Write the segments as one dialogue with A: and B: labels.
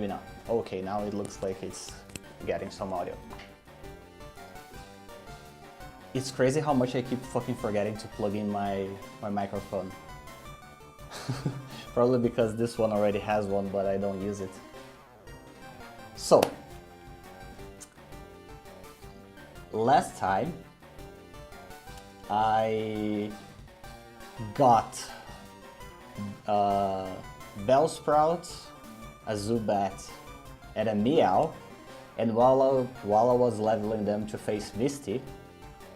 A: maybe not. Okay, now it looks like it's getting some audio. It's crazy how much I keep fucking forgetting to plug in my microphone. Probably because this one already has one, but I don't use it. So, last time I got Bellsprout, a Zubat, and a Meow, and while I was leveling them to face Misty,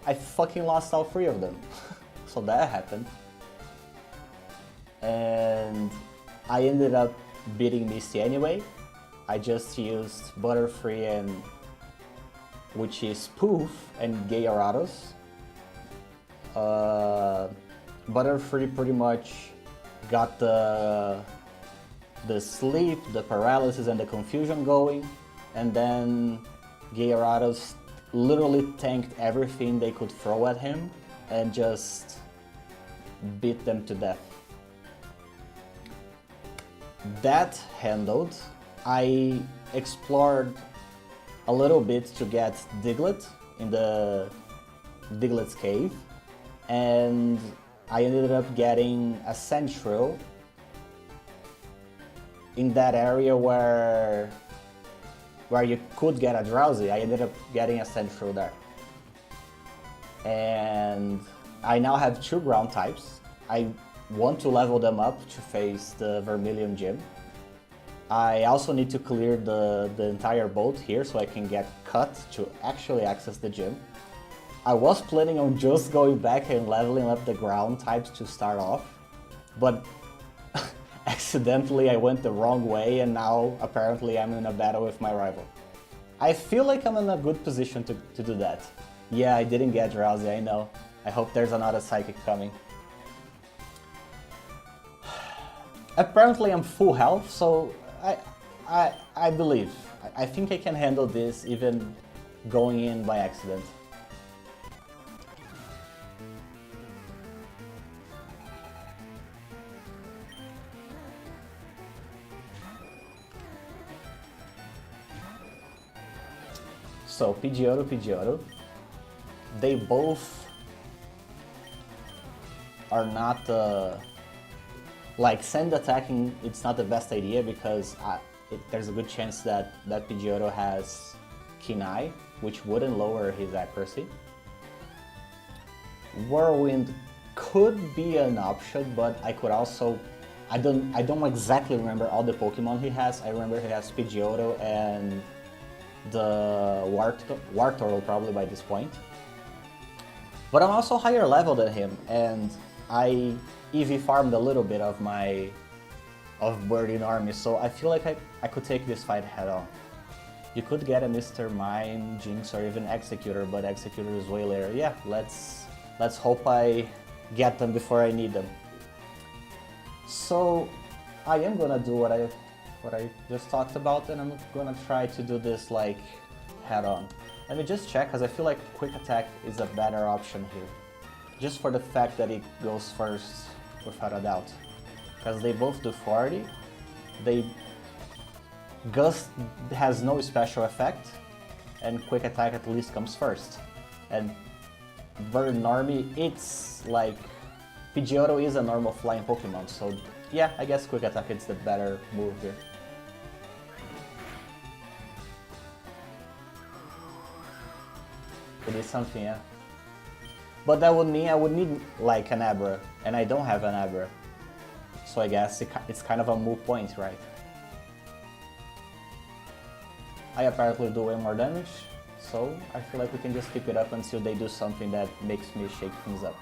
A: I fucking lost all 3 of them. So that happened. And I ended up beating Misty anyway. I just used Butterfree and which is Poof and Gyarados. Butterfree pretty much got the sleep, the paralysis, and the confusion going, and then Gyarados literally tanked everything they could throw at him and just beat them to death. That handled, I explored a little bit to get Diglett in the Diglett's cave, and I ended up getting a Sandshrew in that area where you could get a Drowsy. I ended up getting a Sandshrew there. And I now have 2 ground types. I want to level them up to face the Vermilion Gym. I also need to clear the entire boat here so I can get cut to actually access the gym. I was planning on just going back and leveling up the ground types to start off, but accidentally I went the wrong way and now apparently I'm in a battle with my rival. I feel like I'm in a good position to do that. Yeah, I didn't get Drowsy, I know. I hope there's another Psychic coming. Apparently I'm full health, so I believe. I think I can handle this even going in by accident. So, Pidgeotto, they both are not, like sand attacking, it's not the best idea because there's a good chance that Pidgeotto has Keen Eye, which wouldn't lower his accuracy. Whirlwind could be an option, but I could also, I don't exactly remember all the Pokemon he has. I remember he has Pidgeotto and the Wartortle probably by this point. But I'm also higher level than him, and I EV farmed a little bit of Birding Army, so I feel like I could take this fight head on. You could get a Mr. Mime, Jinx, or even Executor, but Executor is way later. Yeah, let's hope I get them before I need them. So I am gonna do what I just talked about, and I'm gonna try to do this like head on. Let me just check, because I feel like Quick Attack is a better option here. Just for the fact that it goes first, without a doubt. Because they both do 40. Gust has no special effect, and Quick Attack at least comes first. And Birding Army, it's like, Pidgeotto is a normal flying Pokemon, so yeah, I guess Quick Attack is the better move here. It is something, yeah. But that would mean I would need like an Abra, and I don't have an Abra. So I guess it's kind of a moot point, right? I apparently do way more damage, so I feel like we can just keep it up until they do something that makes me shake things up.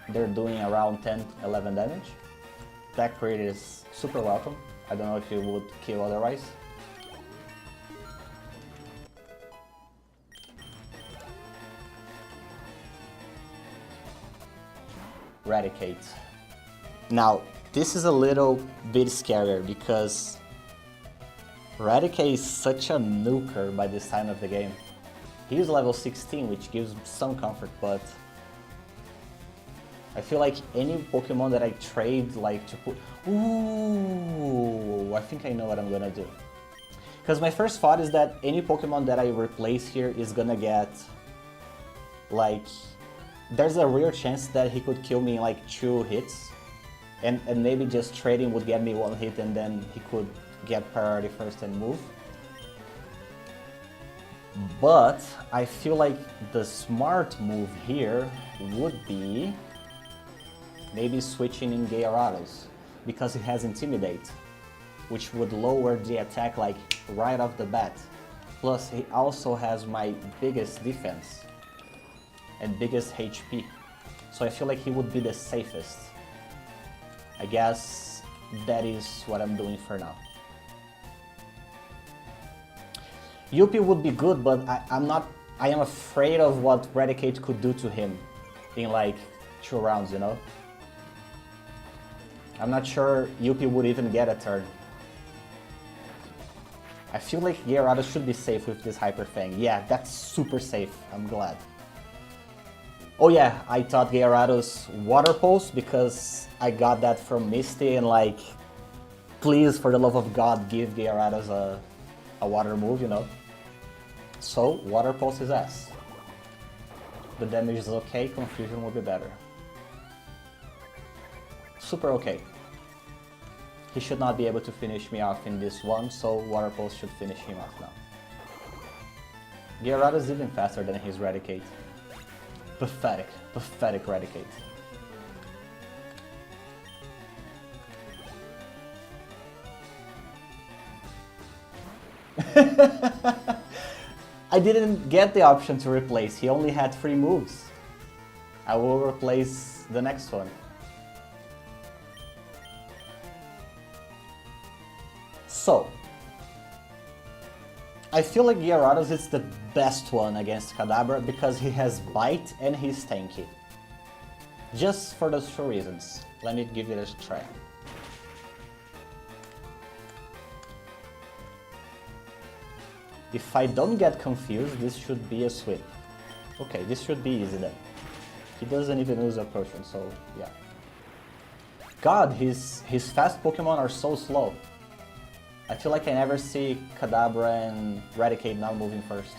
A: They're doing around 10-11 damage. That crit is super welcome. I don't know if it would kill otherwise. Eradicate. Now, this is a little bit scarier because Eradicate is such a nuker by this time of the game. He is level 16, which gives some comfort, but I feel like any Pokemon that I trade like to put... Ooh, I think I know what I'm gonna do. Because my first thought is that any Pokemon that I replace here is gonna get... like... there's a rare chance that he could kill me in like 2 hits. And maybe just trading would get me 1 hit and then he could get priority first and move. But I feel like the smart move here would be maybe switching in Gyarados, because he has Intimidate, which would lower the attack like right off the bat. Plus he also has my biggest defense and biggest HP, so I feel like he would be the safest. I guess that is what I'm doing for now. Yuppie would be good, but I am afraid of what Raticate could do to him in like 2 rounds, you know? I'm not sure Yuppie would even get a turn. I feel like Gyarados should be safe with this Hyper Fang. Yeah, that's super safe, I'm glad. Oh yeah, I taught Gyarados Water Pulse because I got that from Misty and like, please, for the love of God, give Gyarados a water move, you know? So, Water Pulse is S. The damage is okay, Confusion will be better. Super okay. He should not be able to finish me off in this one, so Water Pulse should finish him off now. Gyarados is even faster than his Raticate. Pathetic, pathetic Raticate. I didn't get the option to replace, he only had 3 moves. I will replace the next one. So, I feel like Gyarados is the best one against Kadabra because he has Bite and he's tanky. Just for those 2 reasons. Let me give it a try. If I don't get confused, this should be a sweep. Okay, this should be easy then. He doesn't even use a potion, so yeah. God, his fast Pokemon are so slow. I feel like I never see Kadabra and Raticate now moving first.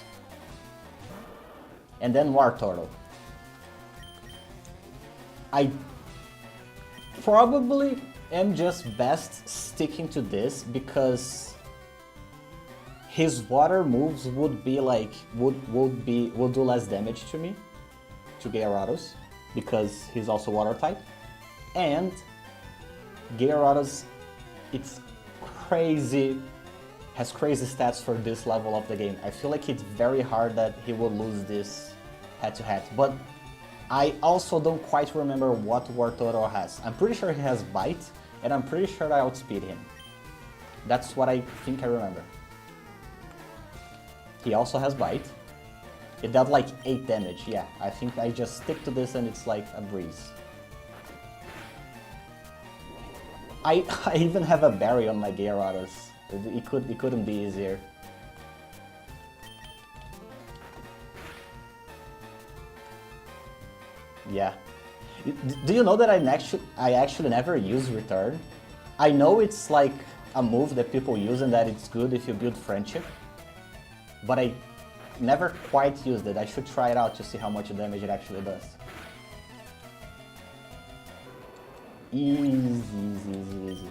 A: And then Wartortle. I probably am just best sticking to this because his water moves would be like would do less damage to me, to Gyarados, because he's also water type. And Gyarados, it's has crazy stats for this level of the game. I feel like it's very hard that he will lose this head-to-head, but I also don't quite remember what Wartortle has. I'm pretty sure he has Bite, and I'm pretty sure I outspeed him. That's what I think I remember. He also has Bite. It dealt like 8 damage, yeah. I think I just stick to this and it's like a breeze. I even have a berry on my Gyarados. It couldn't be easier. Yeah. Do you know that I actually never use Return? I know it's like a move that people use and that it's good if you build friendship, but I never quite used it. I should try it out to see how much damage it actually does. Easy, easy, easy, easy.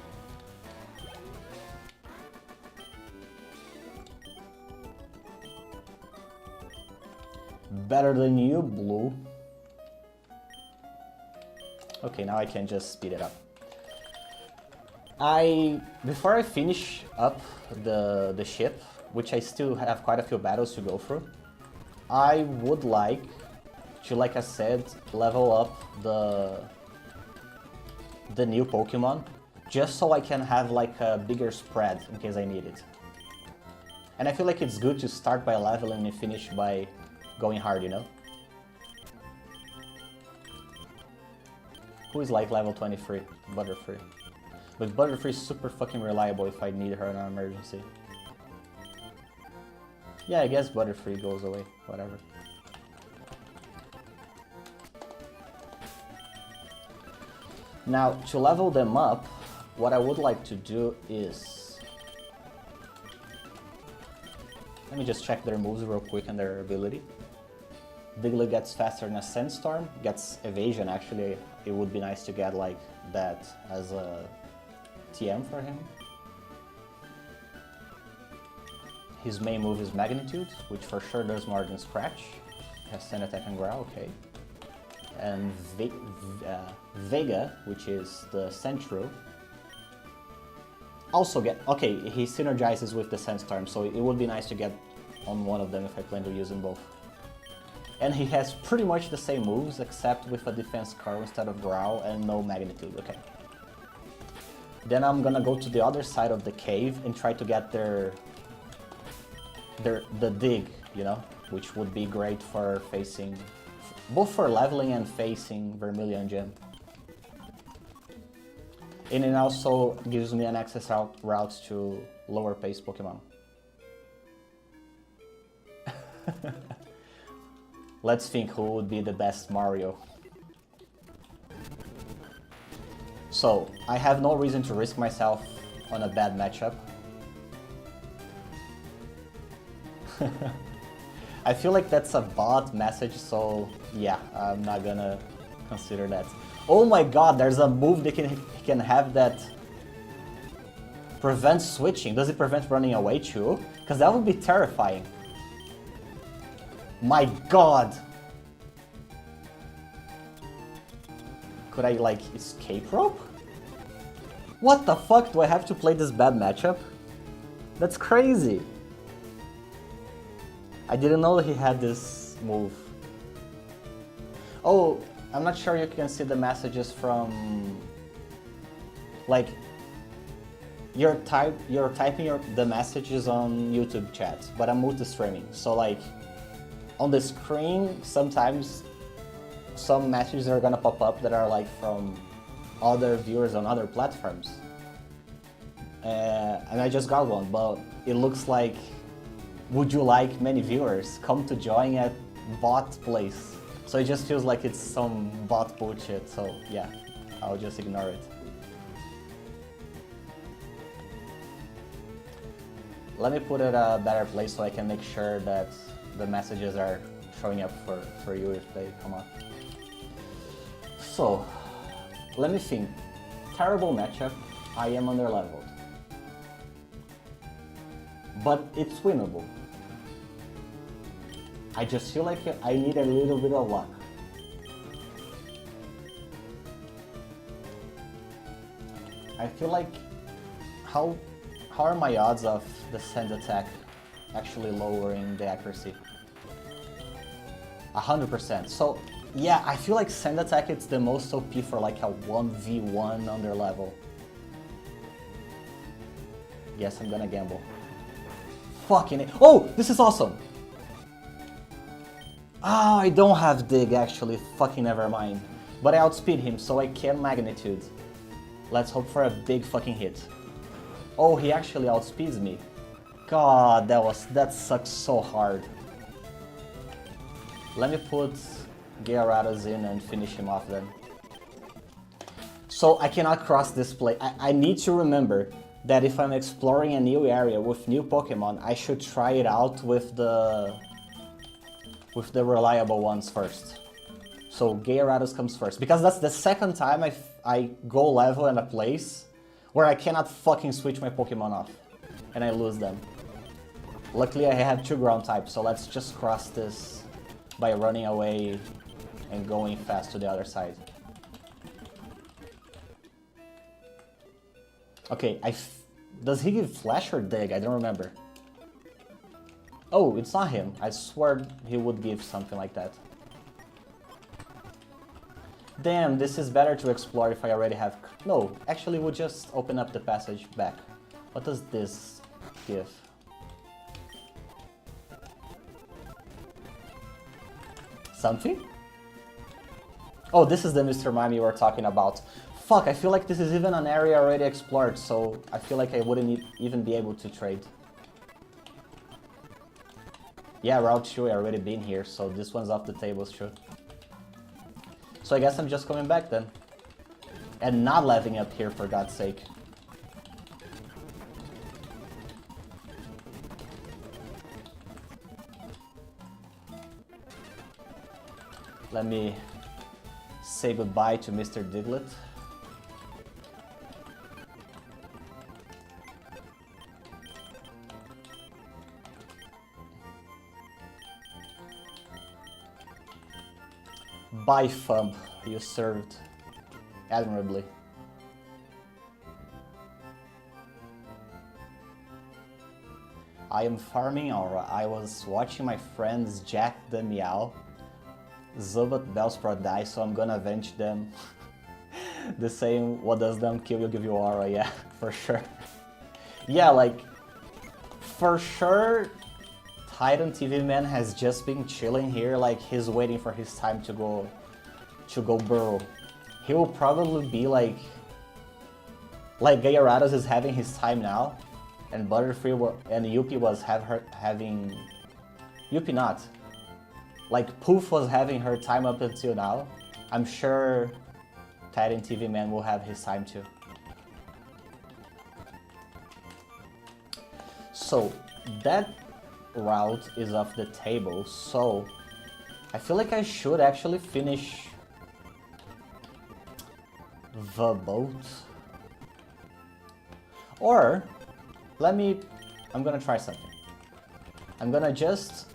A: Better than you, Blue. Okay, now I can just speed it up. Before I finish up the ship, which I still have quite a few battles to go through, I would like to, like I said, level up the new Pokemon, just so I can have like a bigger spread in case I need it. And I feel like it's good to start by leveling and finish by going hard, you know? Who is like level 23? Butterfree. But Butterfree is super fucking reliable if I need her in an emergency. Yeah, I guess Butterfree goes away, whatever. Now, to level them up, what I would like to do is... Let me just check their moves real quick and their ability. Diglett gets faster than a Sandstorm, gets evasion actually. It would be nice to get like that as a TM for him. His main move is Magnitude, which for sure does more than Scratch. Has Sand Attack and Growl, okay. And Vega, which is the Sentru, also get... Okay, he synergizes with the Sandstorm, so it would be nice to get on one of them if I plan to use them both. And he has pretty much the same moves, except with a Defense Curl instead of Growl and no Magnitude, okay. Then I'm gonna go to the other side of the cave and try to get the dig, you know, which would be great for facing, both for leveling and facing Vermilion Gem. And it also gives me an access route to lower pace Pokemon. Let's think who would be the best Mario. So, I have no reason to risk myself on a bad matchup. I feel like that's a bot message, so yeah, I'm not gonna consider that. Oh my god, there's a move that can have that prevents switching. Does it prevent running away too? Because that would be terrifying. My god! Could I like escape rope? What the fuck? Do I have to play this bad matchup? That's crazy! I didn't know he had this move. Oh, I'm not sure you can see the messages from... Like, you're typing the messages on YouTube chat, but I'm multi-streaming. So like, on the screen, sometimes some messages are gonna pop up that are like from other viewers on other platforms. And I just got one, but it looks like, would you like many viewers come to join at bot place? So it just feels like it's some bot bullshit, so yeah, I'll just ignore it. Let me put it a better place so I can make sure that the messages are showing up for you if they come up. So, let me think. Terrible matchup, I am underleveled. But it's winnable. I just feel like I need a little bit of luck. I feel like, how are my odds of the Sand Attack actually lowering the accuracy? 100%. So yeah, I feel like Sand Attack it's the most OP for like a 1v1 under level. Yes, I'm gonna gamble. Fucking it. Oh, this is awesome! Oh, I don't have Dig actually, fucking never mind. But I outspeed him, so I can Magnitude. Let's hope for a big fucking hit. Oh, he actually outspeeds me. God, that sucks so hard. Let me put Gyarados in and finish him off then. So I cannot cross this place. I need to remember that if I'm exploring a new area with new Pokemon, I should try it out with the reliable ones first. So Gyarados comes first, because that's the second time I go level in a place where I cannot fucking switch my Pokemon off, and I lose them. Luckily I have 2 ground types, so let's just cross this by running away and going fast to the other side. Okay, does he give Flash or Dig? I don't remember. Oh, it's not him. I swear he would give something like that. Damn, this is better to explore if I already have... No, actually we'll just open up the passage back. What does this give? Something? Oh, this is the Mr. Mime you were talking about. Fuck, I feel like this is even an area already explored, so I feel like I wouldn't even be able to trade. Yeah, Route 2, I already been here, so this one's off the table, too. So I guess I'm just coming back then. And not leveling up here, for God's sake. Let me say goodbye to Mr. Diglett. Bye, Fumb. You served admirably. I am farming Aura. I was watching my friends Jack the Meow, Zubat, Bellsprout die, so I'm gonna avenge them. The same, what does them kill you give you Aura, yeah, for sure. Yeah, like, for sure, Titan TV Man has just been chilling here, like he's waiting for his time to go burrow. He will probably be like Gyarados is having his time now, and Butterfree and Yuppie was having Yuppie not. Like Poof was having her time up until now. I'm sure Titan TV Man will have his time too. So that route is off the table, so I feel like I should actually finish the boat. Or, I'm gonna try something. I'm gonna just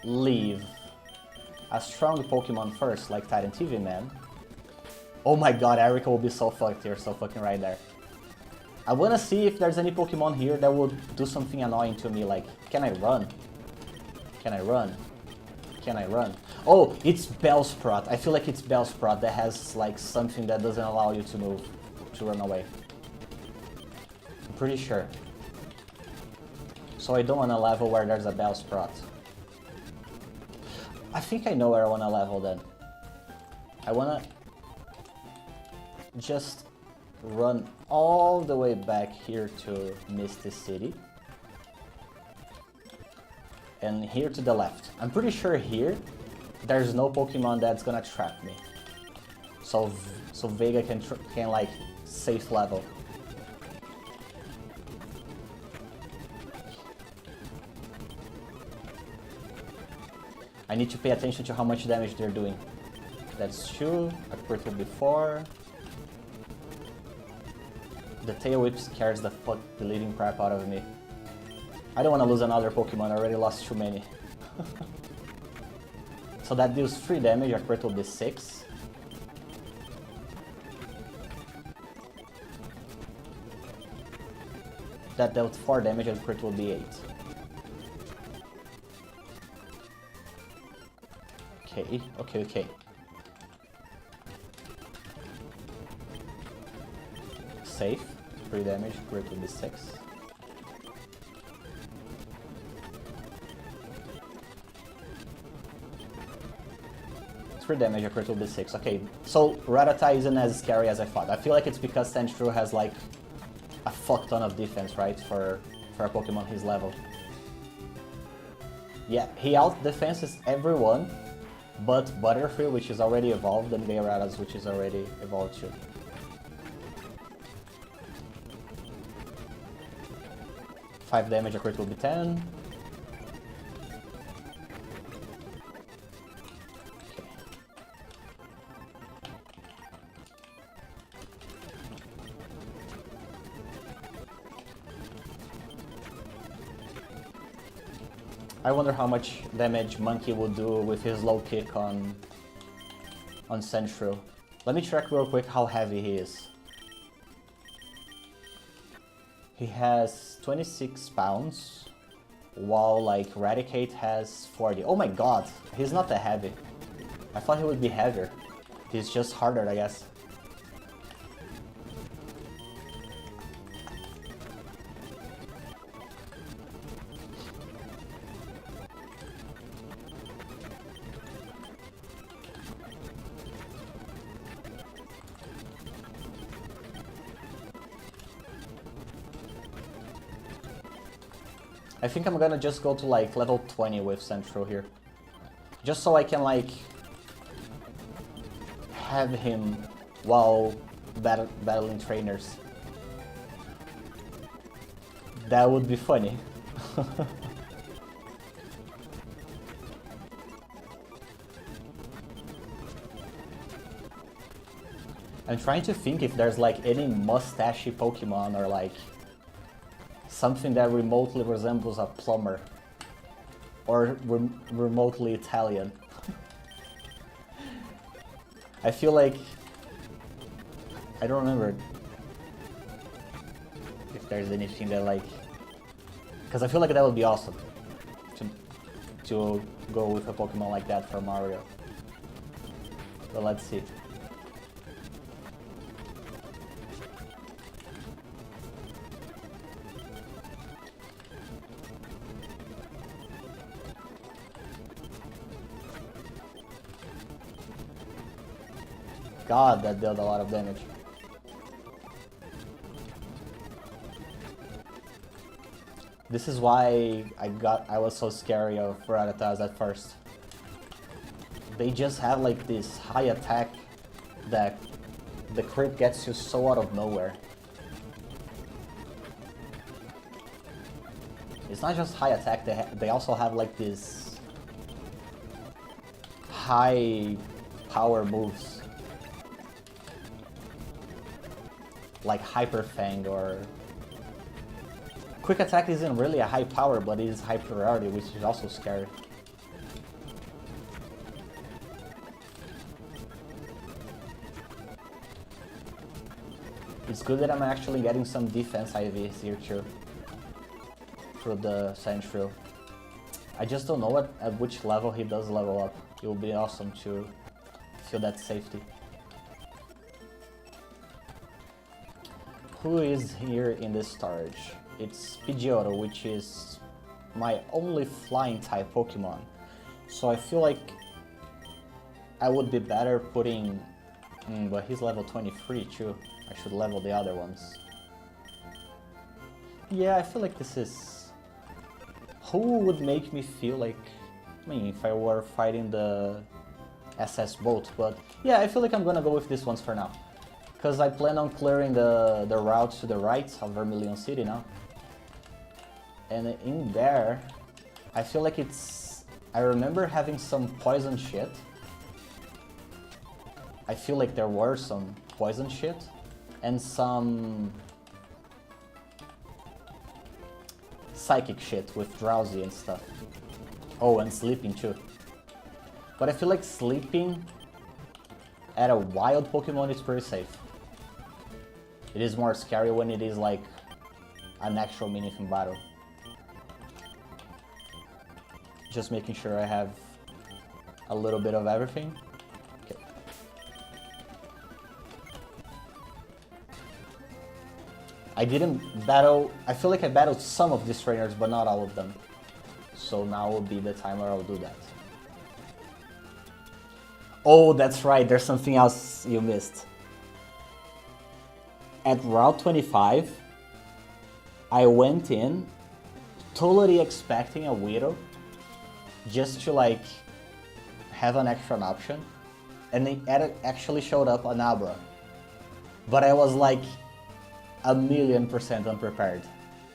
A: leave a strong Pokemon first, like Titan TV Man. Oh my god, Erika will be so fucked here, so fucking right there. I wanna see if there's any Pokemon here that will do something annoying to me, like, can I run? Can I run? Can I run? Oh, it's Bellsprout. I feel like it's Bellsprout that has, like, something that doesn't allow you to move, to run away. I'm pretty sure. So I don't want a level where there's a Bellsprout. I think I know where I want to level then. I want to just run all the way back here to Misty City. And here to the left. I'm pretty sure here there's no Pokemon that's gonna trap me. So Vega can like safe level. I need to pay attention to how much damage they're doing. That's 2, a crit will be 4. The Tail Whip scares the living crap out of me. I don't want to lose another Pokemon, I already lost too many. So that deals 3 damage, a crit will be 6. That dealt 4 damage, and crit will be 8. Okay. Safe, 3 damage, crit will be 6. Damage, a crit will be 6. Okay, so Rattata isn't as scary as I thought. I feel like it's because Sandshrew has like a fuck ton of defense, right? For a Pokemon his level. Yeah, he out-defenses everyone, but Butterfree, which is already evolved, and Gyarados, which is already evolved too. Five damage, a crit will be 10. I wonder how much damage Monkey will do with his low kick on Sandshrew. Let me check real quick how heavy he is. He has 26 pounds, while like Raticate has 40. Oh my god, he's not that heavy. I thought he would be heavier. He's just harder, I guess. I think I'm gonna just go to like level 20 with Sandshrew here. Just so I can like have him while battling trainers. That would be funny. I'm trying to think if there's like any mustachy Pokemon or like something that remotely resembles a plumber or remotely Italian. I feel like I don't remember if there's anything that like, because I feel like that would be awesome to go with a Pokemon like that for Mario. But let's see. God, that dealt a lot of damage. This is why I was so scary of Rattatas at first. They just have like this high attack that the crit gets you so out of nowhere. It's not just high attack, they also have like this high power moves. Like Hyper Fang or... Quick attack isn't really a high power, but it is high priority, which is also scary. It's good that I'm actually getting some defense IVs here too. Through the Sandshrew. I just don't know at which level he does level up. It will be awesome to feel that safety. Who is here in this storage? It's Pidgeotto, which is my only flying type Pokemon. So I feel like I would be better putting... but he's level 23 too. I should level the other ones. Yeah, I feel like this is... Who would make me feel like... I mean, if I were fighting the SS boat, but... Yeah, I feel like I'm gonna go with these ones for now. Because I plan on clearing the route to the right of Vermilion City now. And in there, I feel like it's... I remember having some poison shit. I feel like there were some poison shit. And some... psychic shit with Drowsy and stuff. Oh, and sleeping too. But I feel like sleeping at a wild Pokemon is pretty safe. It is more scary when it is like an actual mini-fin battle. Just making sure I have a little bit of everything. Okay. I didn't battle... I feel like I battled some of these trainers, but not all of them. So now will be the time where I'll do that. Oh, that's right, there's something else you missed. At Route 25, I went in totally expecting a Weedle just to like have an extra option, and it actually showed up an Abra. But I was like 1,000,000% unprepared.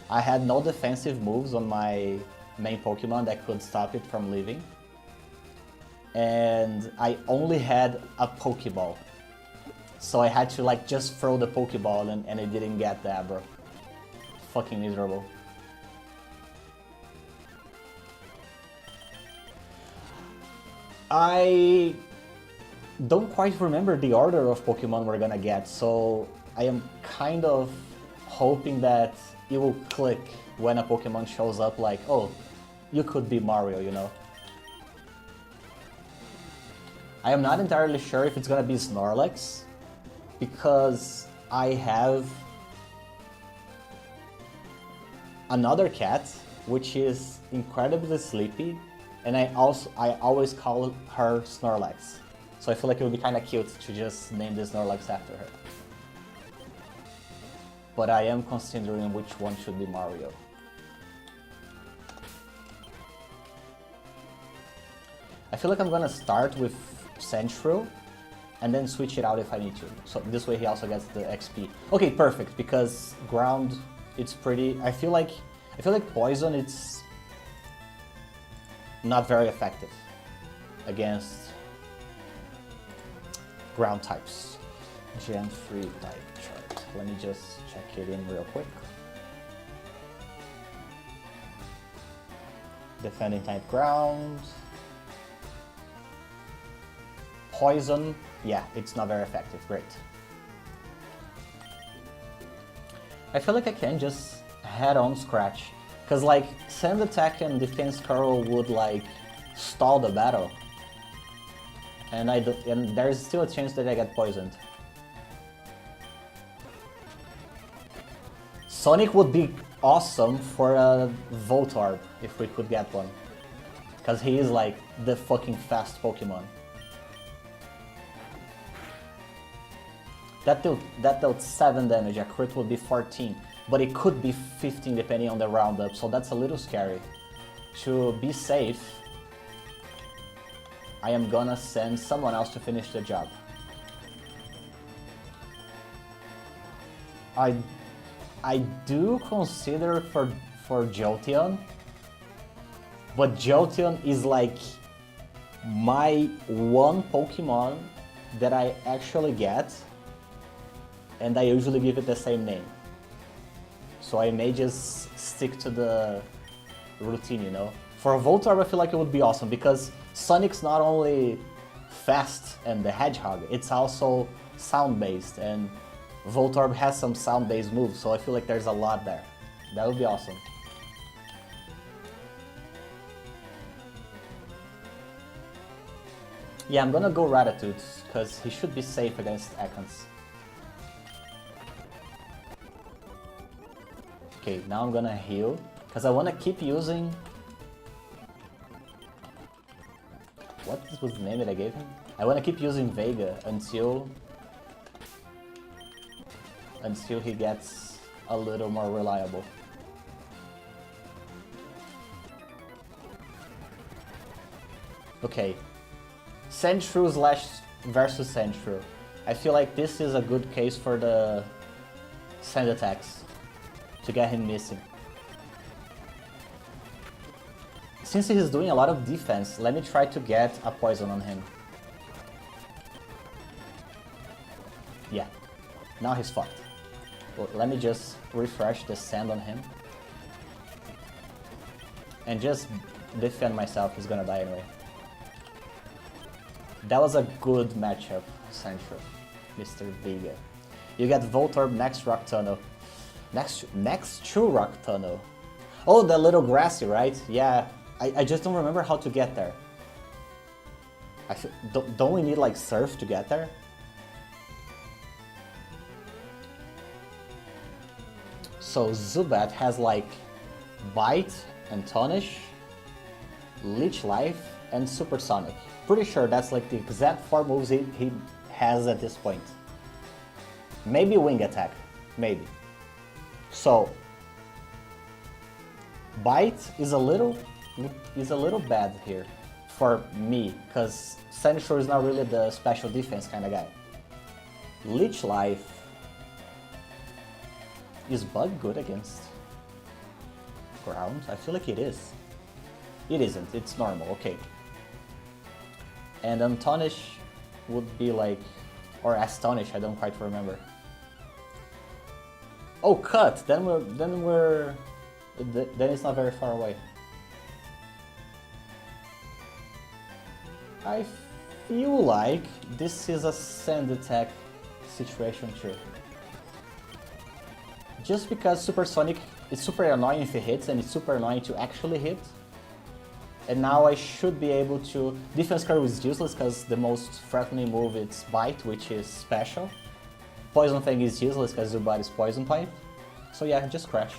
A: I had no defensive moves on my main Pokemon that could stop it from leaving. And I only had a Pokeball. So I had to like just throw the Pokeball and I didn't get the Abra. Fucking miserable. I don't quite remember the order of Pokemon we're gonna get, so I am kind of hoping that it will click when a Pokemon shows up like, oh, you could be Mario, you know? I am not entirely sure if it's gonna be Snorlax, because I have another cat, which is incredibly sleepy, and I always call her Snorlax. So I feel like it would be kind of cute to just name the Snorlax after her. But I am considering which one should be Mario. I feel like I'm gonna start with Sandshrew, and then switch it out if I need to. So this way he also gets the XP. Okay, perfect, because ground, it's pretty... I feel like poison, it's not very effective against ground types. Gen 3 type chart. Let me just check it in real quick. Defending type ground. Poison, yeah, it's not very effective, great. I feel like I can just head on scratch. Cause like, sand attack and defense curl would like stall the battle. And there's still a chance that I get poisoned. Sonic would be awesome for a Voltorb if we could get one. Cause he is like the fucking fast Pokemon. That dealt 7 damage, a crit would be 14, but it could be 15 depending on the roundup, so that's a little scary. To be safe, I am gonna send someone else to finish the job. I do consider for Jolteon, but Jolteon is like my one Pokemon that I actually get, and I usually give it the same name. So I may just stick to the routine, you know? For a Voltorb, I feel like it would be awesome, because Sonic's not only fast and the Hedgehog, it's also sound-based, and Voltorb has some sound-based moves, so I feel like there's a lot there. That would be awesome. Yeah, I'm gonna go Rattata, because he should be safe against Ekans. Okay, now I'm gonna heal, because I want to keep using... What was the name that I gave him? I want to keep using Vega until he gets a little more reliable. Okay, Sandshrew versus Sandshrew. I feel like this is a good case for the sand attacks to get him missing. Since he's doing a lot of defense, let me try to get a poison on him. Yeah, now he's fucked. Well, let me just refresh the sand on him. And just defend myself, he's gonna die anyway. That was a good matchup, Sandshrew, Mr. Vega. You get Voltorb next Rock Tunnel. Next to Rock Tunnel. Oh, the little grassy, right? Yeah, I just don't remember how to get there. Don't we need like Surf to get there? So Zubat has like Bite and Tonish, Leech Life, and Supersonic. Pretty sure that's like the exact 4 moves he has at this point. Maybe Wing Attack, maybe. So Bite is a little bad here for me, because Sandshrew is not really the special defense kind of guy. Leech Life. Is Bug good against ground? I feel like it is. It isn't, it's normal, okay. And Antonish would be like, or Astonish, I don't quite remember. Oh, Cut! Then it's not very far away. I feel like this is a sand attack situation too. Just because Supersonic is super annoying if it hits, and it's super annoying to actually hit. And now I should be able to... Defense Curl is useless because the most threatening move is Bite, which is special. Poison Fang is useless because Zubat is Poison Pipe. So yeah, just crash.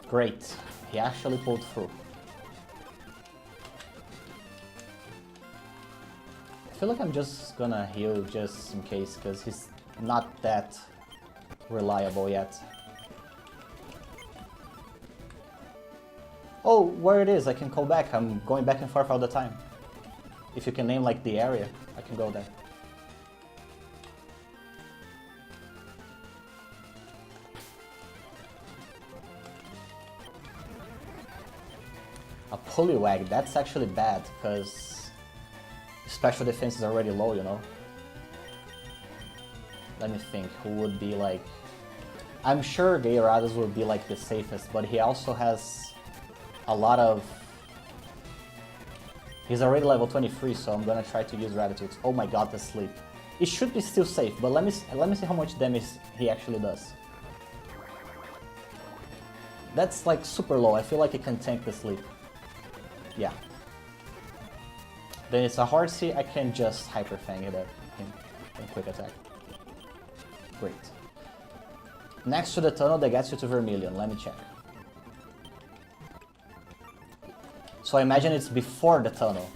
A: Great, he actually pulled through. I feel like I'm just gonna heal just in case, because he's not that reliable yet. Oh, where it is, I can call back. I'm going back and forth all the time. If you can name like the area, I can go there. A Poliwag, that's actually bad, because special defense is already low, you know? Let me think, who would be like... I'm sure Gyarados would be like the safest, but he also has a lot of... He's already level 23, so I'm gonna try to use Gratitude. Oh my god, the sleep. It should be still safe, but let me see how much damage he actually does. That's like super low, I feel like it can tank the sleep. Yeah. Then it's a Horsey, I can just Hyper Fang it in quick attack. Great. Next to the tunnel that gets you to Vermilion, let me check. So I imagine it's before the tunnel.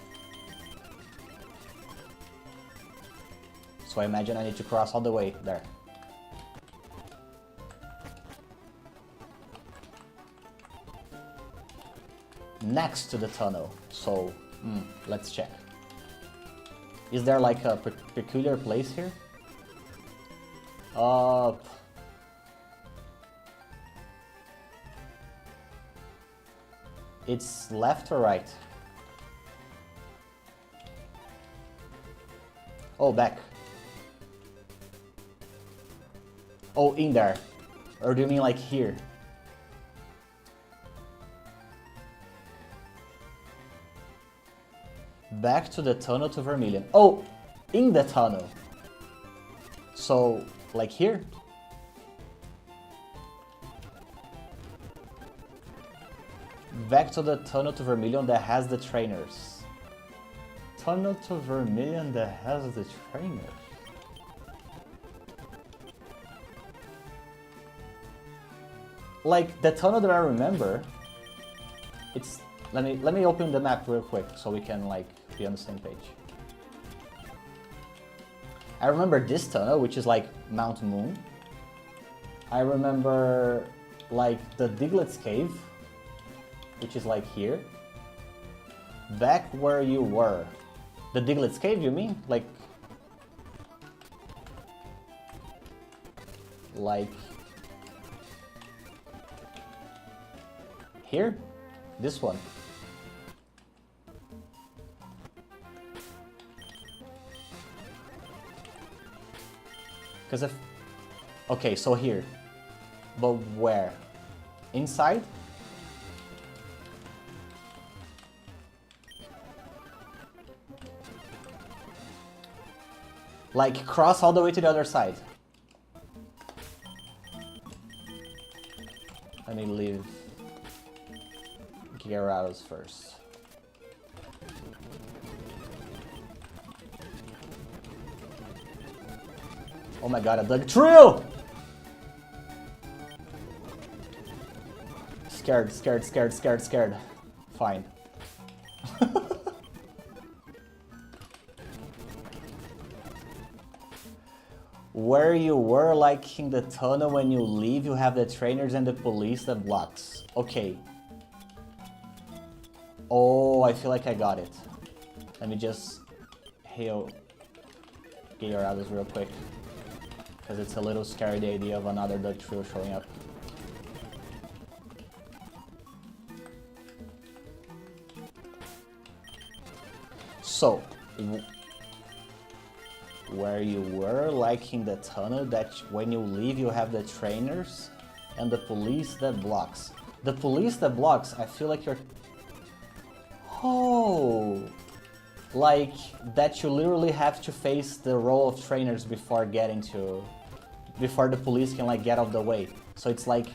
A: So I imagine I need to cross all the way there. Next to the tunnel, so let's check. Is there like a peculiar place here? It's left or right? Oh, back. Oh, in there. Or do you mean like here? Back to the tunnel to Vermilion. Oh, in the tunnel. So, like here? Back to the tunnel to Vermilion that has the trainers. Tunnel to Vermilion that has the trainers. Like the tunnel that I remember, it's let me open the map real quick so we can like be on the same page. I remember this tunnel, which is like Mount Moon. I remember like the Diglett's Cave, which is like here. Back where you were. The Diglett's Cave, you mean? Like here? This one. Because if... Okay, so here. But where? Inside? Like, cross all the way to the other side. Let me leave Gyarados first. Oh my god, a Doug Trio! Scared. Fine. Where you were, like in the tunnel, when you leave, you have the trainers and the police that blocks. Okay. Oh, I feel like I got it. Let me just heal Gyarados real quick. Because it's a little scary, the idea of another Doug Trio showing up. So, where you were, like in the tunnel, that when you leave you have the trainers and the police that blocks. The police that blocks, I feel like you're... Oh! Like, that you literally have to face the row of trainers before getting to... Before the police can like get out of the way. So it's like...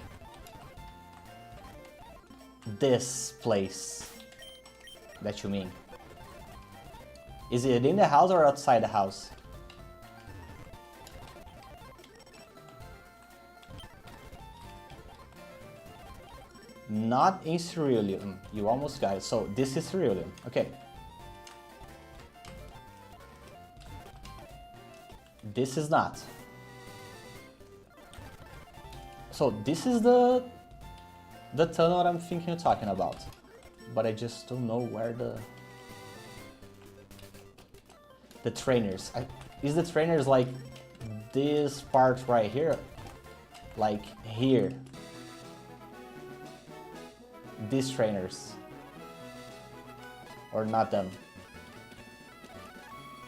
A: This place that you mean. Is it in the house or outside the house? Not in Cerulean. You almost got it. So this is Cerulean. Okay. This is not. So this is the tunnel that I'm thinking of talking about. But I just don't know where the... The trainers. Is the trainers like this part right here? Like here? These trainers? Or not them?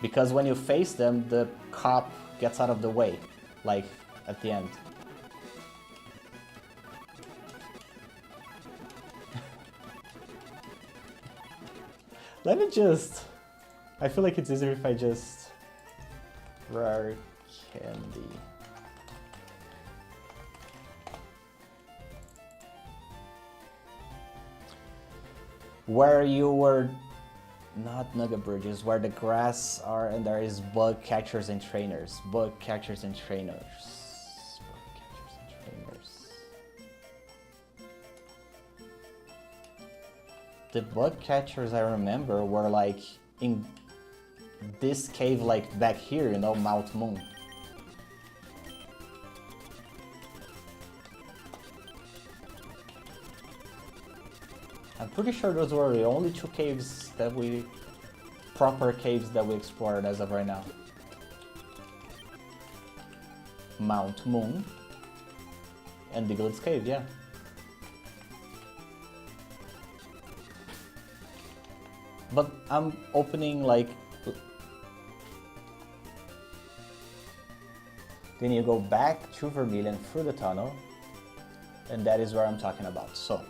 A: Because when you face them, the cop gets out of the way, like at the end. Let me just... I feel like it's easier if I just... Rare candy. Where you were... Not nugget bridges, where the grass are and there is bug catchers and trainers. Bug catchers and trainers. Bug catchers and trainers. The bug catchers I remember were like in this cave, like back here, you know, Mount Moon. I'm pretty sure those were the only two caves that proper caves that we explored as of right now. Mount Moon and Biglet's Cave, yeah. But I'm opening like... Then you go back to Vermilion through the tunnel, and that is where I'm talking about. So,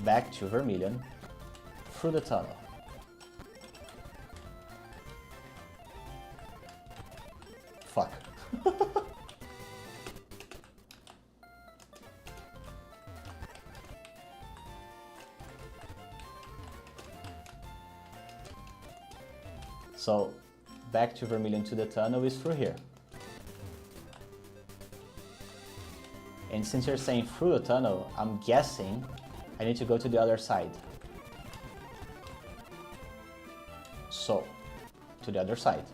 A: back to Vermilion through the tunnel. Fuck. So, back to Vermilion to the tunnel is through here. And since you're saying through the tunnel, I'm guessing I need to go to the other side. So, to the other side.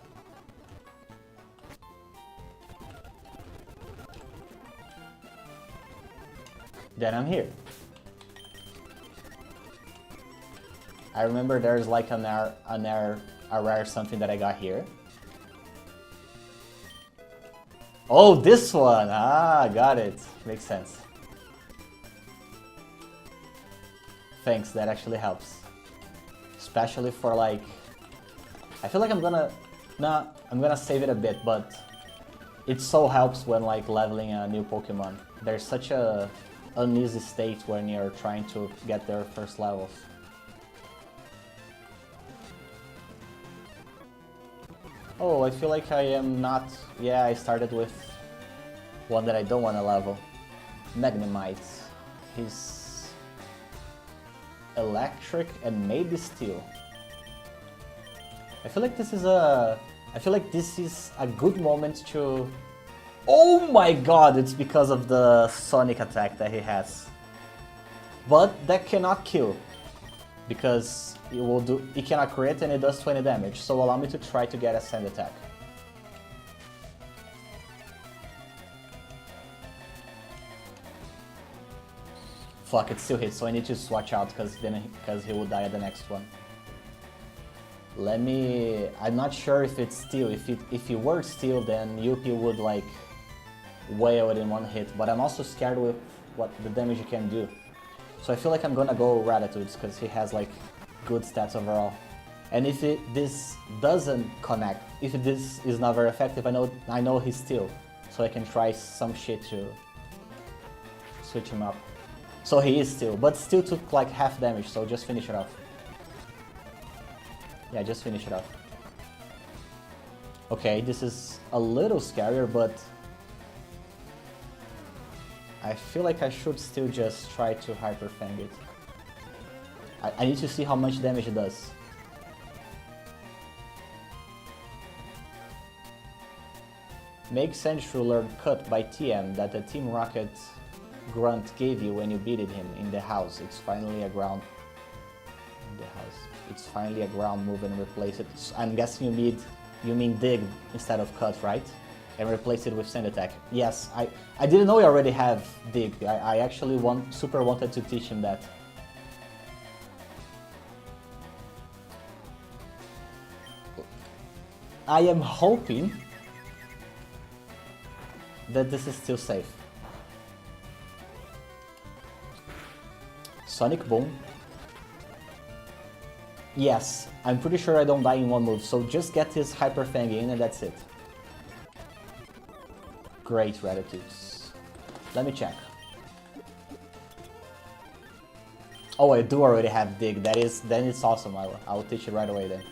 A: Then I'm here. I remember there's like a rare something that I got here. Oh, this one! Ah, got it. Makes sense. Thanks, that actually helps. Especially for like... I feel like I'm gonna save it a bit, but it so helps when like leveling a new Pokemon. There's such a uneasy state when you're trying to get their first levels. Oh, I feel like I am not... Yeah, I started with one that I don't want to level. Magnemite. He's electric and maybe steel. I feel like this is a good moment to... Oh my god, it's because of the Sonic attack that he has. But that cannot kill. Because it cannot crit and it does 20 damage, so allow me to try to get a sand attack. Fuck, it still hits, so I need to watch out because he will die at the next one. I'm not sure if it's steel. If it were steel, then Yuppie would like wail it in one hit, but I'm also scared with what the damage he can do. So I feel like I'm gonna go Ratitudes because he has like good stats overall. And if this doesn't connect, if this is not very effective, I know he's steel, so I can try some shit to switch him up. So he is steel, but still took like half damage, so just finish it off. Yeah, just finish it off. Okay, this is a little scarier, but I feel like I should still just try to Hyper Fang it. I need to see how much damage it does. Make Sandshrew learn Cut by TM that the Team Rocket grunt gave you when you beated him in the house. It's finally a ground... In the house. It's finally a ground move and replace it. I'm guessing you mean Dig instead of Cut, right? And replace it with Sand Attack. Yes, I didn't know we already have Dig. I actually super wanted to teach him that. I am hoping that this is still safe. Sonic Boom. Yes, I'm pretty sure I don't die in one move, so just get his Hyper Fang in and that's it. Great Ratitudes. Let me check. Oh, I do already have Dig. Then it's awesome. I'll teach it right away then.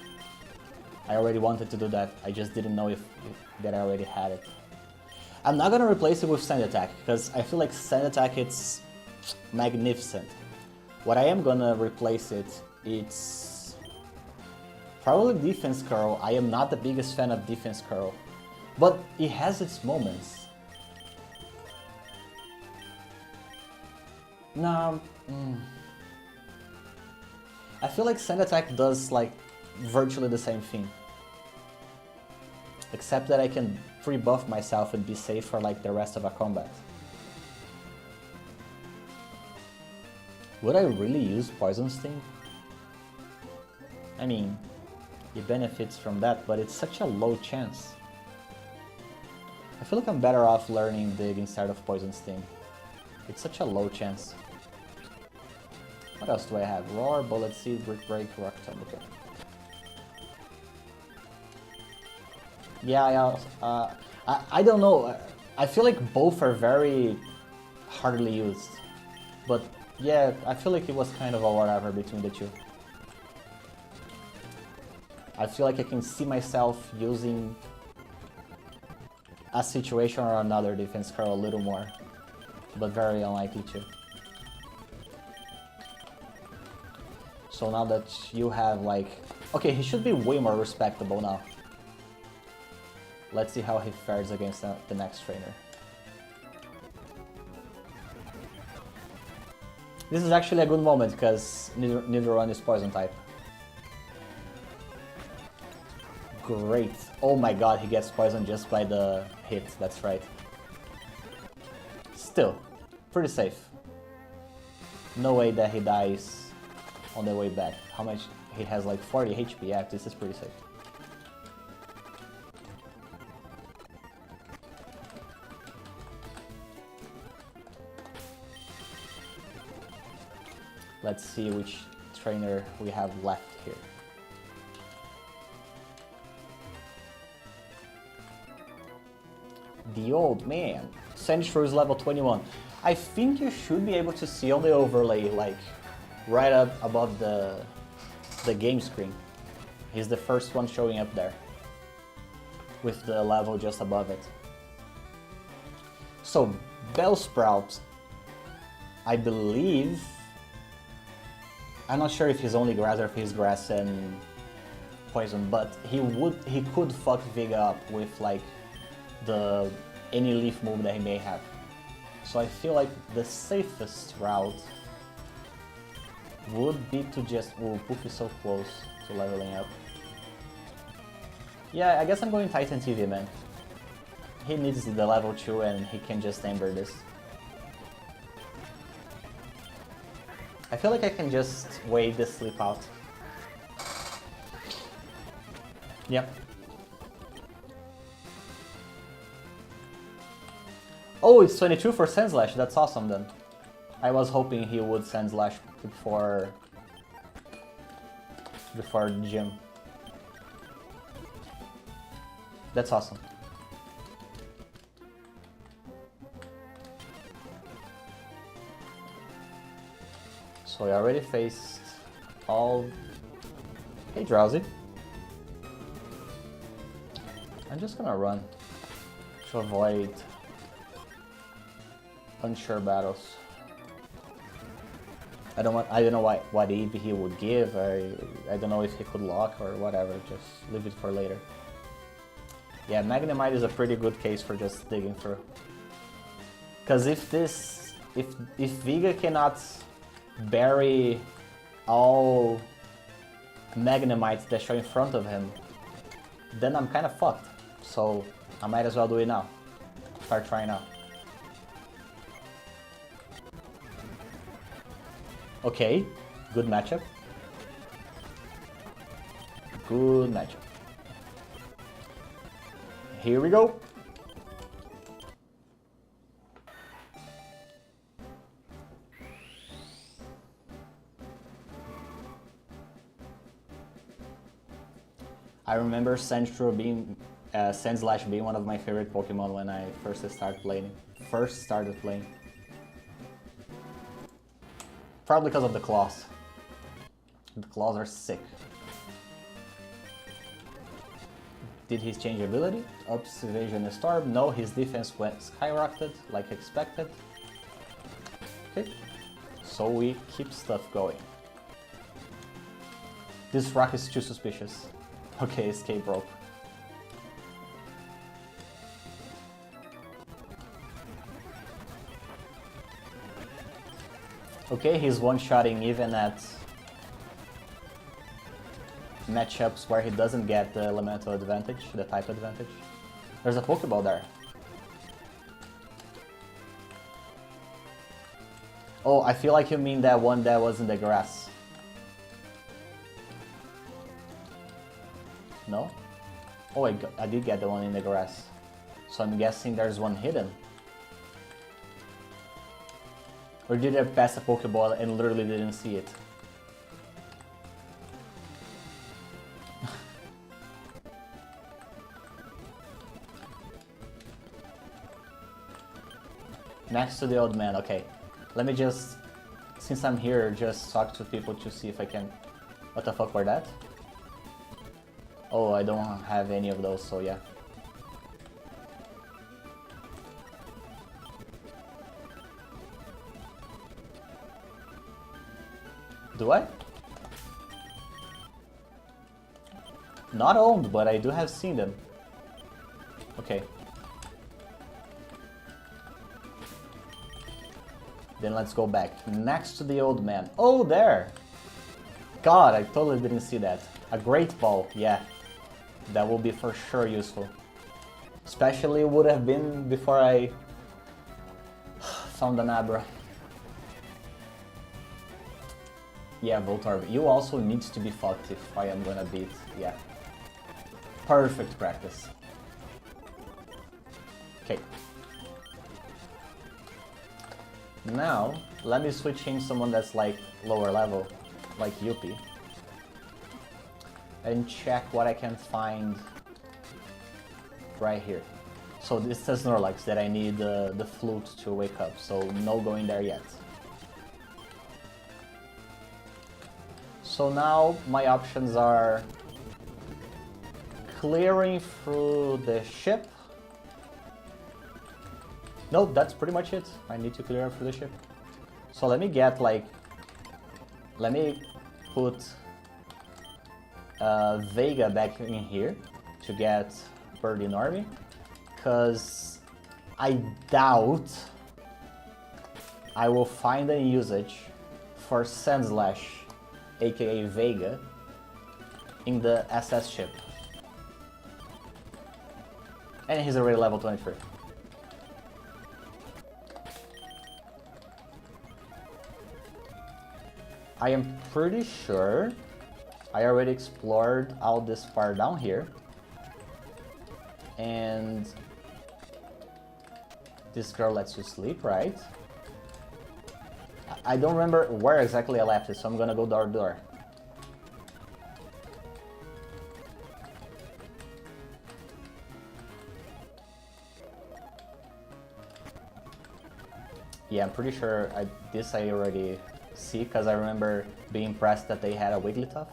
A: I already wanted to do that. I just didn't know if that I already had it. I'm not gonna replace it with Sand Attack because I feel like Sand Attack it's magnificent. What I am gonna replace it's probably Defense Curl. I am not the biggest fan of Defense Curl, but it has its moments. No, I feel like Sand Attack does like virtually the same thing. Except that I can free buff myself and be safe for like the rest of a combat. Would I really use Poison Sting? I mean, it benefits from that, but it's such a low chance. I feel like I'm better off learning Dig instead of Poison Sting. It's such a low chance. What else do I have? Roar, Bullet Seed, Brick Break, Rock Tomb. Okay. Yeah, I don't know. I feel like both are very hardly used. But yeah, I feel like it was kind of a whatever between the two. I feel like I can see myself using a situation or another Defense Curl a little more. But very unlikely to. So now that you have like... Okay, he should be way more respectable now. Let's see how he fares against the next trainer. This is actually a good moment because neither one is Poison type. Great. Oh my god, he gets poisoned just by the hit, that's right. Still, pretty safe. No way that he dies on the way back. How much? He has like 40 HP, yeah, this is pretty safe. Let's see which trainer we have left here. The old man. Sandshrew is level 21. I think you should be able to see on the overlay, like, right up above the game screen. He's the first one showing up there, with the level just above it. So, Bellsprout, I believe... I'm not sure if he's only grass or if he's grass and poison, but he could fuck Vega up with like any leaf move that he may have. So I feel like the safest route would be to just... Oh, Poof is so close to leveling up. Yeah, I guess I'm going Titan TV, man. He needs the level 2 and he can just Ember this. I feel like I can just wait this sleep out. Yep. Oh, it's 22 for Sandslash, that's awesome then. I was hoping he would Sandslash before the gym. That's awesome. So I already faced all... Hey Drowsy. I'm just gonna run to avoid unsure battles. I don't know what EV he would give. I don't know if he could lock or whatever. Just leave it for later. Yeah, Magnemite is a pretty good case for just digging through. Because if Vega cannot bury all Magnemites that show in front of him, then I'm kind of fucked. So I might as well do it now. Start trying now. Okay, good matchup. Good matchup. Here we go. I remember Sandslash being one of my favorite Pokemon when I first started playing. Probably because of the claws. The claws are sick. Did he change ability? Ups evasion and storm? No, his defense went skyrocketed like expected. Okay, so we keep stuff going. This rock is too suspicious. Okay, escape rope. Okay, he's one-shotting even at matchups where he doesn't get the elemental advantage, the type advantage. There's a Pokeball there. Oh, I feel like you mean that one that was in the grass. No? Oh, I did get the one in the grass. So I'm guessing there's one hidden. Or did I pass a Pokeball and literally didn't see it? Next to the old man, okay. Let me just, since I'm here, just talk to people to see if I can... What the fuck were that? Oh, I don't have any of those, so yeah. Do I? Not owned, but I do have seen them. Okay. Then let's go back. Next to the old man. Oh, there! God, I totally didn't see that. A great ball, yeah. That will be for sure useful. Especially would have been before I found an Abra. Yeah, Voltorb, you also needs to be fucked if I am gonna beat, yeah. Perfect practice. Okay. Now, let me switch in someone that's like lower level, like Yuppie. And check what I can find right here. So this is Snorlax that I need the flute to wake up, so no going there yet. So now my options are clearing through the ship. No, that's pretty much it. I need to clear through the ship. So let me get like, let me put Vega back in here to get Birdie Normie, because I doubt I will find any usage for Sandslash, aka Vega, in the SS ship. And he's already level 23. I am pretty sure I already explored all this part down here. And this girl lets you sleep, right? I don't remember where exactly I left it, so I'm gonna go door to door. Yeah, I'm pretty sure this I already see, because I remember being impressed that they had a Wigglytuff.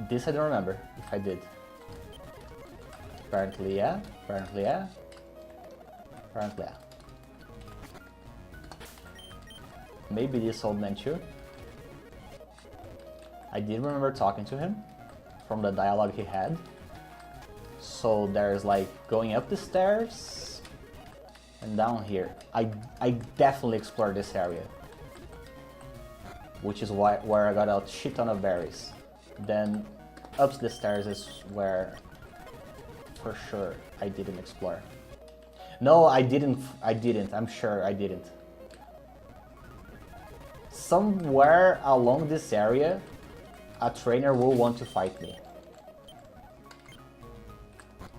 A: This I don't remember if I did. Apparently yeah, apparently yeah, apparently yeah. Maybe this old man too. I did remember talking to him from the dialogue he had. So there's like going up the stairs and down here. I definitely explored this area, which is where I got a shit ton of berries. Then up the stairs is where for sure I didn't explore. No, I didn't, I'm sure I didn't. Somewhere along this area, a trainer will want to fight me.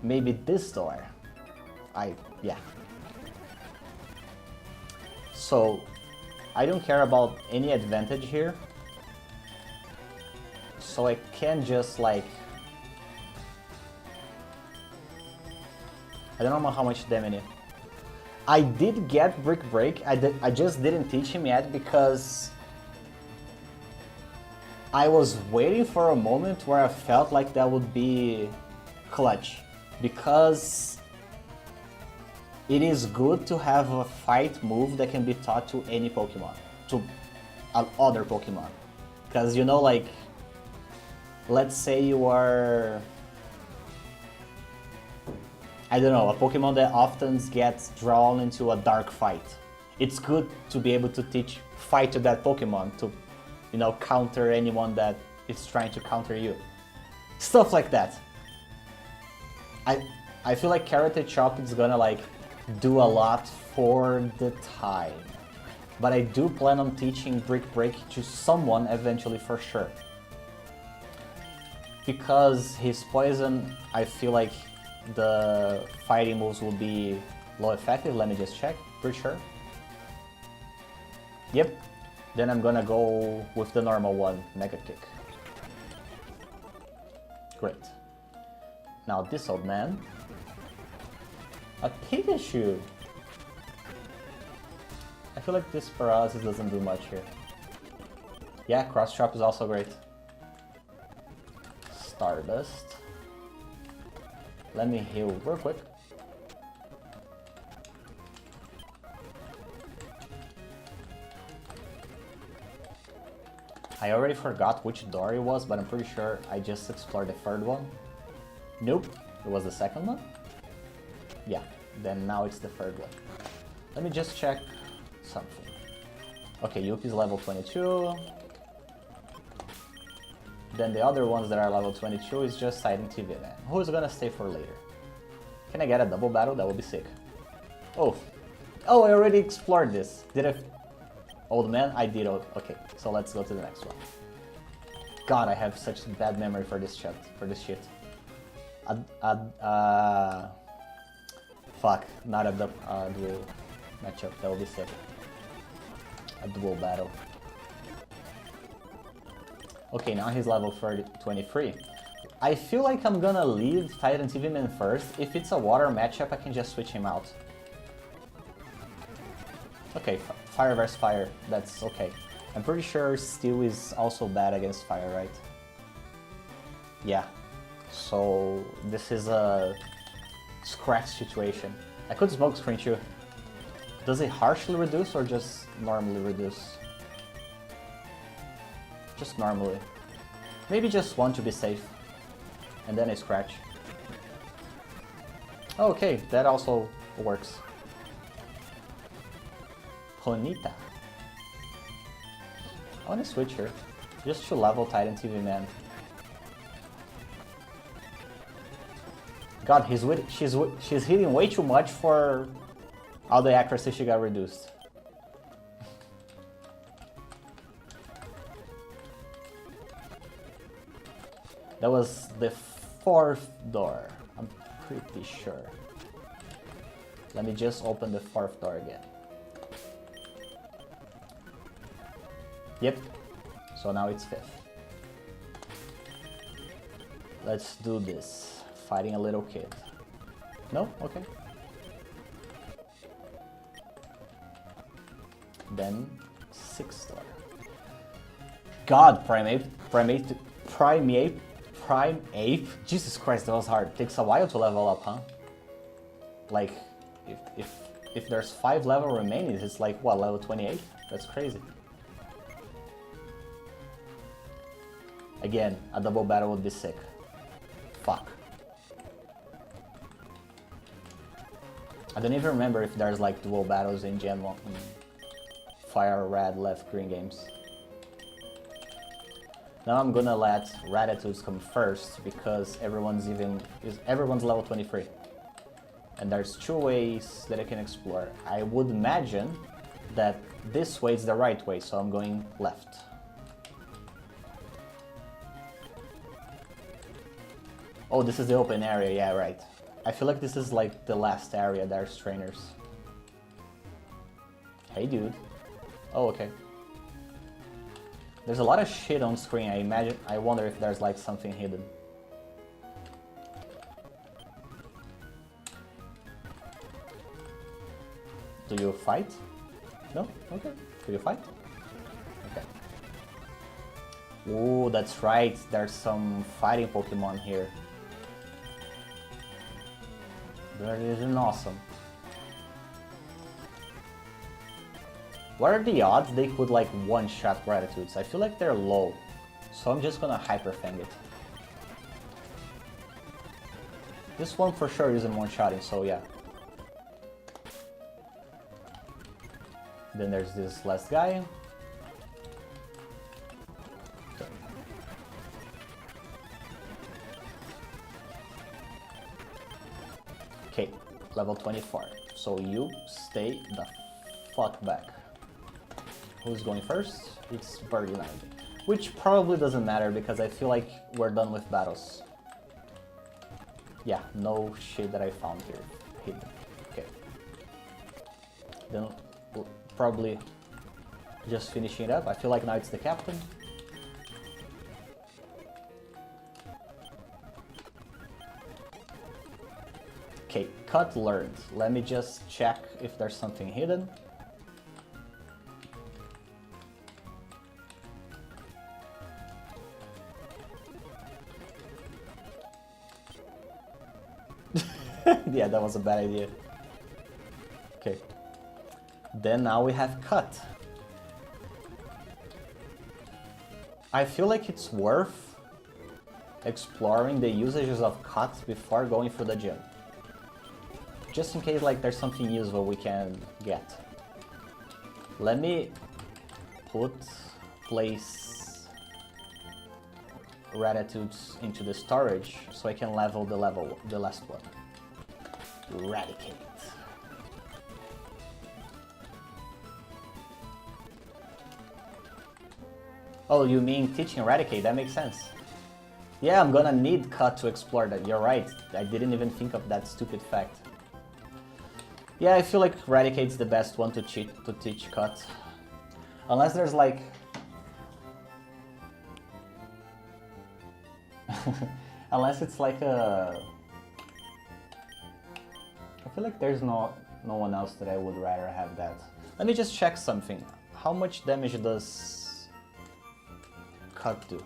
A: maybe this door. Yeah. So, I don't care about any advantage here. So I can just like... I don't know how much damage. I did get Brick Break, I just didn't teach him yet because I was waiting for a moment where I felt like that would be clutch. Because it is good to have a fight move that can be taught to any Pokemon, to other Pokemon. Because you know, like, let's say you are, I don't know, a Pokemon that often gets drawn into a dark fight. It's good to be able to teach fight to that Pokemon to, you know, counter anyone that is trying to counter you. Stuff like that. I feel like Karate Chop is gonna like do a lot for the time. But I do plan on teaching Brick Break to someone eventually for sure. Because his poison, I feel like the fighting moves will be low effective. Let me just check, pretty sure. Yep, then I'm gonna go with the normal one, Mega Kick. Great. Now this old man. A Pikachu! I feel like this paralysis doesn't do much here. Yeah, Cross Chop is also great. Stardust. Let me heal real quick. I already forgot which door it was, but I'm pretty sure I just explored the third one. Nope, it was the second one? Yeah, then now it's the third one. Let me just check something. Okay, Yuki's level 22. Then the other ones that are level 22 is just Siding TV Man. Who's gonna stay for later? Can I get a double battle? That would be sick. Oh, I already explored this. Did I? Old man? I did. Okay, so let's go to the next one. God, I have such bad memory for this shit. Fuck, not a dual matchup. That would be sick. A dual battle. Okay, now he's level 23. I feel like I'm gonna leave Titan TV Man first. If it's a water matchup, I can just switch him out. Okay, fire versus fire. That's okay. I'm pretty sure Steel is also bad against fire, right? Yeah. So this is a scratch situation. I could smoke screen too. Does it harshly reduce or just normally reduce? Just normally. Maybe just one to be safe. And then I scratch. Okay, that also works. Ponyta. I want to switch her. Just to level Titan TV Man. God, she's hitting way too much for all the accuracy she got reduced. That was the fourth door, I'm pretty sure. Let me just open the fourth door again. Yep, so now it's fifth. Let's do this. Fighting a little kid. No? Okay. Then sixth door. God, Primeape. Jesus Christ, that was hard. Takes a while to level up, huh? Like, if there's 5 level remaining, it's like, what, level 28? That's crazy. Again, a double battle would be sick. Fuck. I don't even remember if there's like dual battles in Gen 1. Fire, Red, LeafGreen games. Now I'm gonna let Ratatouille come first because everyone's level 23. And there's 2 ways that I can explore. I would imagine that this way is the right way, so I'm going left. Oh, this is the open area, yeah, right. I feel like this is like the last area, there's trainers. Hey dude. Oh, okay. There's a lot of shit on screen, I wonder if there's like something hidden. Do you fight? No? Okay. Do you fight? Okay. Oh, that's right, there's some fighting Pokemon here. That is awesome. What are the odds they could like one-shot Gratitudes? I feel like they're low, so I'm just gonna Hyper Fang it. This one for sure isn't one-shotting, so yeah. Then there's this last guy. Okay, level 24. So you stay the fuck back. Who's going first? It's Birdie 9. Which probably doesn't matter because I feel like we're done with battles. Yeah, no shit that I found here hidden. Okay. Then we'll probably just finishing it up. I feel like now it's the captain. Okay, cut learned. Let me just check if there's something hidden. Yeah, that was a bad idea. Okay. Then now we have cut. I feel like it's worth exploring the usages of cut before going through the gym. Just in case like there's something useful we can get. Let me place Gratitudes into the storage so I can level the last one. Eradicate. Oh, you mean teaching Eradicate? That makes sense. Yeah, I'm gonna need Cut to explore that. You're right. I didn't even think of that stupid fact. Yeah, I feel like Eradicate's the best one to teach Cut. Unless there's like... Unless it's like a... I feel like there's no one else that I would rather have that. Let me just check something. How much damage does Cut do?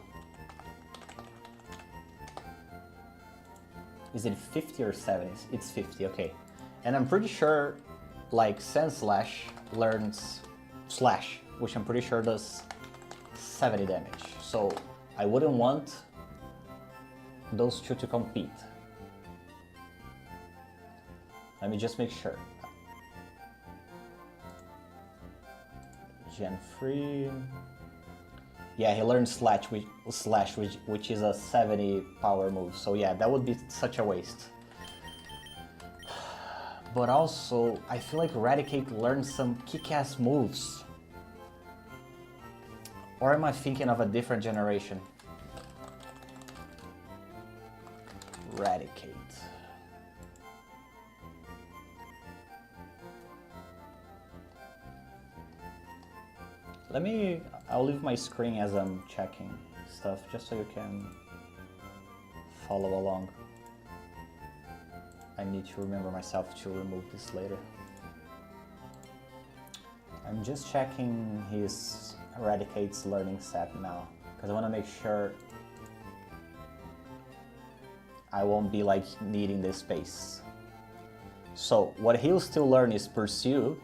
A: Is it 50 or 70? It's 50, okay. And I'm pretty sure like Sand Slash learns Slash, which I'm pretty sure does 70 damage. So I wouldn't want those two to compete. Let me just make sure. Gen 3. Yeah, he learned Slash, which is a 70 power move. So yeah, that would be such a waste. But also, I feel like Eradicate learned some kick-ass moves. Or am I thinking of a different generation? Eradicate. I'll leave my screen as I'm checking stuff, just so you can follow along. I need to remember myself to remove this later. I'm just checking his Eradicate's learning set now, because I want to make sure I won't be like needing this space. So what he'll still learn is Pursue,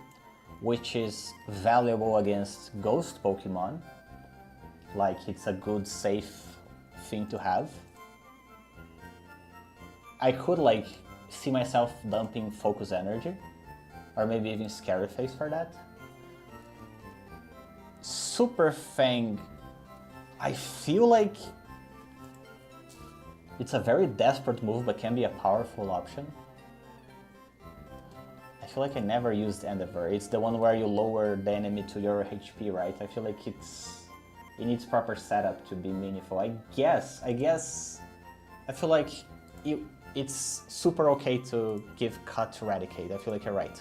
A: which is valuable against ghost Pokemon. Like, it's a good, safe thing to have. I could like see myself dumping Focus Energy, or maybe even Scary Face for that. Super Fang, I feel like it's a very desperate move, but can be a powerful option. I feel like I never used Endeavor. It's the one where you lower the enemy to your HP, right? I feel like it needs proper setup to be meaningful. I guess. I feel like it's super okay to give cut to Eradicate. I feel like you're right.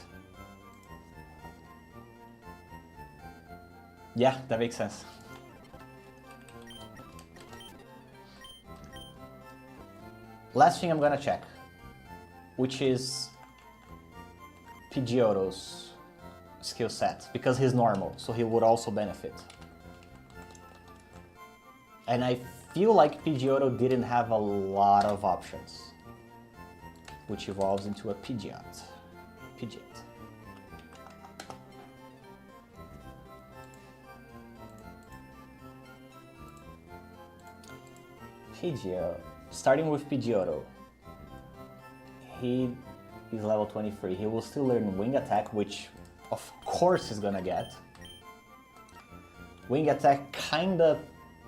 A: Yeah, that makes sense. Last thing I'm gonna check, which is Pidgeotto's skill set, because he's normal, so he would also benefit. And I feel like Pidgeotto didn't have a lot of options, which evolves into a Pidgeot. Pidgeot. Starting with Pidgeotto, he is level 23. He will still learn Wing Attack, which of course he's gonna get. Wing Attack kinda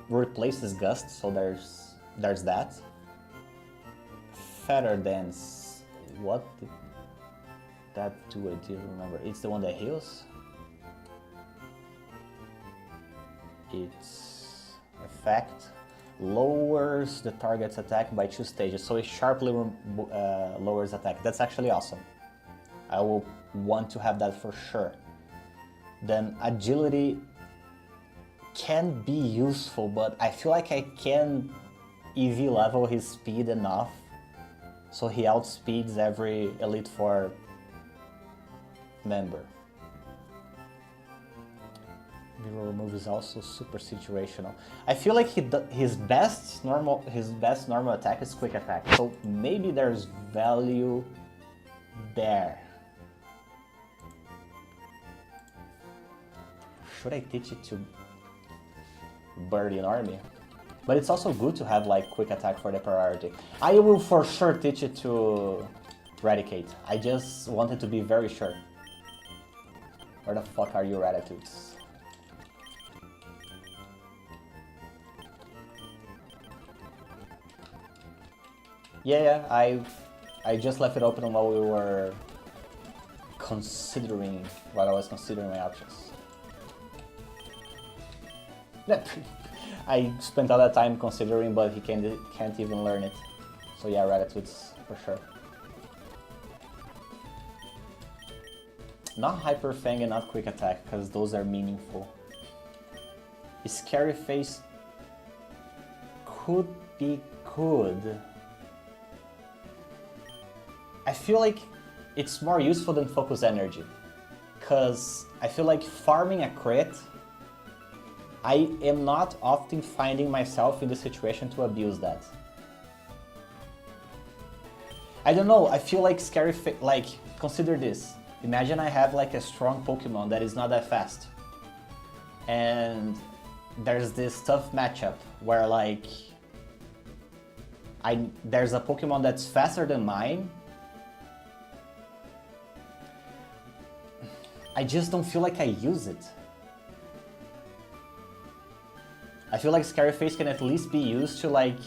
A: replaces Gust, so there's that. Feather Dance. What did that do? I didn't remember. It's the one that heals. Its effect lowers the target's attack by 2 stages, so it sharply lowers attack. That's actually awesome. I will want to have that for sure. Then Agility can be useful, but I feel like I can EV level his speed enough so he outspeeds every Elite Four member. Mirror Remove is also super situational. I feel like his best normal attack is Quick Attack, so maybe there's value there. Should I teach it to Birdie and Army? But it's also good to have like Quick Attack for the priority. I will for sure teach it to Eradicate. I just wanted to be very sure. Where the fuck are your attitudes? Yeah, I just left it open while we were while I was considering my options. I spent all that time considering, but he can't even learn it. So yeah, Ratatouille's for sure. Not Hyper Fang and not Quick Attack, because those are meaningful. Scary Face could be good. I feel like it's more useful than Focus Energy, because I feel like farming a crit, I am not often finding myself in the situation to abuse that. I don't know, I feel like like, consider this. Imagine I have like a strong Pokemon that is not that fast. And there's this tough matchup where like, there's a Pokemon that's faster than mine. I just don't feel like I use it. I feel like Scary Face can at least be used to like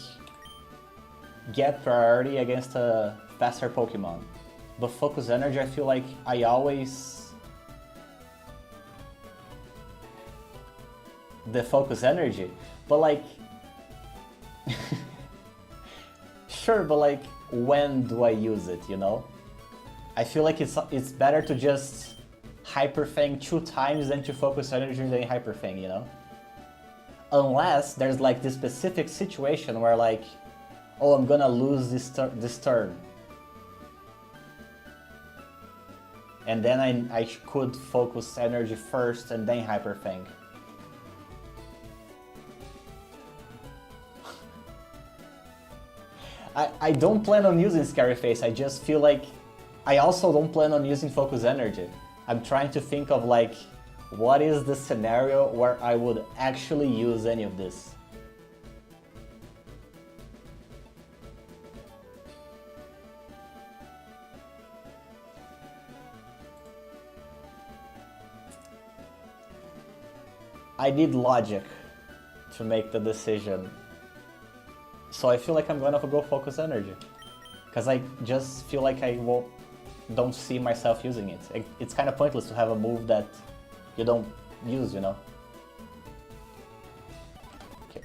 A: get priority against a faster Pokemon. But Focus Energy, I feel like I always... the Focus Energy, but like... Sure, but like, when do I use it, you know? I feel like it's better to just Hyper Fang 2 times than to Focus Energy and then Hyper Fang, you know? Unless there's like this specific situation where like, oh, I'm gonna lose this turn. And then I could Focus Energy first and then Hyper Fang. I don't plan on using Scary Face, I just feel like I also don't plan on using Focus Energy. I'm trying to think of like, what is the scenario where I would actually use any of this? I need logic to make the decision. So I feel like I'm gonna go Focus Energy. Because I just feel like don't see myself using it. It's kind of pointless to have a move that you don't use, you know? Okay.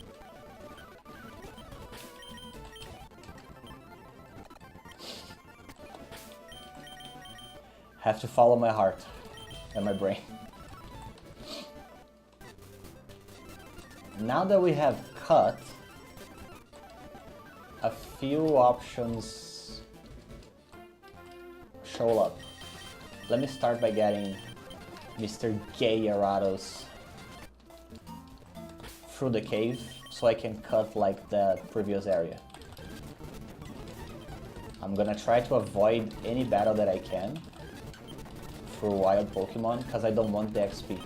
A: Have to follow my heart and my brain. Now that we have cut, a few options show up. Let me start by getting Mr. Gay Arados through the cave so I can cut like the previous area. I'm gonna try to avoid any battle that I can through wild Pokemon because I don't want the XP.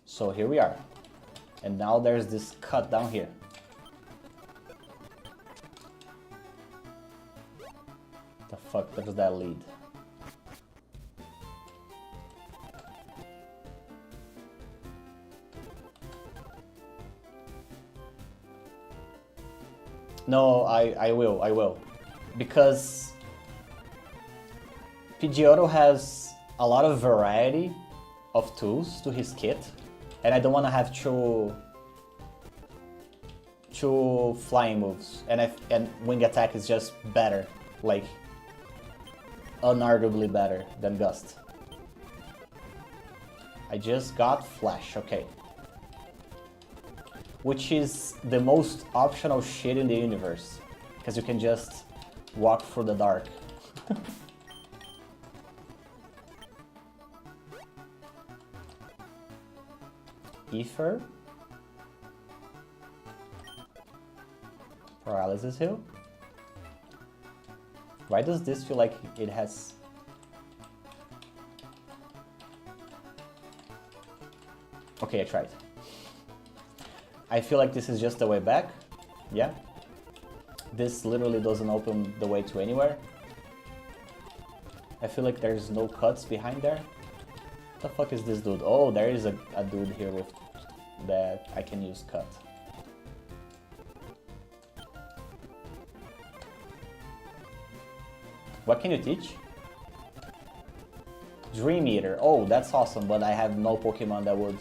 A: So here we are. And now there's this cut down here. The fuck does that lead? No, I will. Because Pidgeotto has a lot of variety of tools to his kit, and I don't want to have two flying moves, and wing attack is just better, like unarguably better than Gust. I just got Flash, okay. Which is the most optional shit in the universe, because you can just walk through the dark. Ether. Paralysis Hill. Why does this feel like it has... Okay, I tried. I feel like this is just the way back. Yeah. This literally doesn't open the way to anywhere. I feel like there's no cuts behind there. What the fuck is this dude? Oh, there is a dude here with that I can use cut. What can you teach? Dream Eater. Oh, that's awesome, but I have no Pokemon that would...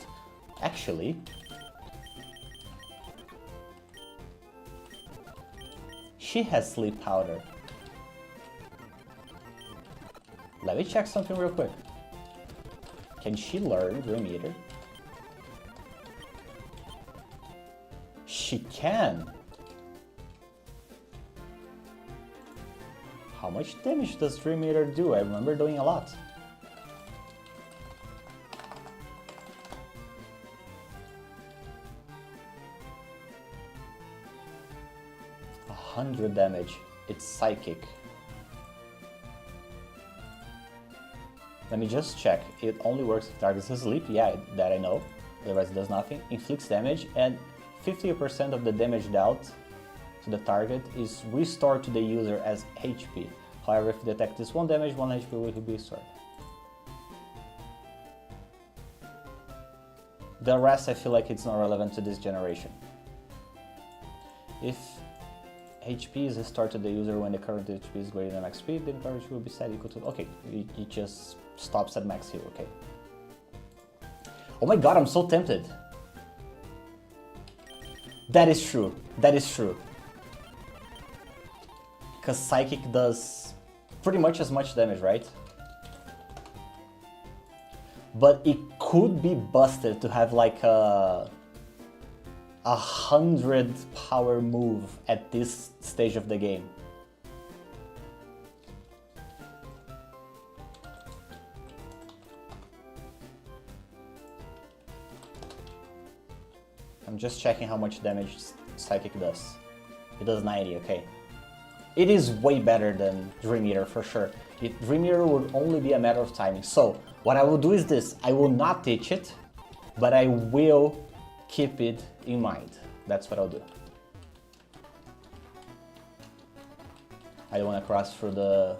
A: Actually... She has Sleep Powder. Let me check something real quick. Can she learn Dream Eater? She can! How much damage does Dream Eater do? I remember doing a lot. A 100 damage. It's psychic. Let me just check. It only works if targets asleep. Yeah, that I know. Otherwise it does nothing. Inflicts damage, and 50% of the damage dealt to the target is restored to the user as HP. However, if you detect this 1 damage, 1 HP will be restored. The rest I feel like it's not relevant to this generation. If HP is restored to the user when the current HP is greater than max speed, then coverage will be set equal to... Okay, it just stops at max heal, okay. Oh my god, I'm so tempted. That is true, that is true. Because Psychic does pretty much as much damage, right? But it could be busted to have like a 100 power move at this stage of the game. I'm just checking how much damage Psychic does. It does 90, okay. It is way better than Dream Eater for sure. Dream Eater would only be a matter of timing. So what I will do is this. I will not teach it, but I will keep it in mind. That's what I'll do. I don't want to cross through the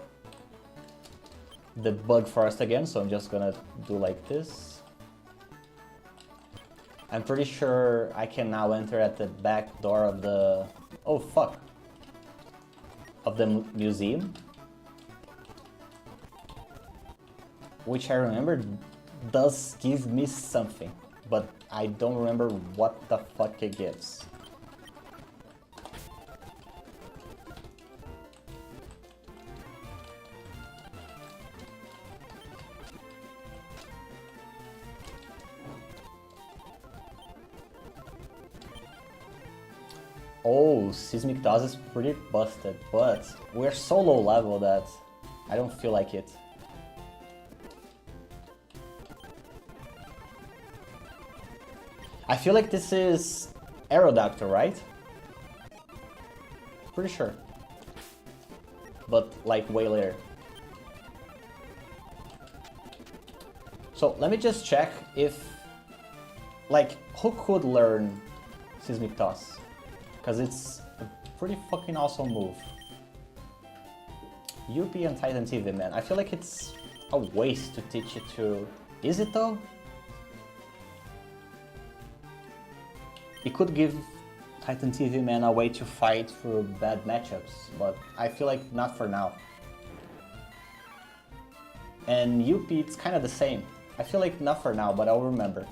A: bug forest again, so I'm just gonna do like this. I'm pretty sure I can now enter at the back door of the... Oh fuck! Of the museum. Which I remember does give me something, but I don't remember what the fuck it gives. Oh, Seismic Toss is pretty busted, but we're so low level that I don't feel like it. I feel like this is Aerodactyl, right? Pretty sure. But like way later. So let me just check if, like, who could learn Seismic Toss? Because it's a pretty fucking awesome move. UP and Titan TV, man. I feel like it's a waste to teach it to... Is it though? It could give Titan TV Man a way to fight through bad matchups, but I feel like not for now. And UP, it's kind of the same. I feel like not for now, but I'll remember.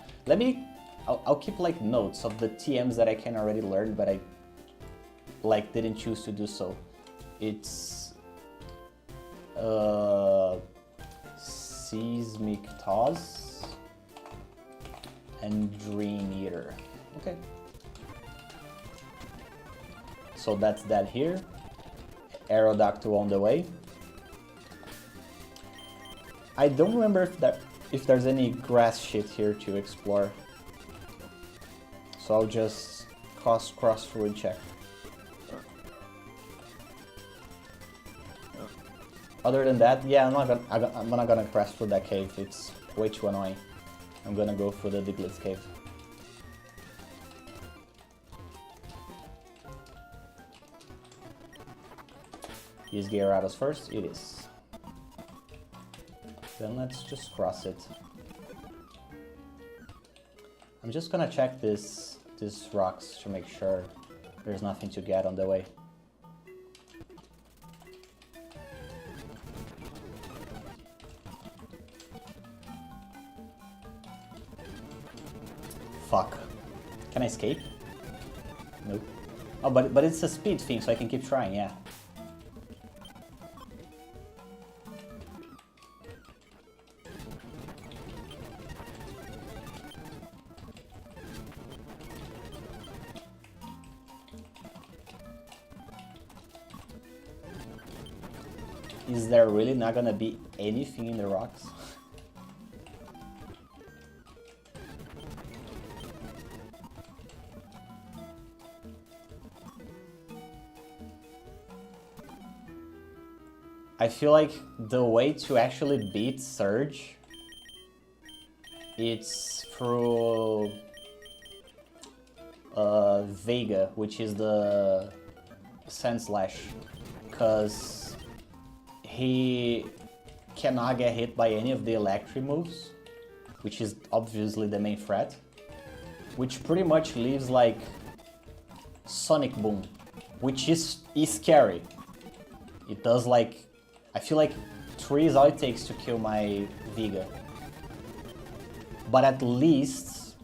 A: I'll keep like notes of the TMs that I can already learn, but I like didn't choose to do so. It's Seismic Toss and Dream Eater. Okay. So that's that here. Aerodactyl on the way. I don't remember if there's any grass shit here to explore. So I'll just cross through and check. Other than that, yeah, I'm not gonna crash through that cave. It's way too annoying. I'm gonna go through the Diglett's cave. Is Gyarados first? It is. Then let's just cross it. I'm just gonna check these rocks to make sure there's nothing to get on the way. Fuck. Can I escape? Nope. Oh, but it's a speed thing, so I can keep trying, yeah. Is there really not gonna be anything in the rocks? I feel like the way to actually beat Surge, it's through Vega, which is the Sand Slash, because he cannot get hit by any of the electric moves, which is obviously the main threat, which pretty much leaves like Sonic Boom, which is scary. It does like, I feel like 3 is all it takes to kill my Vega. But at least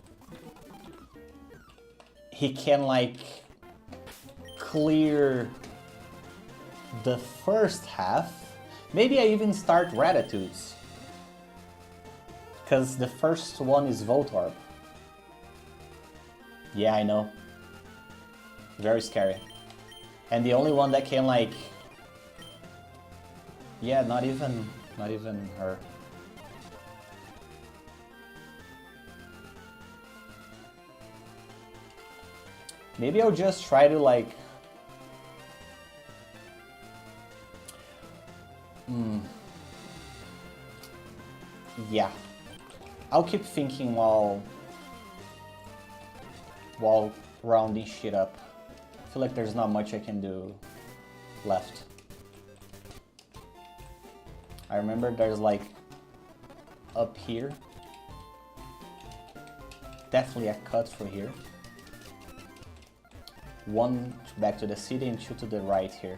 A: he can like clear the first half. Maybe I even start Ratatouilles, because the first one is Voltorb. Yeah, I know. Very scary. And the only one that can like... Yeah, not even her. Maybe I'll just try to like... Yeah. I'll keep thinking while rounding shit up. I feel like there's not much I can do left. I remember there's like up here. Definitely a cut through here. 1 back to the city and 2 to the right here.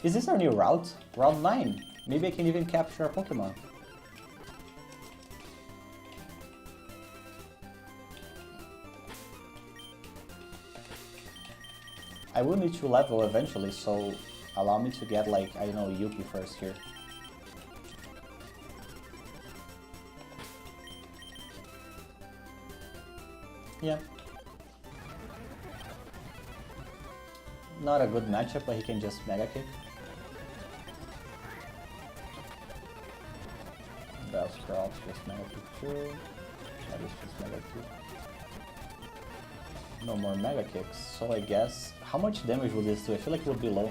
A: Is this our new route? Route 9. Maybe I can even capture a Pokemon. I will need to level eventually, so allow me to get like, I don't know, Yuki first here. Yeah. Not a good matchup, but he can just Mega Kick. Bellsprout just Mega Kick too. That is just Mega Kick. No more Mega Kicks, so I guess... How much damage would this do? I feel like it would be low.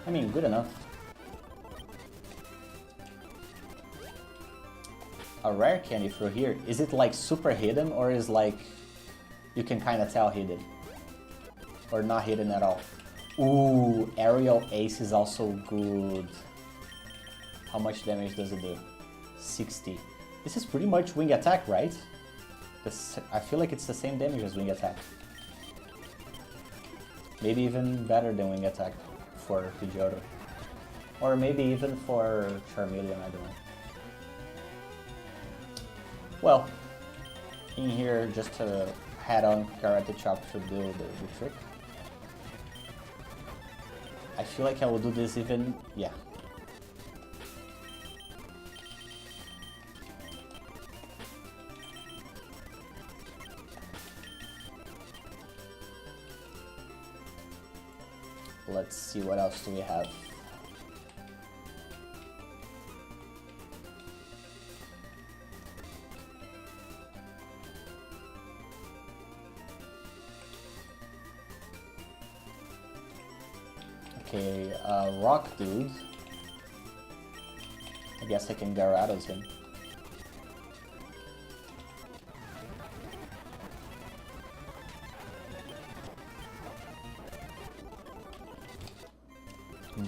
A: I mean, good enough. A rare candy through here. Is it like super hidden, or is like... You can kind of tell hidden? Or not hidden at all? Ooh, Aerial Ace is also good. How much damage does it do? 60. This is pretty much Wing Attack, right? I feel like it's the same damage as Wing Attack. Maybe even better than Wing Attack for Pidgeotto. Or maybe even for Charmeleon, I don't know. Well, in here just to head on Karate Chop to do the trick. I feel like I will do this even, yeah. Let's see, what else do we have? Okay, Rock Dude. I guess I can Gyarados him.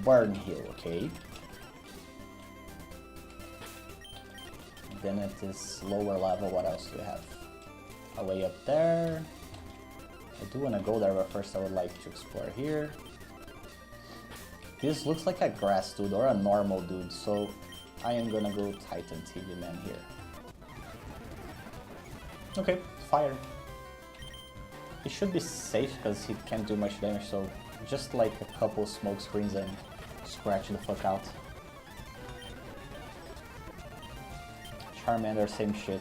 A: Burn Heal, okay. Then at this lower level, what else do we have? A way up there. I do want to go there, but first I would like to explore here. This looks like a grass dude or a normal dude, so I am gonna go Titan TV Man here. Okay, fire. It should be safe because he can't do much damage, so just like a couple smoke screens and scratch the fuck out. Charmander, same shit.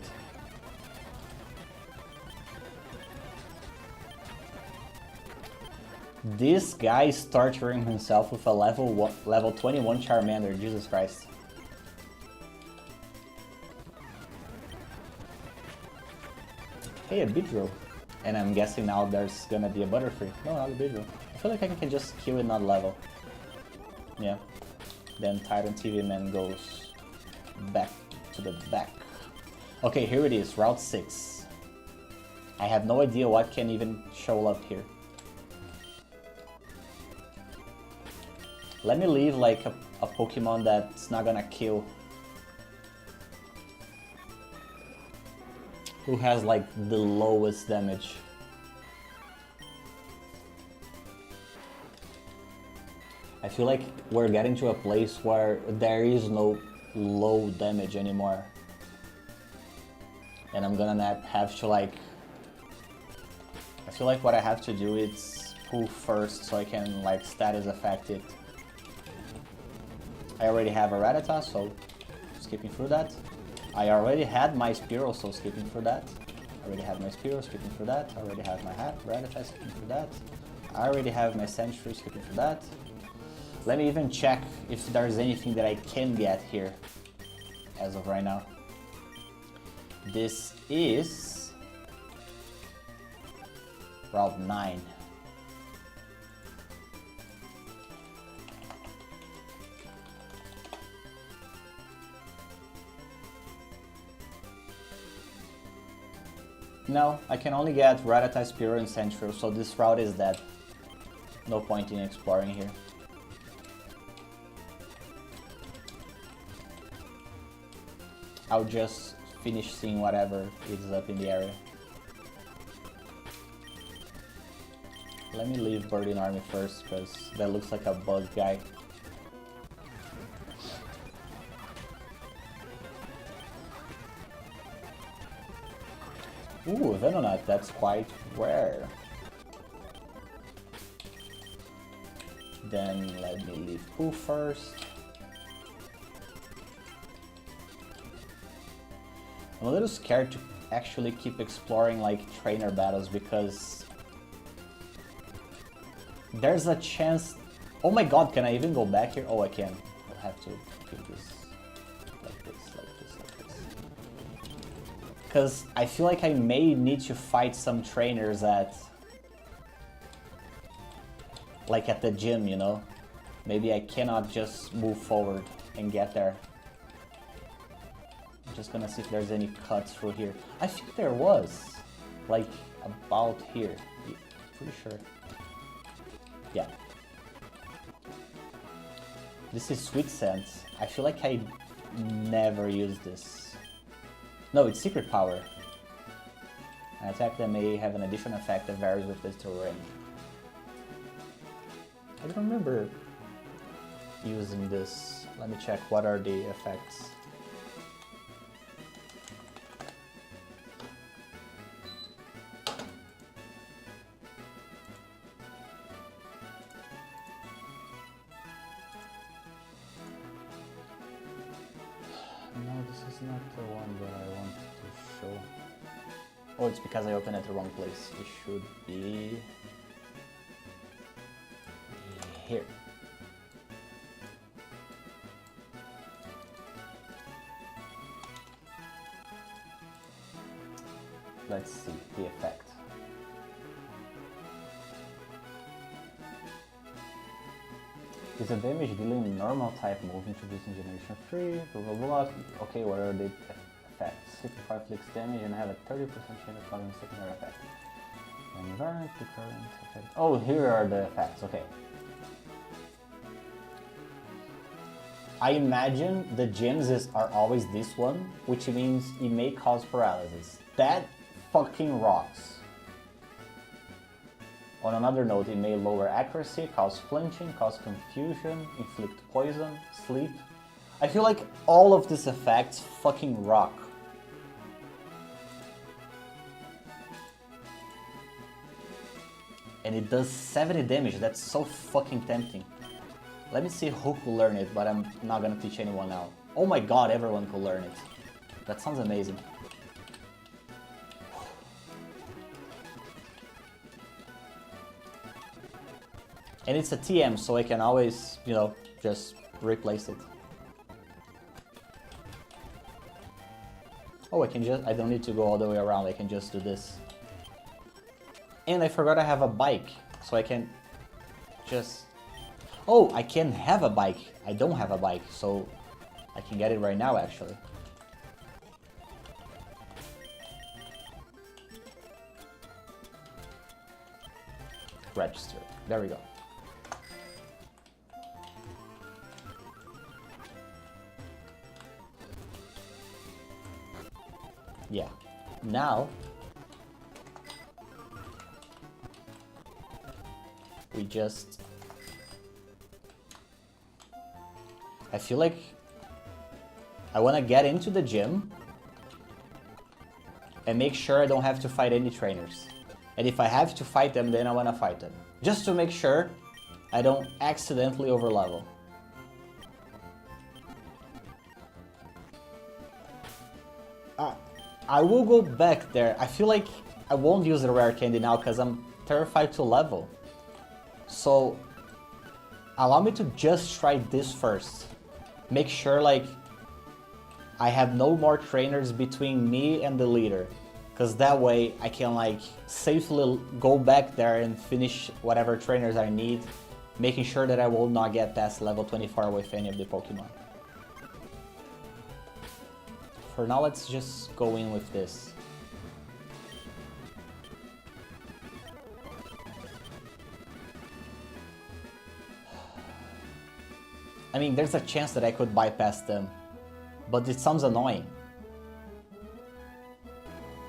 A: This guy is torturing himself with a level 21 Charmander, Jesus Christ. Hey, a Beedrill. And I'm guessing now there's gonna be a Butterfree. No, not a Beedrill. I feel like I can just kill it, not level. Yeah. Then Titan TV Man goes back to the back. Okay, here it is, Route 6. I have no idea what can even show up here. Let me leave like a Pokemon that's not gonna kill. Who has like the lowest damage. I feel like we're getting to a place where there is no low damage anymore. And I'm gonna have to like... I feel like what I have to do is pull first so I can like status affect it. I already have a Rattata, so skipping through that. I already had my Spearow, so skipping through that. I already have my Spearow, skipping through that. I already have my Rattata, skipping through that. I already have my Sentry, skipping through that. Let me even check if there's anything that I can get here as of right now. This is Route 9. No, I can only get Rattata, Spearow, and Sentry, so this route is dead. No point in exploring here. I'll just finish seeing whatever is up in the area. Let me leave Birding Army first, because that looks like a bug guy. Ooh, Venonat, that's quite rare. Then let me leave Pooh first. I'm a little scared to actually keep exploring like trainer battles because there's a chance. Oh my god, can I even go back here? Oh, I can. I'll have to do this like this, like this, like this. Because I feel like I may need to fight some trainers at like at the gym, you know? Maybe I cannot just move forward and get there. I'm just gonna see if there's any cuts through here. I think there was, like, about here. Pretty sure. Yeah. This is Sweet Scent. I feel like I never used this. No, it's Secret Power. An attack that may have an additional effect that varies with pistol range. I don't remember using this. Let me check what are the effects. No, this is not the one that I wanted to show. Oh, it's because I opened at the wrong place. It should be here. Let's see the effect. Is a damage dealing normal type move introduced in Generation 3, blah blah blah. Okay, what are the effects? 65 flicks damage and have a 30% chance of causing secondary effect. Environment, the current effect. Oh, here are the effects, okay. I imagine the gems are always this one, which means it may cause paralysis. That fucking rocks. On another note, it may lower accuracy, cause flinching, cause confusion, inflict poison, sleep. I feel like all of these effects fucking rock. And it does 70 damage, that's so fucking tempting. Let me see who could learn it, but I'm not gonna teach anyone now. Oh my god, everyone could learn it. That sounds amazing. And it's a TM, so I can always, you know, just replace it. Oh, I don't need to go all the way around, I can just do this. And I forgot I have a bike, so I can just... Oh, I can have a bike. I don't have a bike, so I can get it right now, actually. Register. There we go. Yeah. Now we just... I feel like I want to get into the gym and make sure I don't have to fight any trainers. And if I have to fight them, then I want to fight them. Just to make sure I don't accidentally overlevel. I will go back there. I feel like I won't use the rare candy now because I'm terrified to level. So allow me to just try this first. Make sure like I have no more trainers between me and the leader. Because that way I can like safely go back there and finish whatever trainers I need. Making sure that I will not get past level 24 with any of the Pokemon. For now, let's just go in with this. I mean, there's a chance that I could bypass them, but it sounds annoying.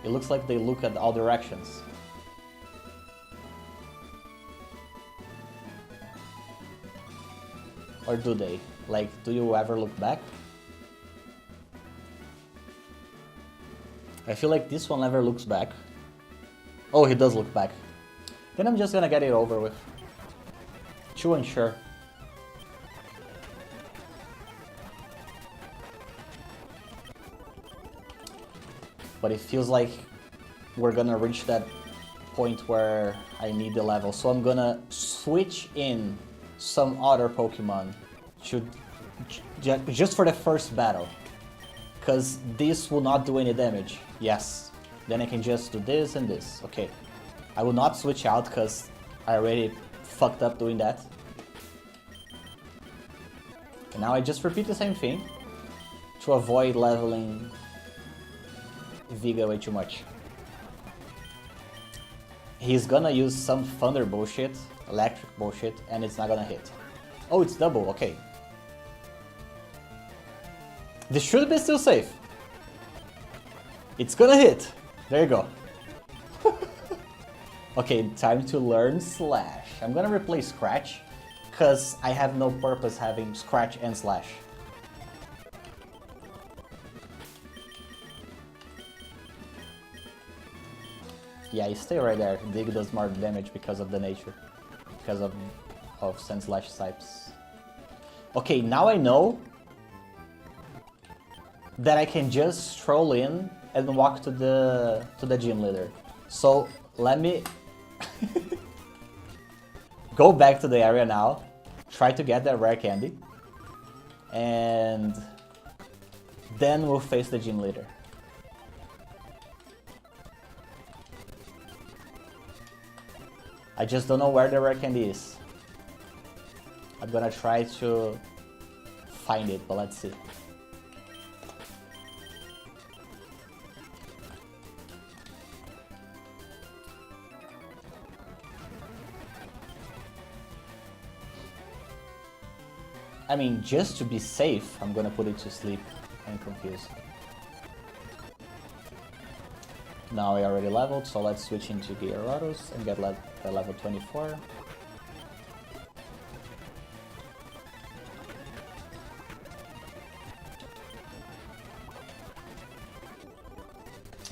A: It looks like they look at all directions. Or do they? Like, do you ever look back? I feel like this one never looks back. Oh, he does look back. Then I'm just gonna get it over with. Too unsure. But it feels like we're gonna reach that point where I need the level. So I'm gonna switch in some other Pokemon to just for the first battle. Because this will not do any damage. Yes. Then I can just do this and this. Okay. I will not switch out because I already fucked up doing that. And now I just repeat the same thing to avoid leveling Viga way too much. He's gonna use some thunder bullshit, electric bullshit, and it's not gonna hit. Oh, it's double, okay. This should be still safe. It's gonna hit. There you go. Okay, time to learn Slash. I'm gonna replace Scratch, because I have no purpose having Scratch and Slash. Yeah, you stay right there. Dig does more damage because of the nature. Because of Sand Slash types. Okay, now I know that I can just stroll in and walk to the gym leader. So let me go back to the area now, try to get that rare candy, and then we'll face the gym leader. I just don't know where the rare candy is. I'm gonna try to find it, but let's see. I mean, just to be safe, I'm gonna put it to sleep and confuse. Now I already leveled, so let's switch into Gyarados and get level 24.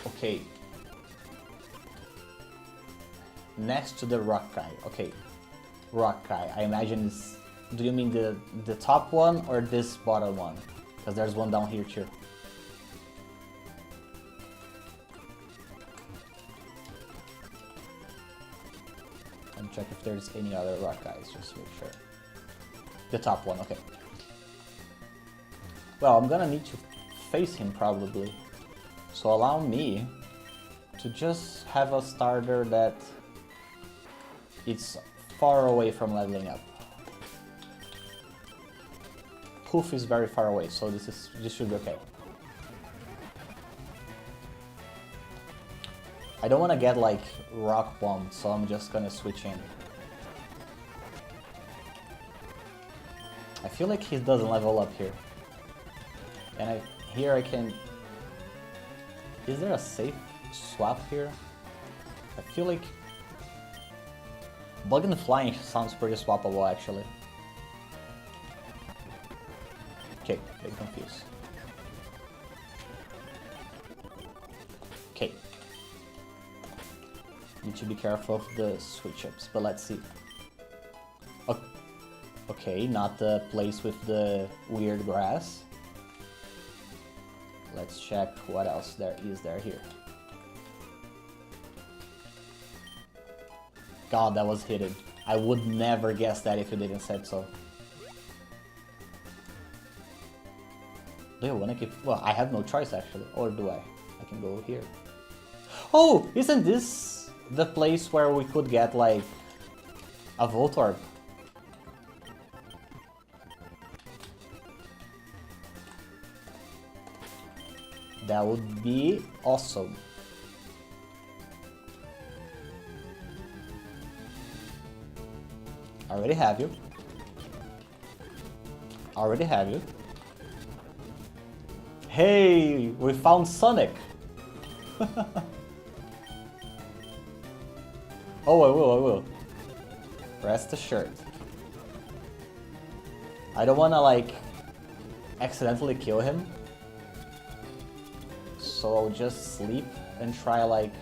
A: Okay. Next to the Rock guy. Okay. Rock guy. I imagine it's... Do you mean the top one or this bottom one? Because there's one down here too. And check if there's any other rock guys, just to make sure. The top one, okay. Well, I'm gonna need to face him probably. So allow me to just have a starter that it's far away from leveling up. Poof is very far away, so this should be okay. I don't want to get like rock bombed, so I'm just gonna switch in. I feel like he doesn't level up here. And here I can... Is there a safe swap here? I feel like Bug and Flying sounds pretty swappable actually. Okay, getting confused. Okay. Need to be careful of the switch-ups, but let's see. Okay, not the place with the weird grass. Let's check what else there is here. God, that was hidden. I would never guess that if you didn't say so. Do I want to keep... Well, I have no choice actually. Or do I? I can go here. Oh! Isn't this the place where we could get like a Voltorb? That would be awesome. I already have you. Already have you. Hey, we found Sonic. Oh, I will. Rest assured. I don't wanna like accidentally kill him. So I'll just sleep and try like...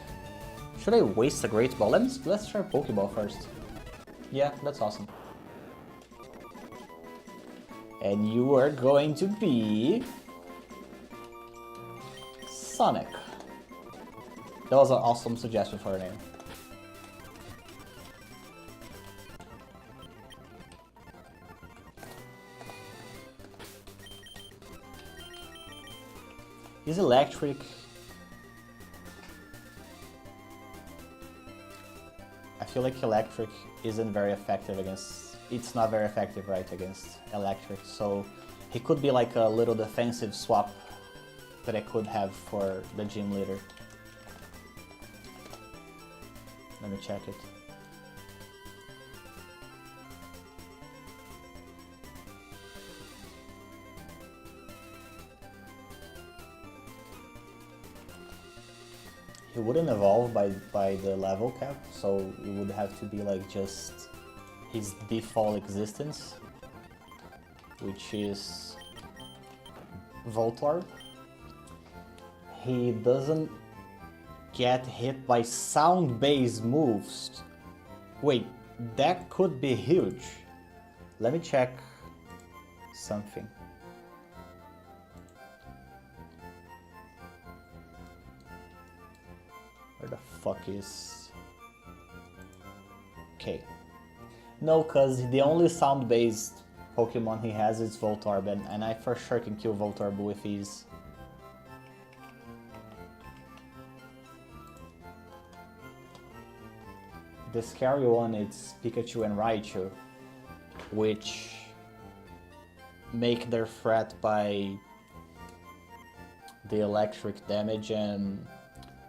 A: Should I waste a Great Ball? Let's try Pokeball first. Yeah, that's awesome. And you are going to be... Sonic. That was an awesome suggestion for a name. Is electric... I feel like electric isn't very effective against... It's not very effective, right, against electric, so he could be like a little defensive swap that I could have for the gym leader. Let me check it. He wouldn't evolve by the level cap, so it would have to be like just his default existence, which is Voltorb. He doesn't get hit by sound-based moves. Wait, that could be huge. Let me check something. Where the fuck is... Okay. No, cause the only sound-based Pokemon he has is Voltorb, and I for sure can kill Voltorb with ease. The scary one is Pikachu and Raichu, which make their threat by the electric damage and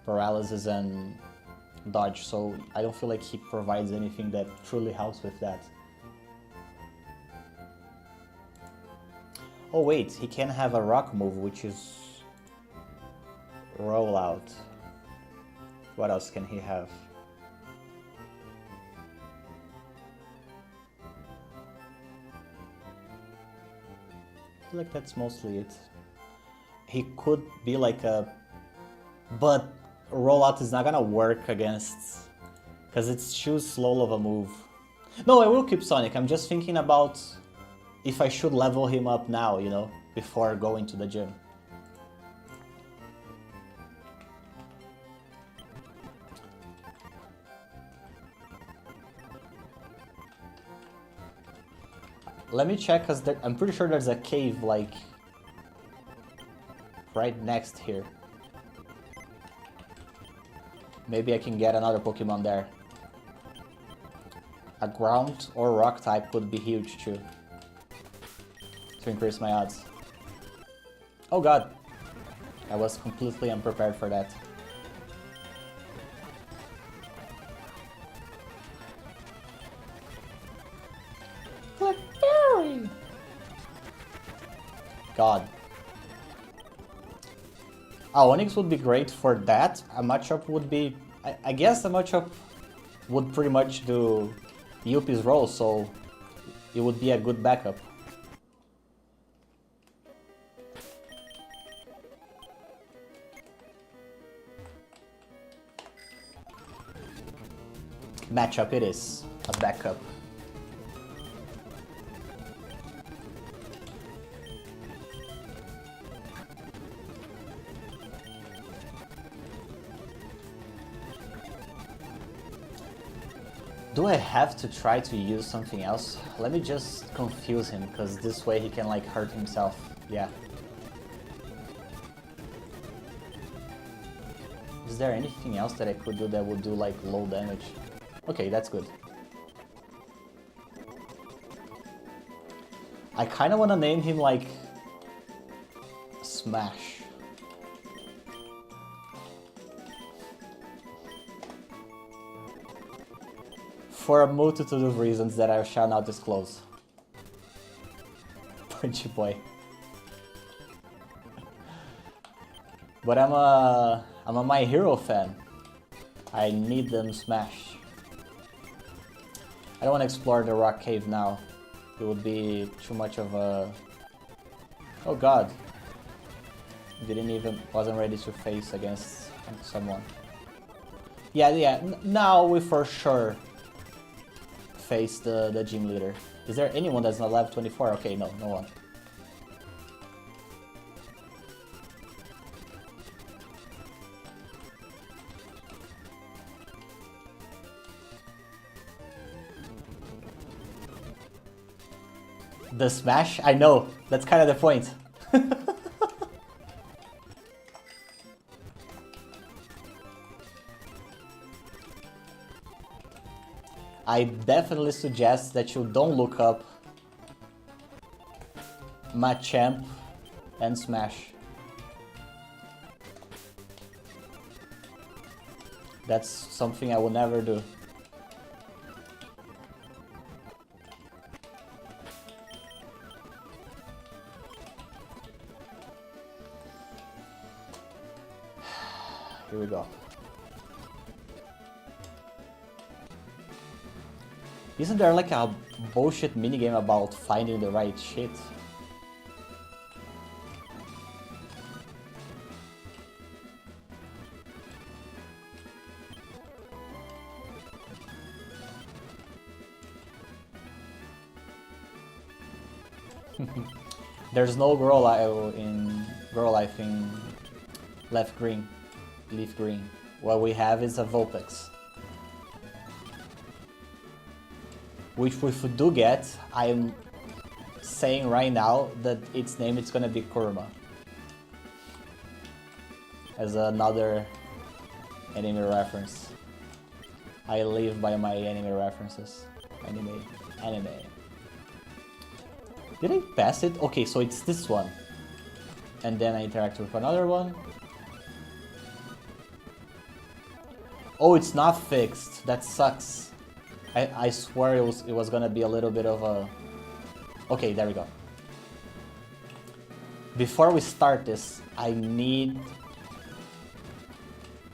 A: paralysis and dodge, so I don't feel like he provides anything that truly helps with that. Oh wait, he can have a rock move, which is Rollout. What else can he have? I feel like that's mostly it. He could be like a... But Rollout is not gonna work against... Because it's too slow of a move. No, I will keep Sonic. I'm just thinking about if I should level him up now, you know, before going to the gym. Let me check, because I'm pretty sure there's a cave, like, right next here. Maybe I can get another Pokemon there. A ground or rock type would be huge too, to increase my odds. Oh god, I was completely unprepared for that. Blackberry! God. Onix would be great for that. A matchup would be... I guess a matchup would pretty much do Yuppie's role, so it would be a good backup. Matchup it is. A backup. Do I have to try to use something else? Let me just confuse him, because this way he can like hurt himself. Yeah. Is there anything else that I could do that would do like low damage? Okay, that's good. I kind of want to name him like Smash. For a multitude of reasons that I shall not disclose. Punchy boy. But I'm a My Hero fan. I need them Smash. I don't want to explore the rock cave now. It would be too much of a... Oh god. Wasn't ready to face against someone. Yeah, now we for sure face the gym leader. Is there anyone that's not level 24? Okay, no one. The smash? I know, that's kind of the point. I definitely suggest that you don't look up Machamp and Smash. That's something I will never do. Here we go. Isn't there like a bullshit minigame about finding the right shit? There's no girl in LeafGreen. What we have is a Vulpix. Which if we do get, I'm saying right now that its name is gonna be Kurama. As another anime reference. I live by my anime references. Anime. Did I pass it? Okay, so it's this one. And then I interact with another one. Oh, it's not fixed. That sucks. I swear it was gonna be a little bit of a... Okay, there we go. Before we start this, I need...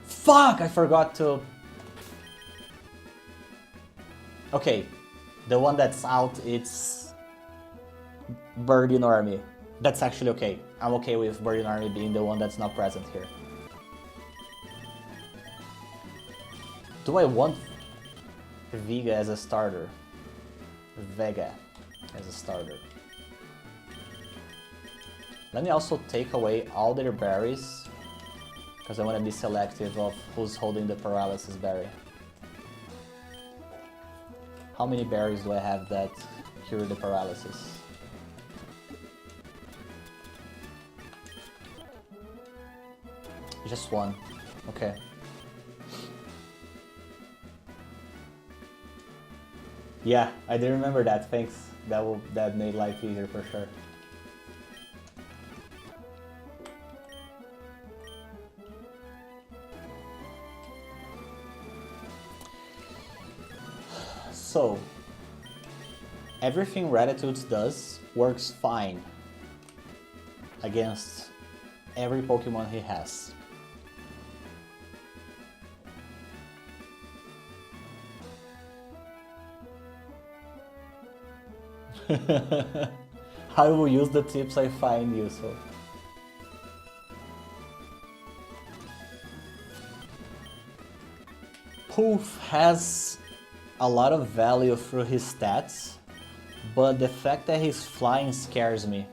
A: Fuck! I forgot to... Okay, the one that's out, it's... Birdie Army. That's actually okay. I'm okay with Birdie Army being the one that's not present here. Do I want Vega as a starter? Vega as a starter. Let me also take away all their berries, because I want to be selective of who's holding the paralysis berry. How many berries do I have that cure the paralysis? Just one. Okay. Yeah, I did remember that. Thanks. That made life easier for sure. So, everything Ratitudes does works fine against every Pokemon he has. I will use the tips I find useful. Poof has a lot of value through his stats, but the fact that he's flying scares me.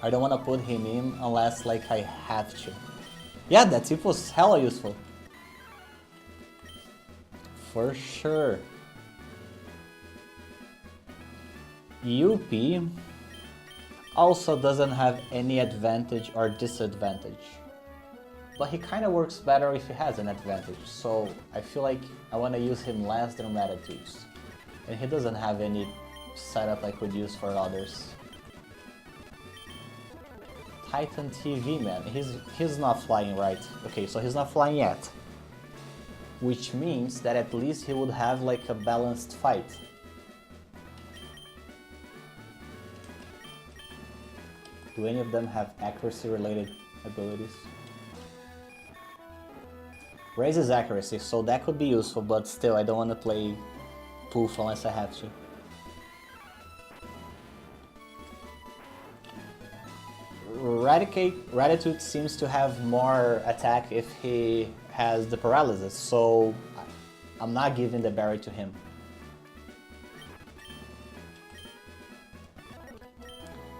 A: I don't want to put him in unless like I have to. Yeah, that tip was hella useful. For sure. UP also doesn't have any advantage or disadvantage, but he kind of works better if he has an advantage, so I feel like I want to use him less than Ratitudes, and he doesn't have any setup I could use for others. Titan TV, man, he's not flying, right? Okay, so he's not flying yet, which means that at least he would have like a balanced fight. Do any of them have accuracy-related abilities? Raises accuracy, so that could be useful, but still, I don't want to play Poof unless I have to. Ratitude seems to have more attack if he has the paralysis, so I'm not giving the berry to him.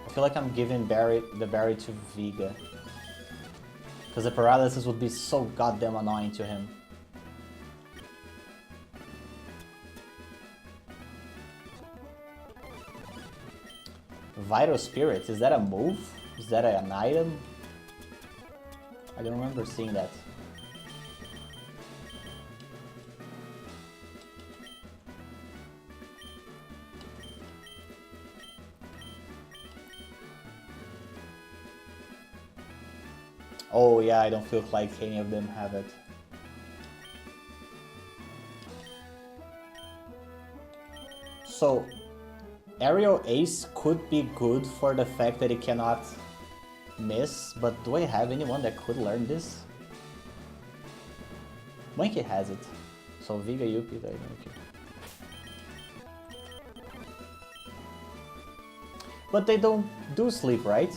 A: I feel like I'm giving the berry to Vega, because the paralysis would be so goddamn annoying to him. Vital Spirit, is that a move? Is that an item? I don't remember seeing that. Oh yeah, I don't feel like any of them have it. So, Aerial Ace could be good for the fact that it cannot miss, but do I have anyone that could learn this? Monkey has it. So Viga, Yuppie, okay. But they don't do sleep, right?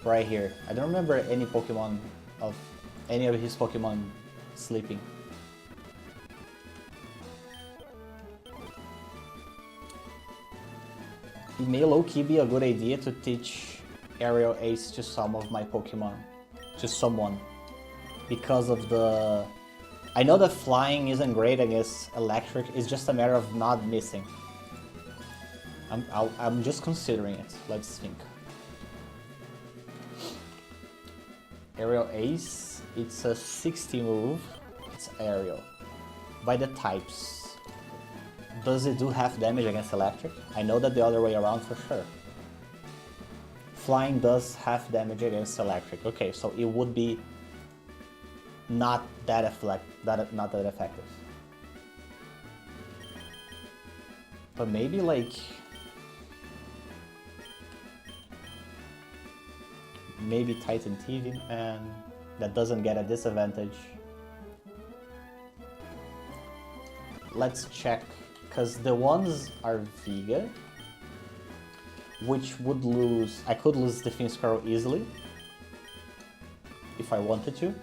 A: Right here. I don't remember any Pokemon of any of his Pokemon sleeping. It may low-key be a good idea to teach Aerial Ace to some of my Pokemon. To someone. Because of the... I know that flying isn't great against electric, it's just a matter of not missing. I'm just considering it. Let's think. Aerial Ace, it's a 60 move, it's aerial. By the types, does it do half damage against electric? I know that the other way around for sure. Flying does half damage against electric. Okay, so it would be not that effective. But maybe like... maybe Titan TV, and that doesn't get a disadvantage. Let's check, because the ones are Viga, which would lose... I could lose Defense Curl easily, if I wanted to.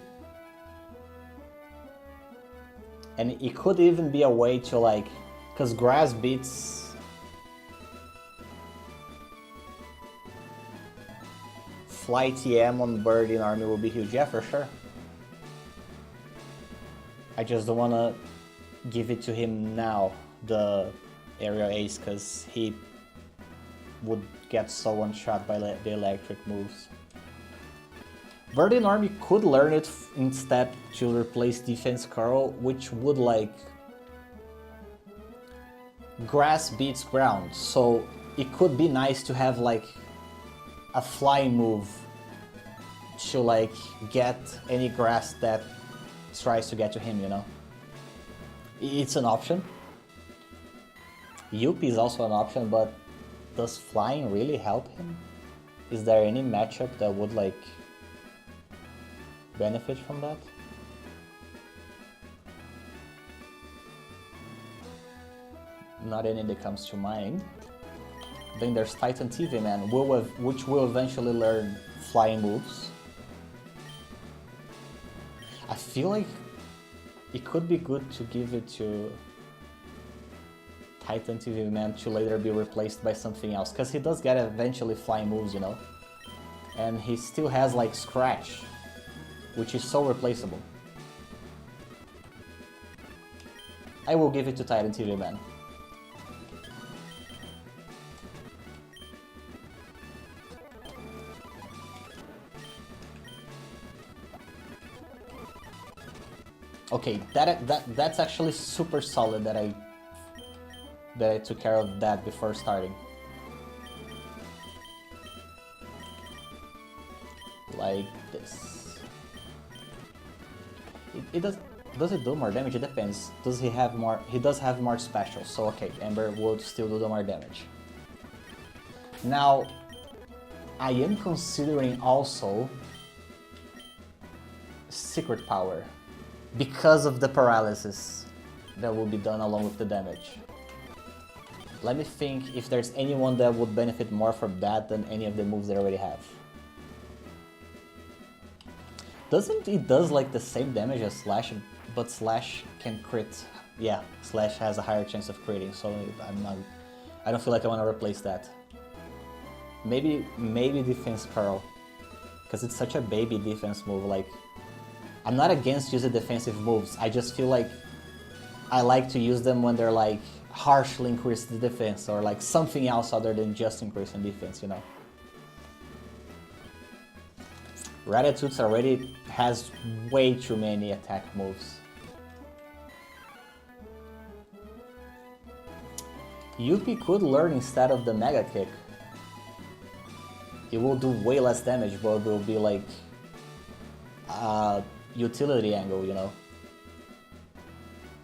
A: And it could even be a way to like... because Grass beats... Fly TM on Bird in Army will be huge, yeah, for sure. I just don't wanna give it to him now, the Aerial Ace, because he would get so one-shot by the electric moves. Bird in Army could learn it instead to replace Defense Curl, which would like... Grass beats ground, so it could be nice to have like a flying move to like get any grass that tries to get to him, you know? It's an option. Yuppie is also an option, but does flying really help him? Is there any matchup that would like benefit from that? Not any that comes to mind. Then there's Titan TV Man, which will eventually learn flying moves. I feel like it could be good to give it to Titan TV Man to later be replaced by something else, because he does get eventually flying moves, you know? And he still has like Scratch, which is so replaceable. I will give it to Titan TV Man. Okay, that's actually super solid that I took care of that before starting. Like this. It does it do more damage? It depends. Does he have more? He does have more specials, so okay, Ember would still do more damage. Now, I am considering also Secret Power, because of the paralysis that will be done along with the damage. Let me think if there's anyone that would benefit more from that than any of the moves they already have. Doesn't it does like the same damage as Slash, but Slash can crit. Yeah, Slash has a higher chance of critting, so I don't feel like I want to replace that. Maybe Defense Curl, because it's such a baby defense move. Like, I'm not against using defensive moves, I just feel like I like to use them when they're like harshly increase the defense or like something else other than just increasing defense, you know. Ratatouille already has way too many attack moves. Yuppie could learn instead of the Mega Kick. It will do way less damage, but it will be like a utility angle, you know.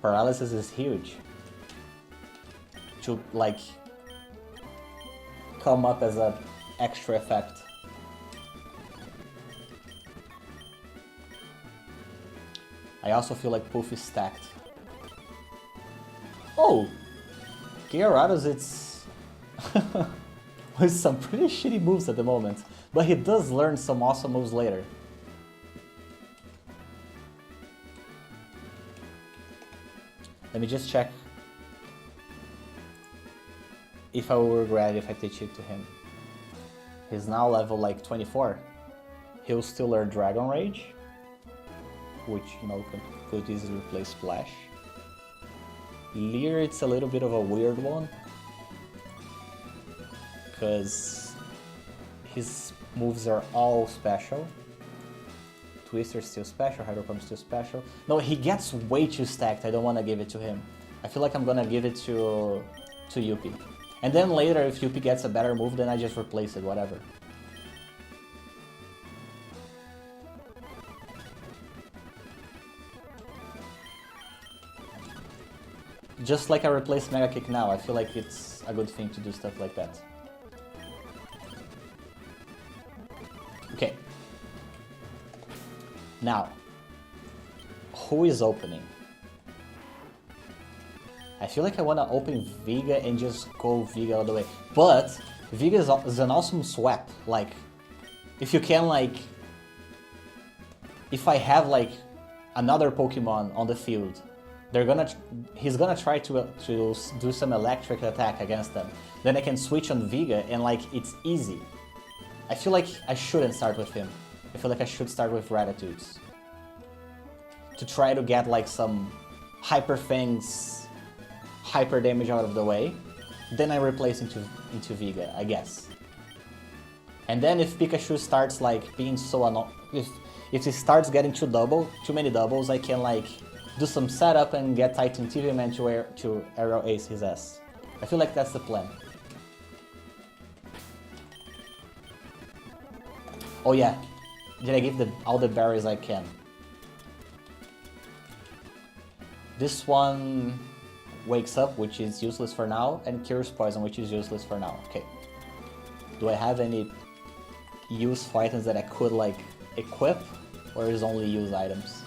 A: Paralysis is huge. To like come up as an extra effect. I also feel like Poof is stacked. Oh! Gyarados, it's with some pretty shitty moves at the moment, but he does learn some awesome moves later. Let me just check if I will regret if I teach it to him. He's now level like 24. He'll still learn Dragon Rage, which, you know, could easily replace Splash. Leer, it's a little bit of a weird one, because his moves are all special. Twister's still special, Hydro Pump's still special. No, he gets way too stacked, I don't want to give it to him. I feel like I'm gonna give it to Yuppie. And then later, if Yuppie gets a better move, then I just replace it, whatever. Just like I replaced Mega Kick now, I feel like it's a good thing to do stuff like that. Okay. Now, who is opening? I feel like I want to open Viga and just go Viga all the way. But Viga is an awesome swap. Like, if you can, like, if I have like another Pokemon on the field, he's gonna try to do some electric attack against them. Then I can switch on Viga and like it's easy. I feel like I shouldn't start with him. I feel like I should start with Ratatouille to try to get like some Hyper Fangs, hyper damage out of the way. Then I replace into Viga, I guess. And then if Pikachu starts like being so annoying, if he starts getting too many doubles, I can like do some setup and get Titan TV Man to Aerial Ace his ass. I feel like that's the plan. Oh yeah, did I give all the berries I can? This one wakes up, which is useless for now, and cures poison, which is useless for now. Okay. Do I have any useful items that I could like equip, or is only use items?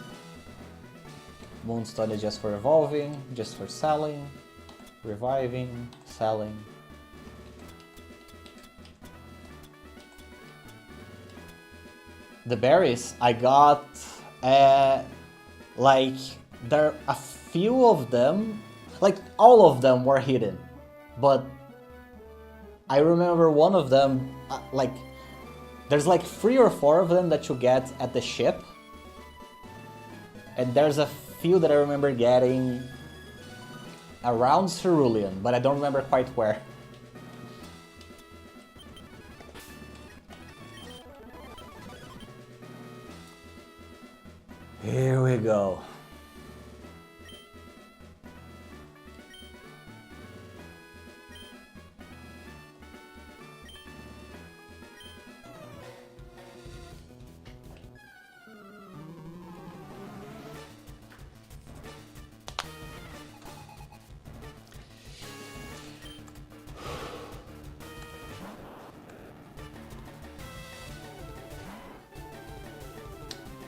A: Moonstone is just for evolving, just for selling, reviving, selling. The berries, I got, like, there a few of them, like all of them were hidden, but I remember one of them, like, there's like 3 or 4 of them that you get at the ship, and there's a few that I remember getting around Cerulean, but I don't remember quite where. Here we go.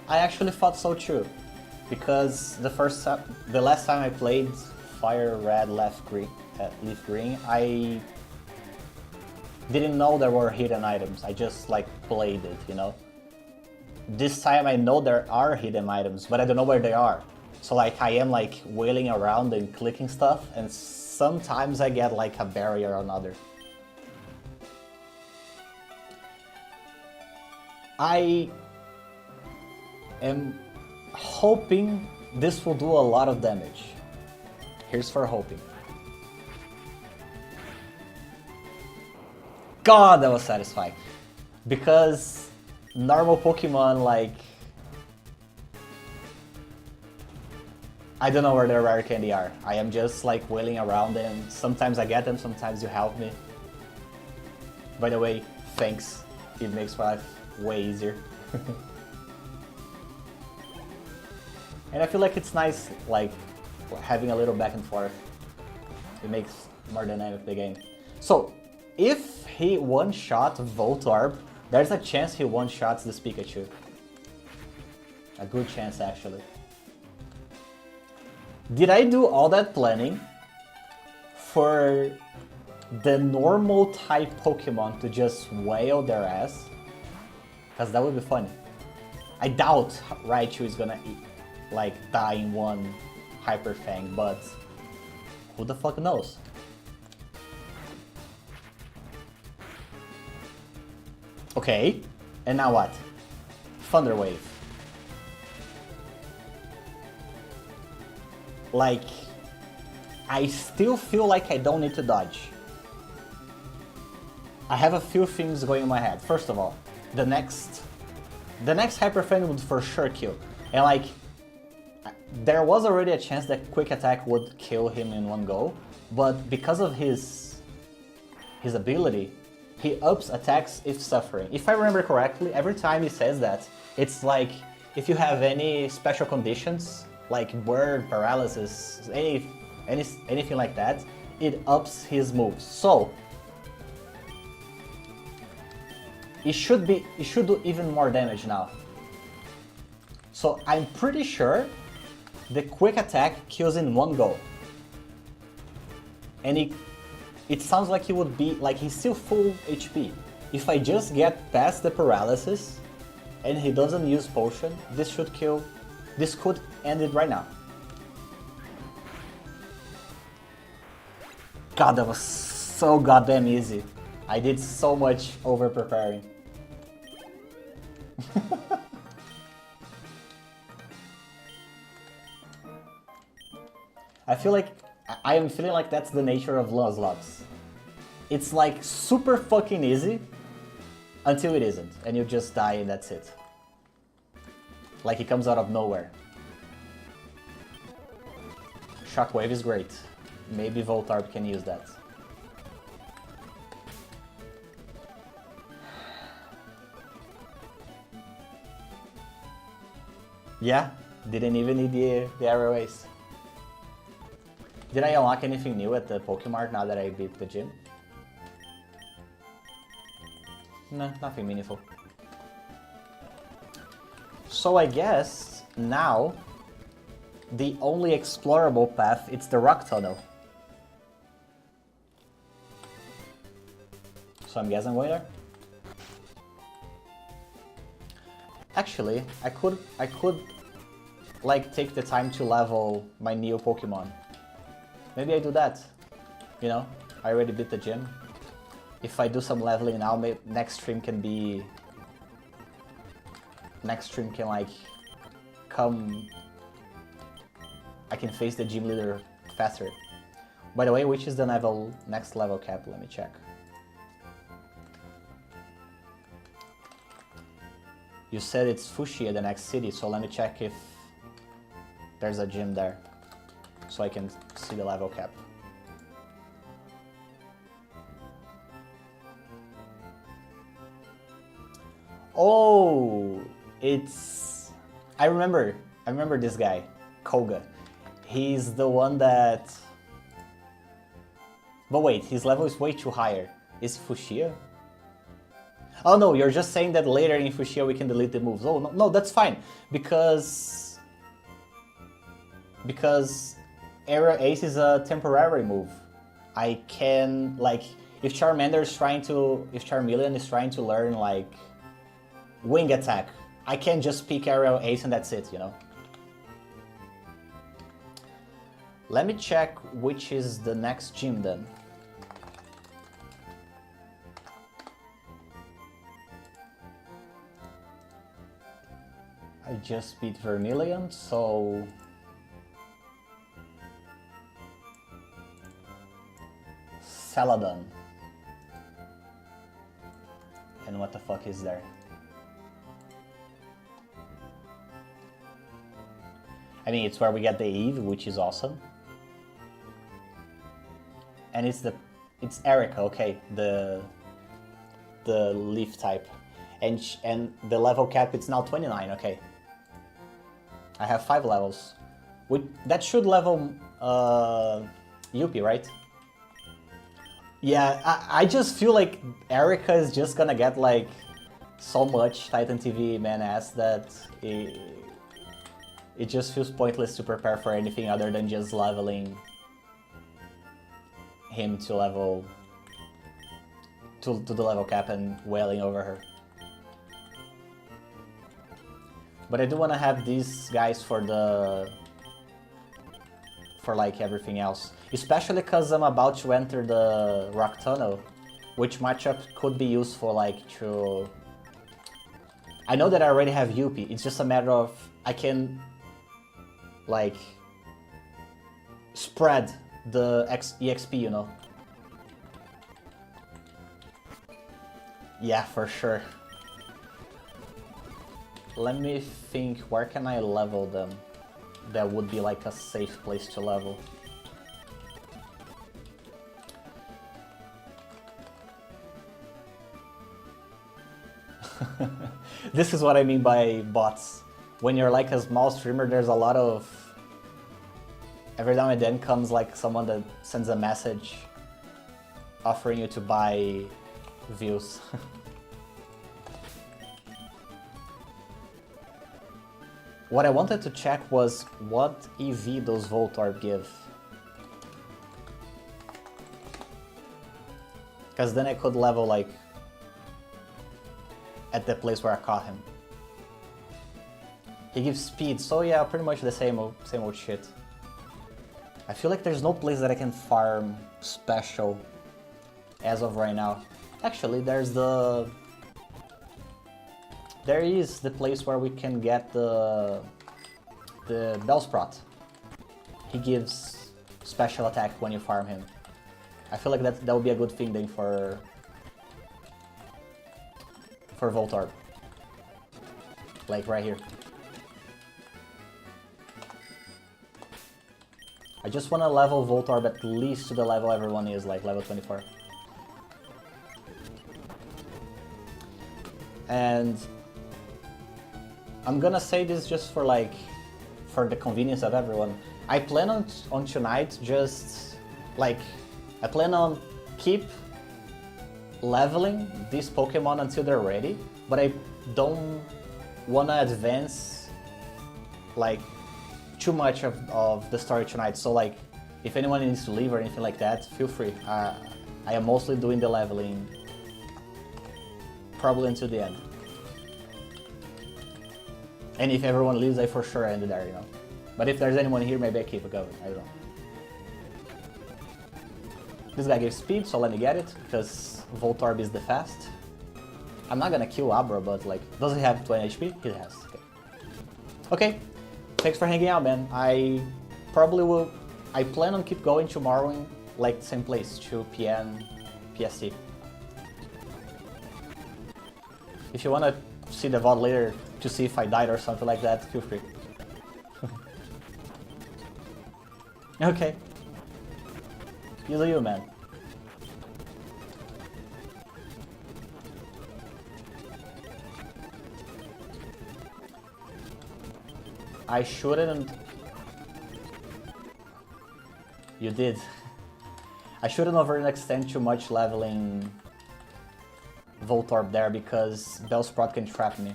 A: I actually thought so too, because the last time I played Fire Red LeafGreen, I didn't know there were hidden items. I just like played it, you know. This time I know there are hidden items, but I don't know where they are. So like I am like wailing around and clicking stuff, and sometimes I get like a berry or another. I am hoping this will do a lot of damage. Here's for hoping. God, that was satisfying. Because normal Pokemon, like... I don't know where the rare candy are. I am just like wailing around them. Sometimes I get them, sometimes you help me. By the way, thanks. It makes life way easier. And I feel like it's nice, like, having a little back and forth. It makes more dynamic the game. So, if he one-shot Voltorb, there's a chance he one-shots this Pikachu. A good chance, actually. Did I do all that planning for the normal type Pokemon to just wail their ass? Because that would be funny. I doubt Raichu is gonna like die in one Hyper Fang, but who the fuck knows? Okay, and now what? Thunder Wave. Like, I still feel like I don't need to dodge. I have a few things going in my head. First of all, the next Hyper Fang would for sure kill. And like, there was already a chance that Quick Attack would kill him in one go, but because of his ability, he ups attacks if suffering. If I remember correctly, every time he says that, it's like if you have any special conditions, like burn, paralysis, anything like that, it ups his moves. So it should do even more damage now. So I'm pretty sure the Quick Attack kills in one go. And it sounds like he would be, like he's still full HP. If I just get past the paralysis and he doesn't use potion, this could end it right now. God, that was so goddamn easy. I did so much over preparing. I am feeling like that's the nature of Nuzlocke. It's like super fucking easy until it isn't, and you just die and that's it. Like it comes out of nowhere. Shockwave is great. Maybe Voltorb can use that. Yeah, didn't even need the Aerial Ace. Did I unlock anything new at the Pokemart now that I beat the gym? No, nothing meaningful. So I guess now the only explorable path is the Rock Tunnel. So I'm guessing I'm going there. Actually, I could like take the time to level my new Pokemon. Maybe I do that. You know, I already beat the gym. If I do some leveling now, maybe next stream can like come. I can face the gym leader faster. By the way, which is the next level cap? Let me check. You said it's Fushia, the next city, so let me check if there's a gym there, so I can see the level cap. Oh, it's... I remember this guy, Koga. He's the one that... But wait, his level is way too higher. Is Fushia? Oh no, you're just saying that later in Fushia we can delete the moves. Oh no, that's fine, because Aerial Ace is a temporary move. I can, like, if Charmeleon is trying to learn like Wing Attack, I can just pick Aerial Ace and that's it, you know. Let me check which is the next gym then. I just beat Vermilion, so... Celadon. And what the fuck is there? I mean, it's where we get the Eve, which is awesome. And it's Erica, okay, the Leaf type. And the level cap, it's now 29, okay. I have 5 levels. That should level Yuppie, right? Yeah, I just feel like Erica is just gonna get like so much Titan TV man ass that it just feels pointless to prepare for anything other than just leveling him to level to the level cap and wailing over her. But I do want to have these guys for like everything else, especially because I'm about to enter the Rock Tunnel, which matchup could be useful like to... I know that I already have Yuppie, it's just a matter of I can like spread the EXP, you know? Yeah, for sure. Let me think, where can I level them? That would be like a safe place to level. This is what I mean by bots. When you're like a small streamer, there's a lot of... Every now and then comes like someone that sends a message offering you to buy views. What I wanted to check was what EV those Voltorb give. Because then I could level like at the place where I caught him. He gives speed, so yeah, pretty much the same old shit. I feel like there's no place that I can farm special as of right now. Actually, there is the place where we can get the Bellsprout. He gives special attack when you farm him. I feel like that would be a good thing then for Voltorb. Like right here. I just want to level Voltorb at least to the level everyone is, like level 24. And I'm gonna say this just for the convenience of everyone. I plan on tonight just like, I plan on keep leveling these Pokemon until they're ready, but I don't wanna advance like too much of the story tonight. So like, if anyone needs to leave or anything like that, feel free. I am mostly doing the leveling probably until the end. And if everyone leaves, I for sure end there, you know. But if there's anyone here, maybe I keep it going, I don't know. This guy gives speed, so let me get it, because Voltorb is the fast. I'm not gonna kill Abra, but like, does he have 20 HP? He has, okay. Okay, thanks for hanging out, man. I plan on keep going tomorrow in like the same place, 2 PM PST. If you wanna see the VOD later to see if I died or something like that, feel free. Okay. You do you, man. I shouldn't... You did. I shouldn't overextend too much leveling Voltorb there because Bellsprout can trap me.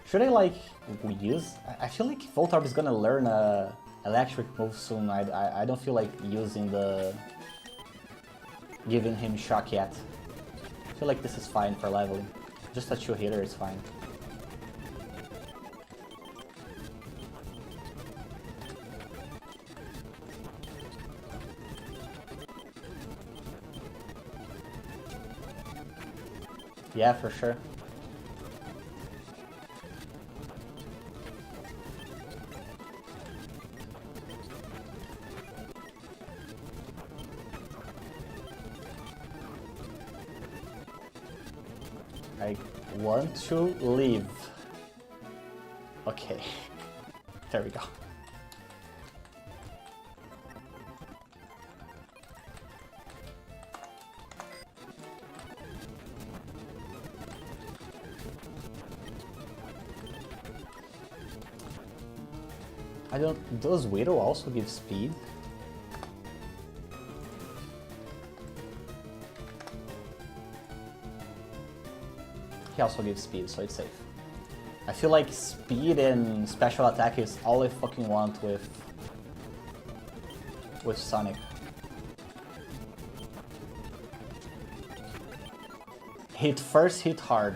A: Should I like use? I feel like Voltorb is gonna learn a electric move soon. I don't feel like using giving him shock yet. I feel like this is fine for leveling. Just a 2-hitter is fine. Yeah, for sure. I want to leave. Okay. There we go. I don't... Does Widow also give speed? He also gives speed, so it's safe. I feel like speed and special attack is all I fucking want with Sonic. Hit first, hit hard.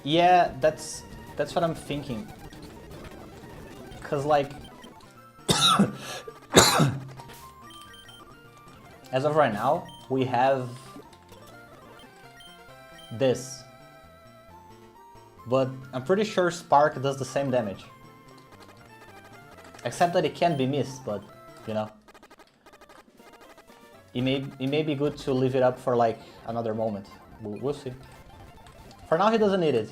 A: Yeah, that's what I'm thinking. Cause like, as of right now, we have this, but I'm pretty sure Spark does the same damage, except that it can be missed. But you know, it may be good to leave it up for like another moment. We'll see. For now, he doesn't need it.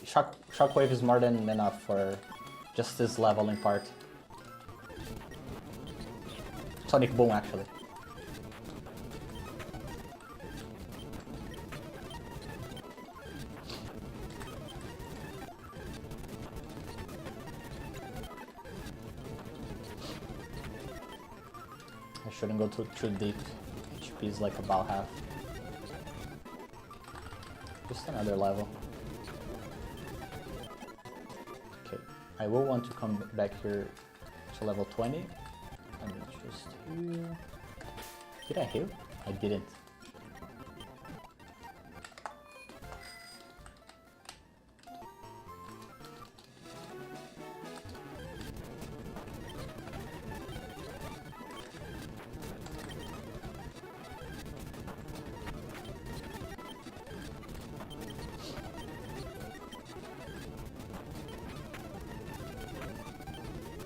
A: Shockwave is more than enough for just this leveling part. Sonic Boom, actually. I shouldn't go too deep. HP is like about half. Just another level. Okay, I will want to come back here to level 20. Let me just heal. Did I heal? I didn't.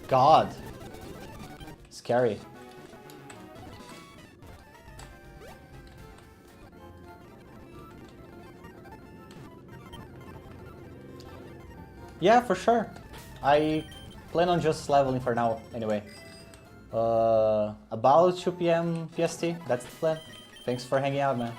A: God. Scary. Yeah, for sure. I plan on just leveling for now, anyway. About 2 PM PST, that's the plan. Thanks for hanging out, man.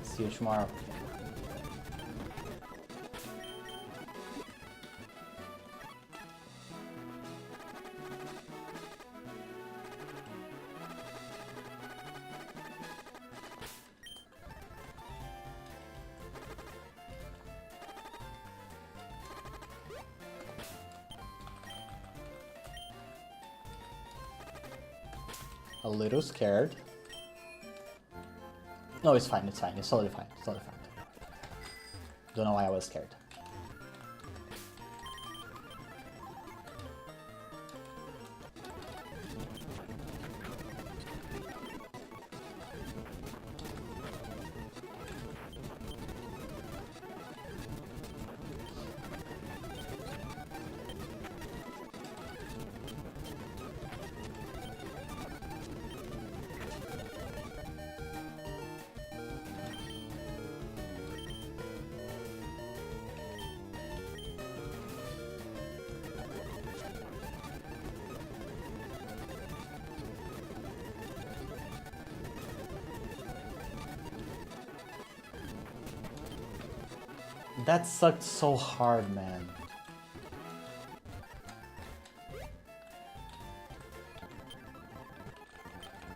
A: See you tomorrow. A little scared. No, it's fine, it's fine, it's totally fine, it's totally fine. Don't know why I was scared. That sucked so hard, man.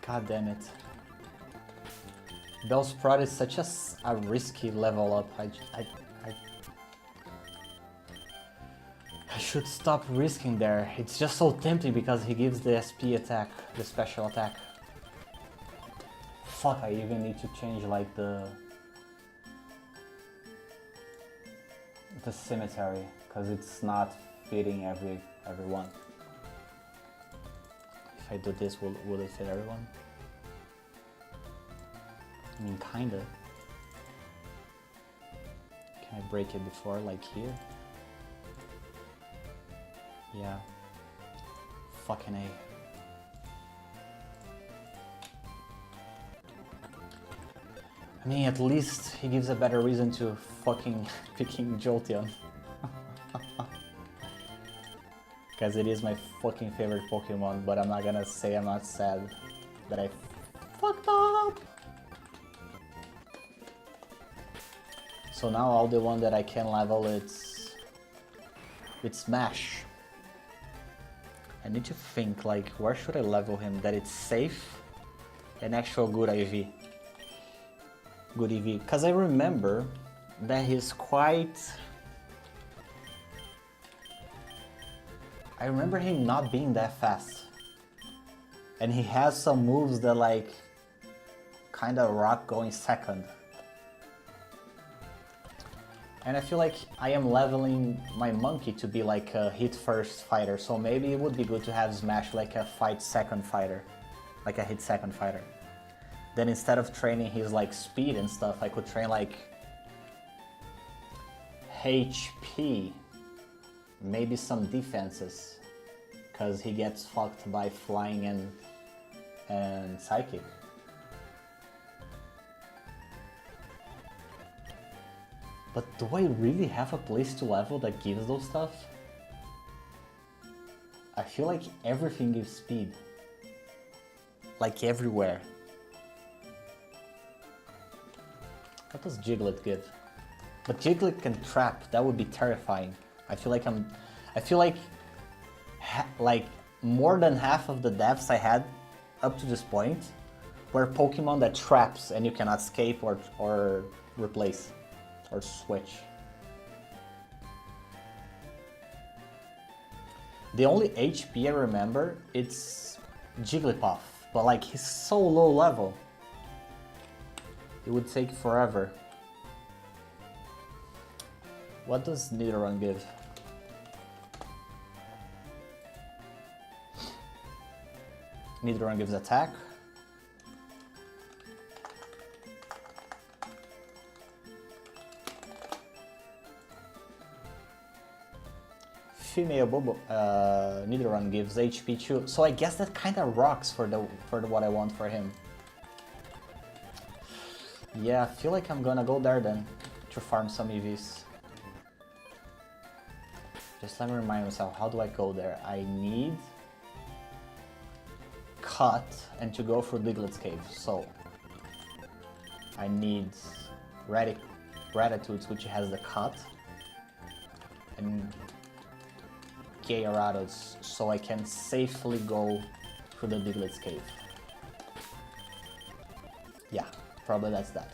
A: God damn it. Bellsprout is such a risky level up. I should stop risking there. It's just so tempting because he gives the SP attack, the special attack. Fuck, I even need to change like the cemetery because it's not fitting everyone. If I do this, will it fit everyone? I mean, kinda. Can I break it before, like here? Yeah. Fucking A. I mean, at least he gives a better reason to fucking picking Jolteon. Because it is my fucking favorite Pokemon, but I'm not gonna say I'm not sad that I fucked up. So now all the one that I can level, it's Smash. I need to think, like, where should I level him that it's safe and actual good IV. Good EV, because I remember that he's quite... I remember him not being that fast. And he has some moves that like kinda rock going second. And I feel like I am leveling my monkey to be like a hit first fighter, so maybe it would be good to have Smash like a fight second fighter, like a hit second fighter. Then instead of training his like speed and stuff, I could train like HP, maybe some defenses, because he gets fucked by flying and psychic. But do I really have a place to level that gives those stuff? I feel like everything gives speed. Like everywhere. What does Jiglet give? But Jiglet can trap, that would be terrifying. I feel like like more than half of the deaths I had up to this point were Pokemon that traps and you cannot escape or replace. Or switch. The only HP I remember, it's Jigglypuff, but like he's so low level. It would take forever. What does Nidoran give? Nidoran gives attack. Female Nidoran gives HP too, so I guess that kind of rocks for the what I want for him. Yeah, I feel like I'm gonna go there then to farm some EVs. Just let me remind myself, how do I go there? I need Cut and to go through Diglett's cave. So I need Gratitudes, which has the Cut, and Gyarados, so I can safely go through the Diglett's cave. Yeah, probably that's that.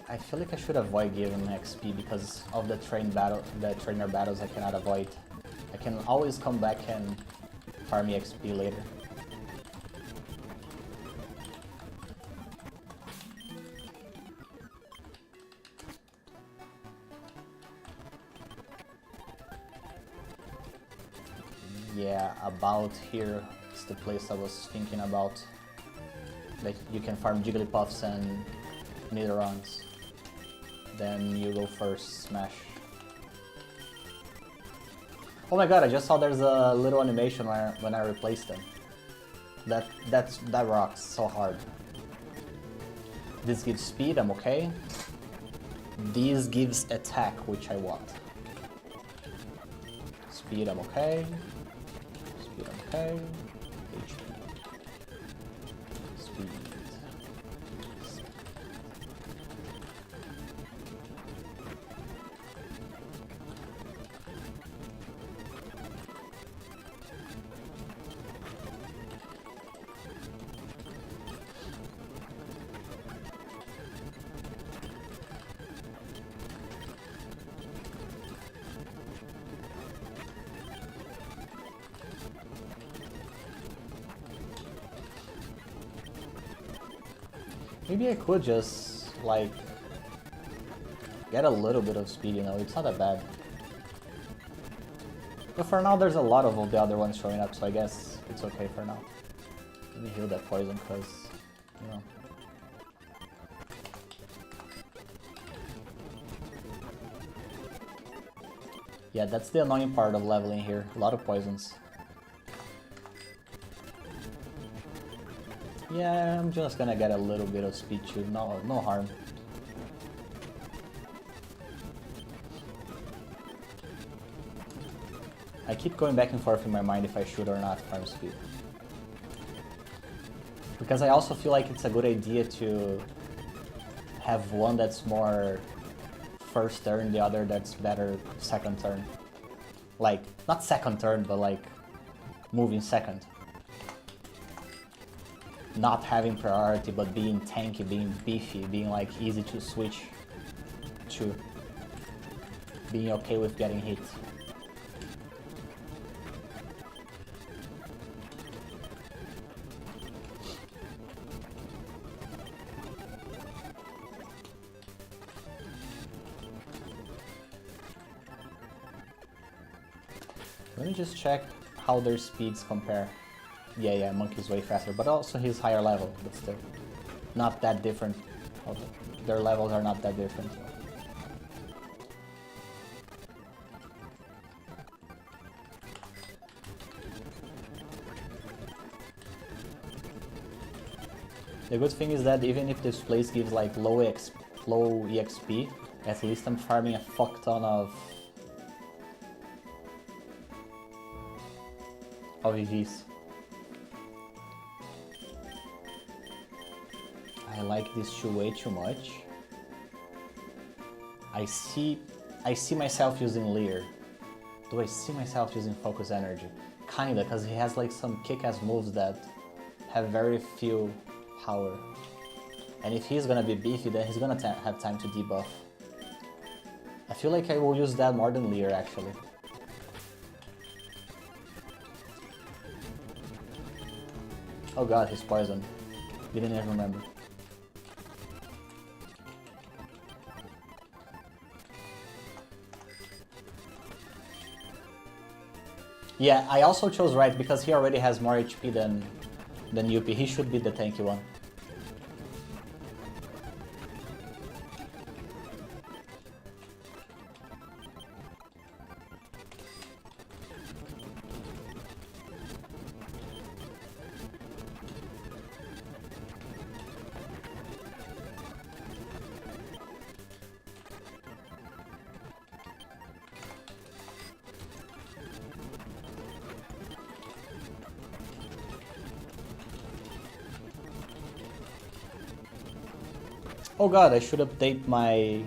A: I feel like I should avoid giving XP because of the trainer battles I cannot avoid. I can always come back and farm XP later. Yeah, about here is the place I was thinking about. Like you can farm Jigglypuffs and Nidorans. Then you go first, Smash. Oh my god, I just saw there's a little animation when I replaced them. That rocks so hard. This gives speed, I'm okay. This gives attack, which I want. Speed, I'm okay. Speed, I'm okay. HP. Speed. Maybe I could just, like, get a little bit of speed, you know, it's not that bad. But for now, there's a lot of the other ones showing up, so I guess it's okay for now. Let me heal that poison, because, you know. Yeah, that's the annoying part of leveling here. A lot of poisons. Yeah, I'm just gonna get a little bit of speed too. No harm. I keep going back and forth in my mind if I should or not farm speed. Because I also feel like it's a good idea to have one that's more first turn, the other that's better second turn. Like, not second turn, but like moving second. Not having priority, but being tanky, being beefy, being like easy to switch to. Being okay with getting hit. Let me just check how their speeds compare. Yeah, Monkey's way faster, but also he's higher level, but still not that different. Their levels are not that different. The good thing is that even if this place gives like low EXP, at least I'm farming a fuck ton of EVs. I like this shoe way too much. I see myself using Leer. Do I see myself using Focus Energy? Kinda, because he has like some kick-ass moves that have very few power. And if he's gonna be beefy, then he's gonna have time to debuff. I feel like I will use that more than Leer, actually. Oh god, he's poisoned. Didn't even remember. Yeah, I also chose right because he already has more HP than Yuppie. He should be the tanky one. Oh god, I should update my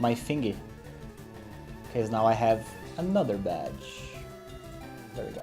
A: thingy. Because now I have another badge. There we go.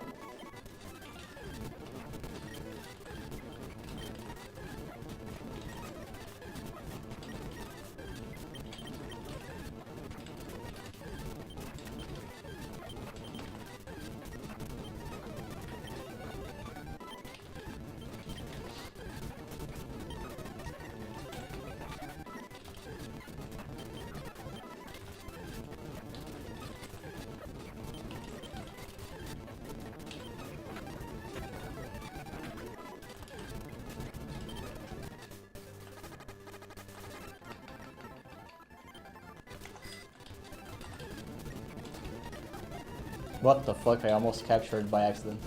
A: What the fuck, I almost captured by accident.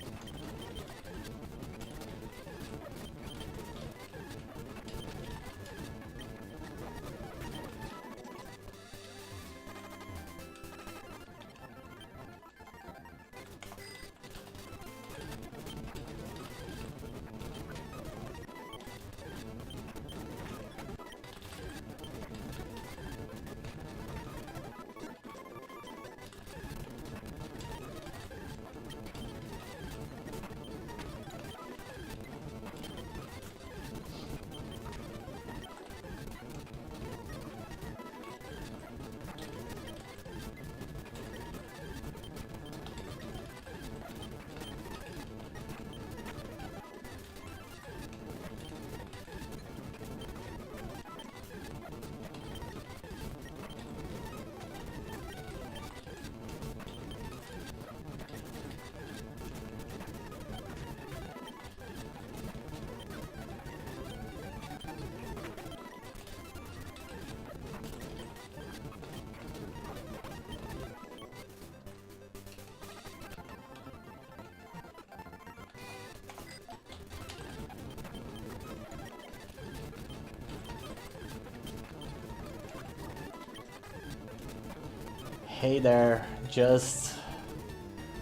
A: Hey there,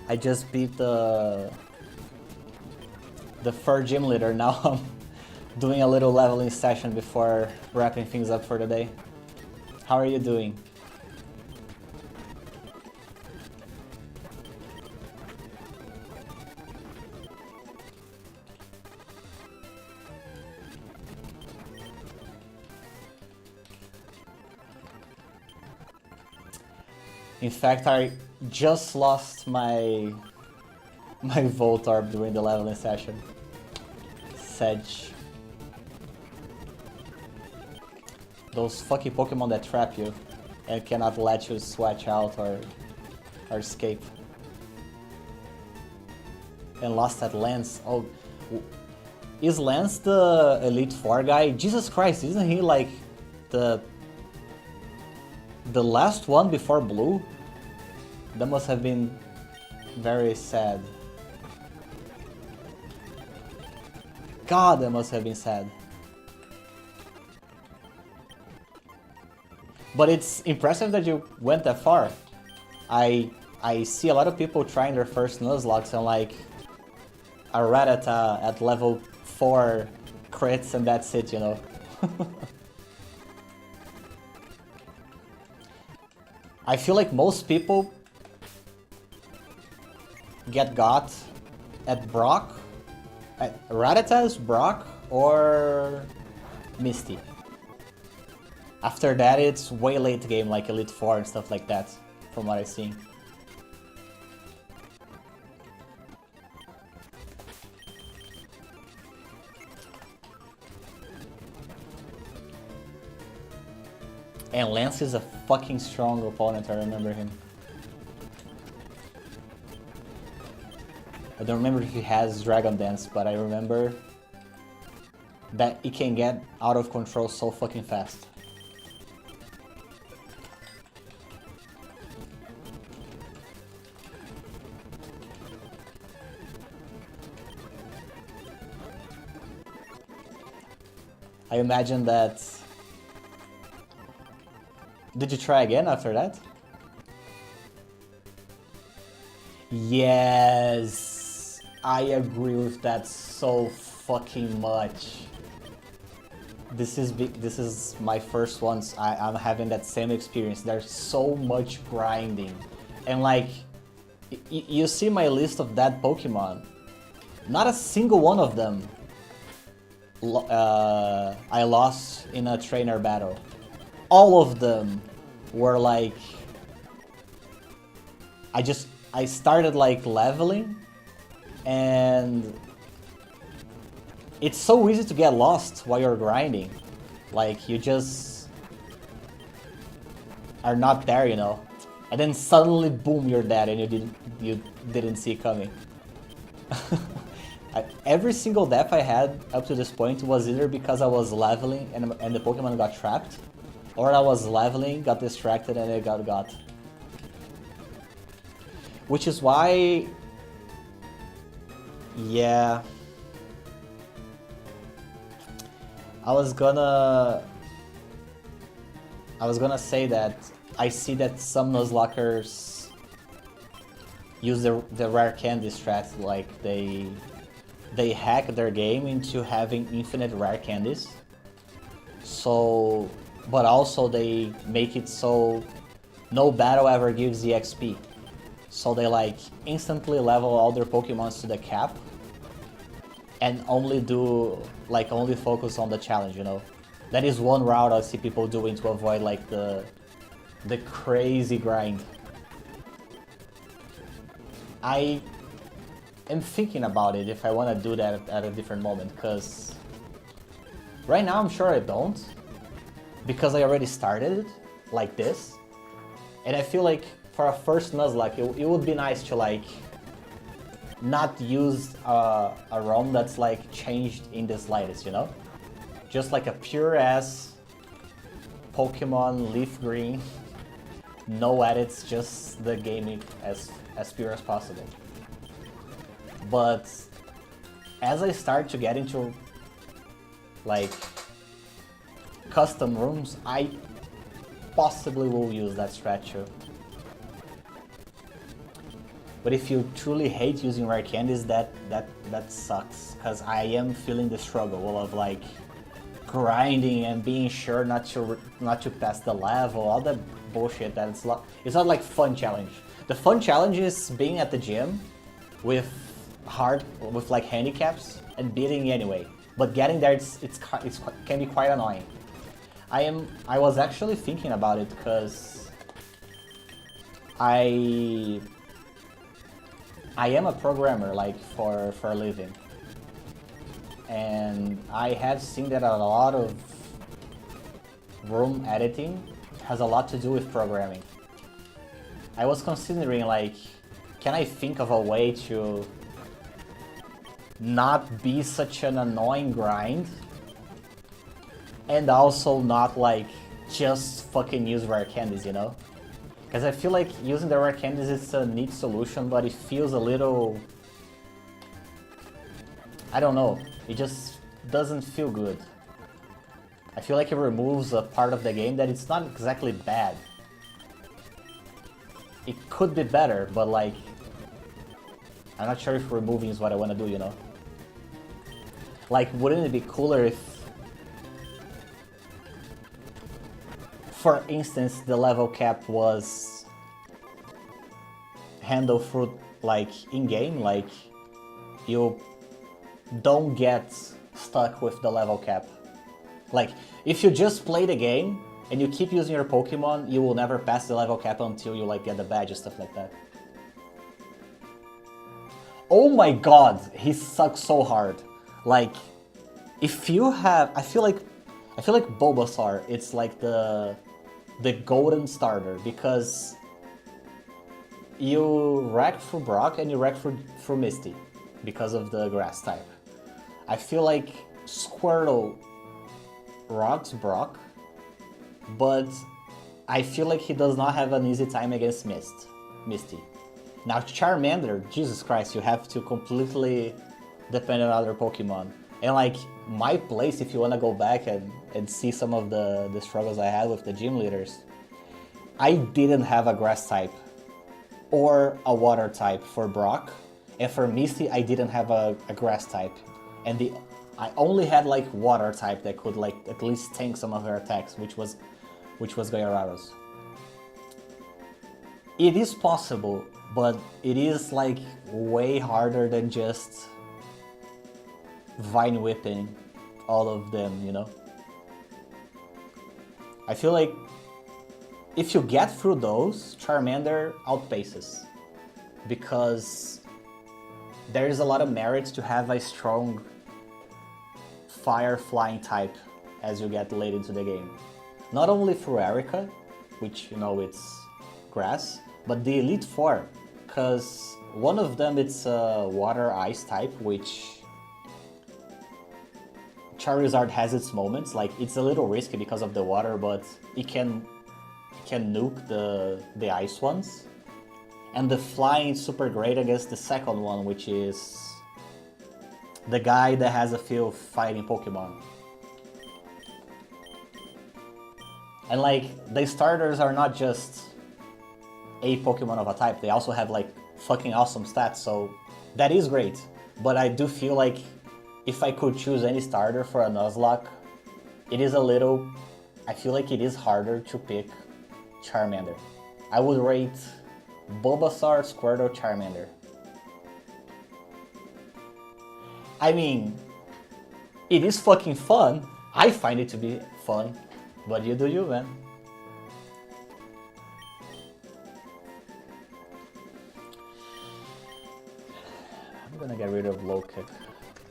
A: I just beat the third gym leader. Now I'm doing a little leveling session before wrapping things up for the day. How are you doing? In fact, I just lost my Voltorb during the leveling session. Sedge. Those fucking Pokemon that trap you and cannot let you switch out or escape. And lost at Lance. Oh, is Lance the Elite Four guy? Jesus Christ, isn't he like the last one before Blue? That must have been very sad. God, that must have been sad. But it's impressive that you went that far. I see a lot of people trying their first Nuzlocke and like a Rattata at level 4 crits and that's it, you know. I feel like most people got at Brock, at Rattata's, Brock, or Misty. After that, it's way late game, like Elite Four and stuff like that, from what I've seen. And Lance is a fucking strong opponent, I remember him. I don't remember if he has Dragon Dance, but I remember that it can get out of control so fucking fast. I imagine that... Did you try again after that? Yes, I agree with that so fucking much. This is my first ones. I'm having that same experience. There's so much grinding, and like, you see my list of that Pokemon. Not a single one of them I lost in a trainer battle. All of them were like, I started like leveling, and it's so easy to get lost while you're grinding. Like, you just are not there, you know, and then suddenly boom, you're dead and you didn't see it coming. Every single death I had up to this point was either because I was leveling and the Pokemon got trapped, or I was leveling, got distracted, and it got. Which is why... Yeah... I was gonna say that I see that some Nuzlockers use the rare candy strat, like they hack their game into having infinite rare candies. So, but also they make it so no battle ever gives the XP. So they like instantly level all their Pokemons to the cap and only focus on the challenge, you know. That is one route I see people doing to avoid like the crazy grind. I am thinking about it if I want to do that at a different moment, because right now I'm sure I don't, because I already started it like this, and I feel like for a first Nuzlocke it would be nice to like not use a ROM that's like changed in the slightest, you know? Just like a pure ass Pokemon LeafGreen, no edits, just the gaming as pure as possible. But as I start to get into like custom rooms, I possibly will use that strat too. But if you truly hate using rare candies, that sucks. Because I am feeling the struggle of like grinding and being sure not to pass the level, all that bullshit. That it's not like fun challenge. The fun challenge is being at the gym with like handicaps and beating anyway. But getting there, it can be quite annoying. I was actually thinking about it because I am a programmer, like for a living, and I have seen that a lot of room editing has a lot to do with programming. I was considering like, can I think of a way to not be such an annoying grind and also not like just fucking use rare candies, you know? Because I feel like using the rare candies is a neat solution, but it feels a little... I don't know, it just doesn't feel good. I feel like it removes a part of the game that it's not exactly bad. It could be better, but like... I'm not sure if removing is what I want to do, you know? Like, wouldn't it be cooler if... For instance, the level cap was handled through, like, in-game, like, you don't get stuck with the level cap. Like, if you just play the game and you keep using your Pokemon, you will never pass the level cap until you, like, get the badge and stuff like that. Oh my god, he sucks so hard. Like, if you have... I feel like Bulbasaur, it's like the golden starter, because you wreck through Brock and you wreck through Misty because of the grass type. I feel like Squirtle rocks Brock, but I feel like he does not have an easy time against Misty. Now Charmander, Jesus Christ, you have to completely depend on other Pokemon. And like, my place, if you want to go back and see some of the struggles I had with the gym leaders, I didn't have a grass type or a water type for Brock, and for Misty I didn't have a grass type, and I only had like water type that could like at least tank some of her attacks, which was Gyarados. It is possible, but it is like way harder than just vine whipping all of them, you know? I feel like if you get through those, Charmander outpaces, because there is a lot of merit to have a strong fire flying type as you get late into the game. Not only through Erica, which, you know, it's grass, but the Elite Four, because one of them it's a water ice type, which Charizard has its moments. Like, it's a little risky because of the water, but it can nuke the ice ones. And the flying is super great against the second one, which is the guy that has a few fighting Pokemon. And like, the starters are not just a Pokemon of a type, they also have like fucking awesome stats, so that is great. But I do feel like if I could choose any starter for a Nuzlocke, it is a little... I feel like it is harder to pick Charmander. I would rate Bulbasaur, Squirtle, Charmander. I mean, it is fucking fun. I find it to be fun, but you do you, man. I'm gonna get rid of low kick,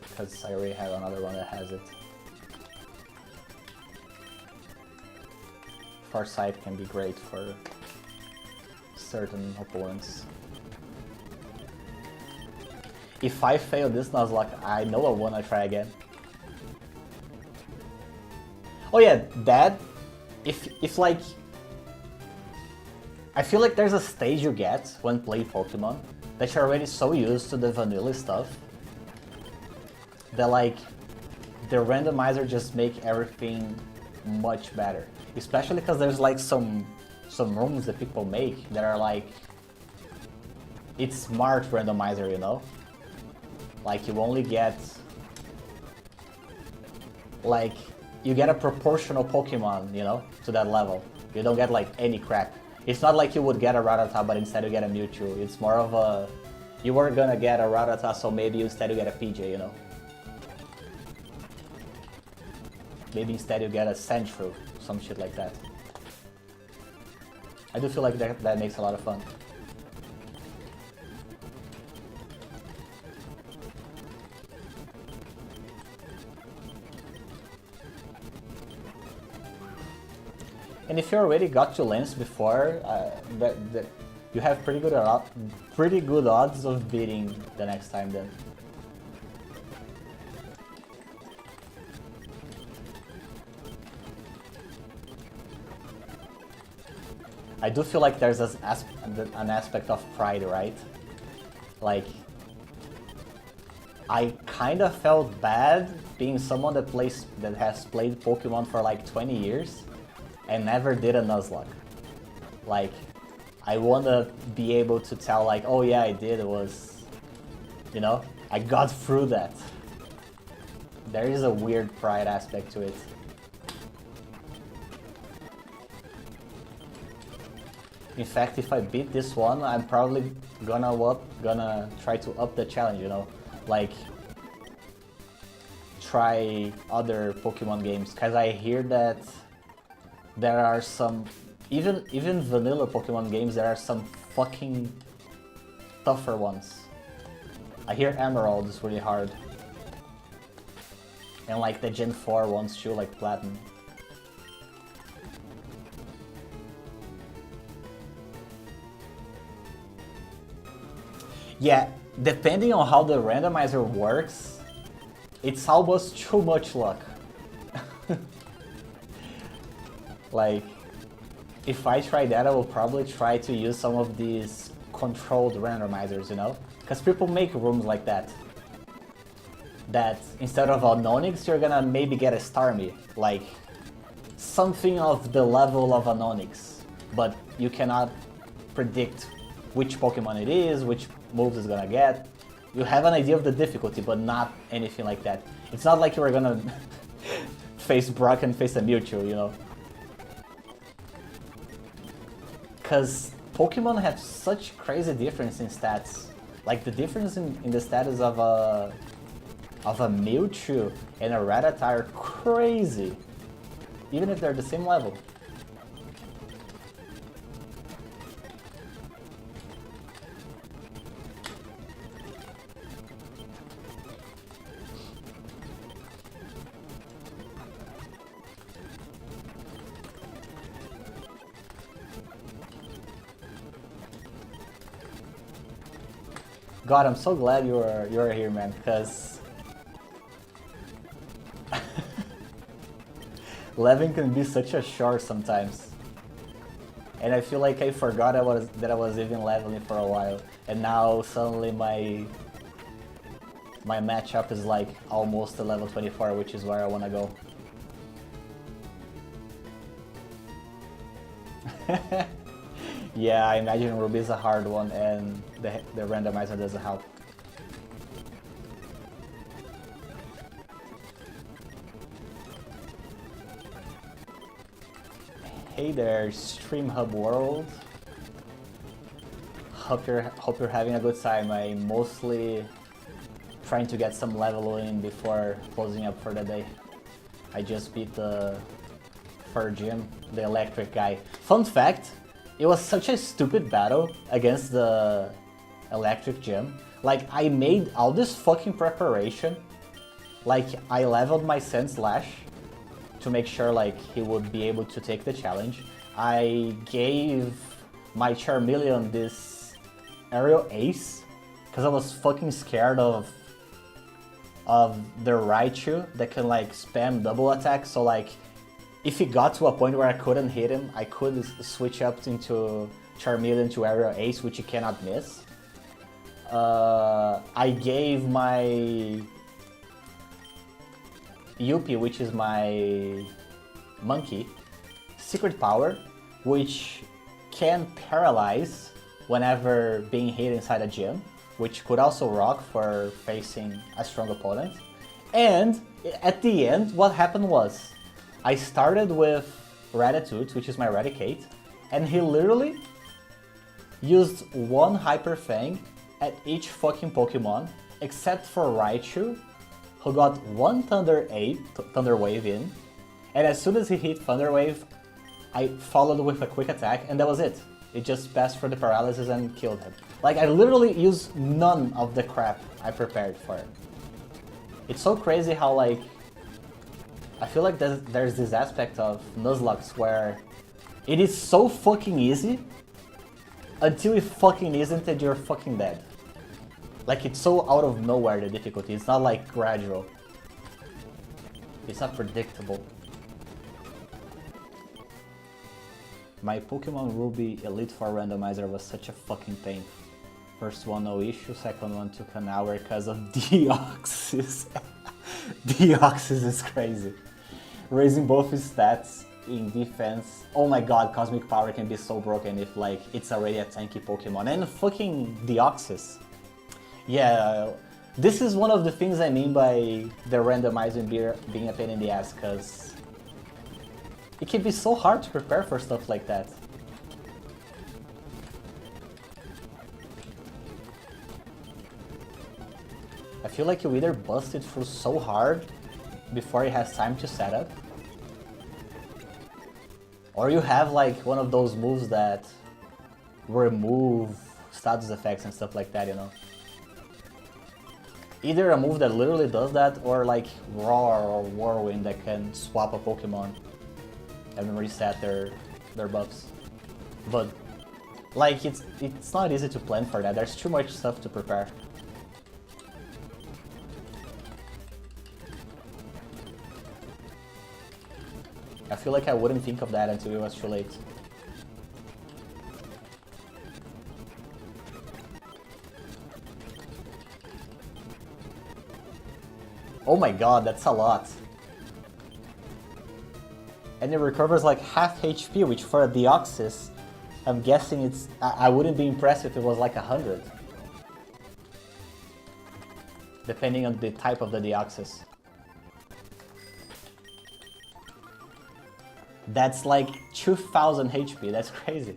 A: because I already have another one that has it. Farsight can be great for certain opponents. If I fail this Nuzlocke, I know I wanna try again. Oh yeah, that, if like... I feel like there's a stage you get when playing Pokemon that you're already so used to the vanilla stuff that like the randomizer just make everything much better. Especially because there's like some rooms that people make that are like it's smart randomizer, you know? Like you only get, like, you get a proportional Pokemon, you know, to that level. You don't get like any crap. It's not like you would get a Rattata, but instead you get a Mewtwo. It's more of a, you were gonna get a Rattata, so maybe instead you get a PJ, you know? Maybe instead you get a Sandshrew, some shit like that. I do feel like that makes a lot of fun. And if you already got to Lens before, you have pretty good odds of beating the next time then. I do feel like there's an aspect of pride, right? Like, I kind of felt bad being someone that has played Pokemon for like 20 years and never did a Nuzlocke. Like, I want to be able to tell like, oh yeah, I did, it was, you know, I got through that. There is a weird pride aspect to it. In fact, if I beat this one, I'm probably gonna try to up the challenge, you know? Like, try other Pokemon games, because I hear that there are some, even vanilla Pokemon games, there are some fucking tougher ones. I hear Emerald is really hard. And like the Gen 4 ones too, like Platinum. Yeah, depending on how the randomizer works, it's almost too much luck. Like, if I try that, I will probably try to use some of these controlled randomizers, you know? Because people make rooms like that. That instead of a Onix, you're gonna maybe get a Starmie. Like, something of the level of an Onix. But you cannot predict which Pokemon it is, which moves it's gonna get. You have an idea of the difficulty, but not anything like that. It's not like you were gonna face Brock and face a Mewtwo, you know? Because Pokemon have such crazy difference in stats. Like the difference in the status of a Mewtwo and a Rattata are crazy, even if they're the same level. God, I'm so glad you're here, man, because leveling can be such a chore sometimes. And I feel like I forgot that I was even leveling for a while, and now suddenly my matchup is like almost to level 24, which is where I want to go. Yeah, I imagine Ruby is a hard one, and the randomizer doesn't help. Hey there, Stream Hub World. Hope you're having a good time. I'm mostly trying to get some level in before closing up for the day. I just beat the third gym, the electric guy. Fun fact, it was such a stupid battle against the electric gym. Like, I made all this fucking preparation. Like, I leveled my Sandslash to make sure like he would be able to take the challenge. I gave my Charmeleon this aerial ace because I was fucking scared of the Raichu that can like spam double attack. So like, if it got to a point where I couldn't hit him, I could switch up into Charmeleon to aerial ace, which you cannot miss. I gave my Yuppie, which is my monkey, secret power, which can paralyze whenever being hit inside a gym, which could also rock for facing a strong opponent. And at the end, what happened was, I started with Rattata, which is my Raticate, and he literally used one Hyper Fang at each fucking Pokemon, except for Raichu, who got one Thunder Wave in, and as soon as he hit Thunder Wave, I followed with a quick attack, and that was it. It just passed for the paralysis and killed him. Like, I literally used none of the crap I prepared for it. It's so crazy how, like, I feel like there's this aspect of Nuzlocke where it is so fucking easy until it fucking isn't and you're fucking dead. Like, it's so out of nowhere, the difficulty. It's not like gradual. It's not predictable. My Pokemon Ruby Elite Four randomizer was such a fucking pain. First one no issue, second one took an hour because of Deoxys. Deoxys is crazy. Raising both his stats in defense. Oh my god, Cosmic Power can be so broken if like it's already a tanky Pokemon. And fucking Deoxys. Yeah, this is one of the things I mean by the randomizing being a pain in the ass, because it can be so hard to prepare for stuff like that. I feel like you either bust it through so hard before it has time to set up, or you have like one of those moves that remove status effects and stuff like that, you know? Either a move that literally does that, or like Roar or Whirlwind that can swap a Pokemon and reset their buffs. But like it's not easy to plan for that. There's too much stuff to prepare. I feel like I wouldn't think of that until it was too late. Oh my god, that's a lot. And it recovers like half HP, which for a Deoxys, I'm guessing it's... I wouldn't be impressed if it was like 100. Depending on the type of the Deoxys. That's like 2000 HP, that's crazy.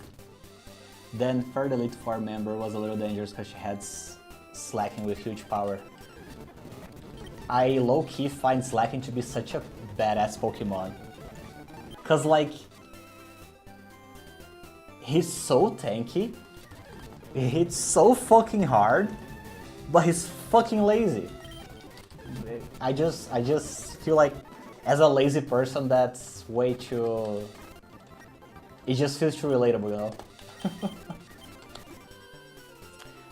A: Then third Elite Four member was a little dangerous because she had Slacking with huge power. I low-key find Slacking to be such a badass Pokemon. Cause like, he's so tanky, he hits so fucking hard, but he's fucking lazy. I just feel like, as a lazy person, that's way too... It just feels too relatable, you know?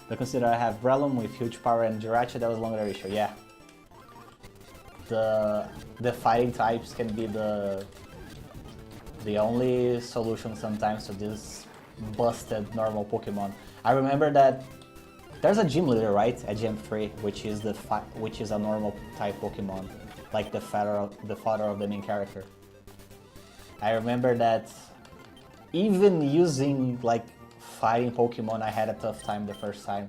A: But consider I have Breloom with huge power and Jirachi, that was longer issue, yeah. The fighting types can be the only solution sometimes to this busted normal Pokemon. I remember that there's a gym leader, right, at Gym 3, which is a normal type Pokemon, like the father of the main character. I remember that even using like fighting Pokemon, I had a tough time the first time,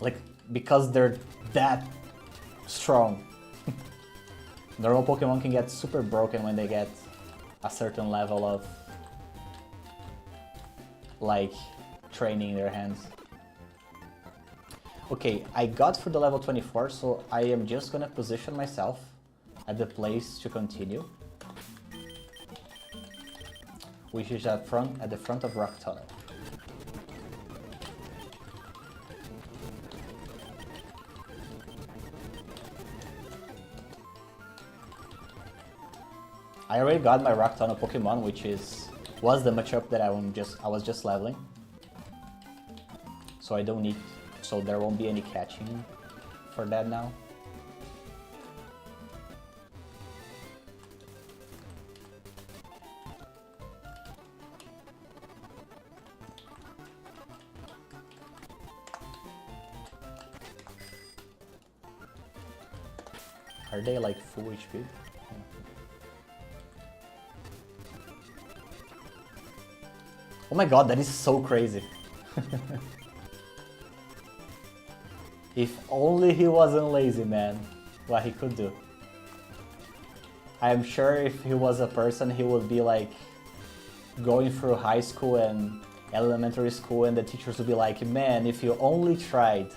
A: like because they're that strong. Normal Pokemon can get super broken when they get a certain level of like training in their hands. Okay, I got through the level 24, so I am just gonna position myself at the place to continue, which is at the front of Rock Tunnel. I already got my Rock Tunnel Pokemon, which was the matchup that I was just leveling. So there won't be any catching for that now. Are they like full HP? Oh my god, that is so crazy. If only he wasn't lazy, man. What he could do. I'm sure if he was a person, he would be like going through high school and elementary school, and the teachers would be like, man, if you only tried.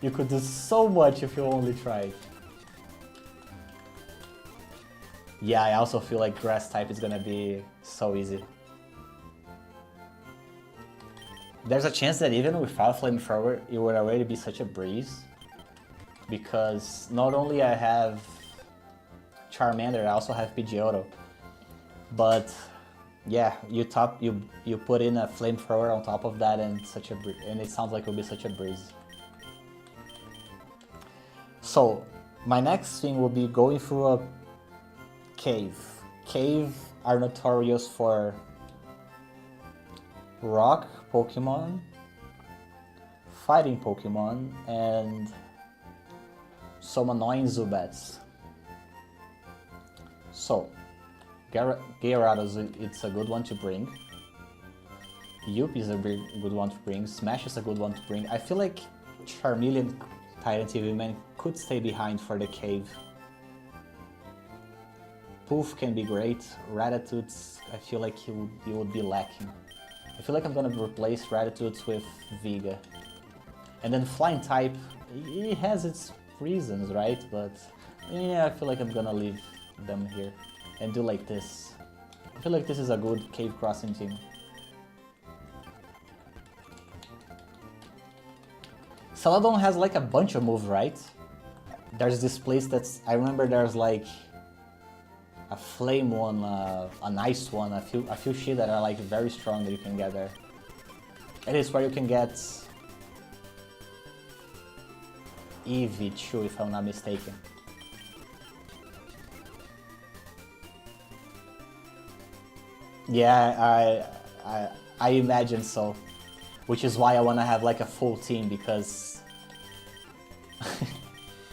A: You could do so much if you only tried. Yeah, I also feel like grass type is gonna be so easy. There's a chance that even without flamethrower, it would already be such a breeze. Because not only I have Charmander, I also have Pidgeotto. But yeah, you put in a flamethrower on top of that, and it sounds like it will be such a breeze. So my next thing will be going through a cave. Cave are notorious for rock Pokemon, fighting Pokemon, and some annoying Zubats. So Gyarados, it's a good one to bring. Yup is a good one to bring. Smash is a good one to bring. I feel like Charmeleon, Titan TV Man could stay behind for the cave. Poof can be great. Ratatouts, I feel like he would be lacking. I feel like I'm gonna replace Ratatouts with Viga. And then Flying type, it has its reasons, right? But yeah, I feel like I'm gonna leave them here and do like this. I feel like this is a good cave crossing team. Celadon has like a bunch of moves, right? There's this place that's, I remember there's like a flame one, an ice one, a few shit that are like very strong that you can get there. It is where you can get Eevee too, if I'm not mistaken. Yeah, I imagine so. Which is why I want to have like a full team, because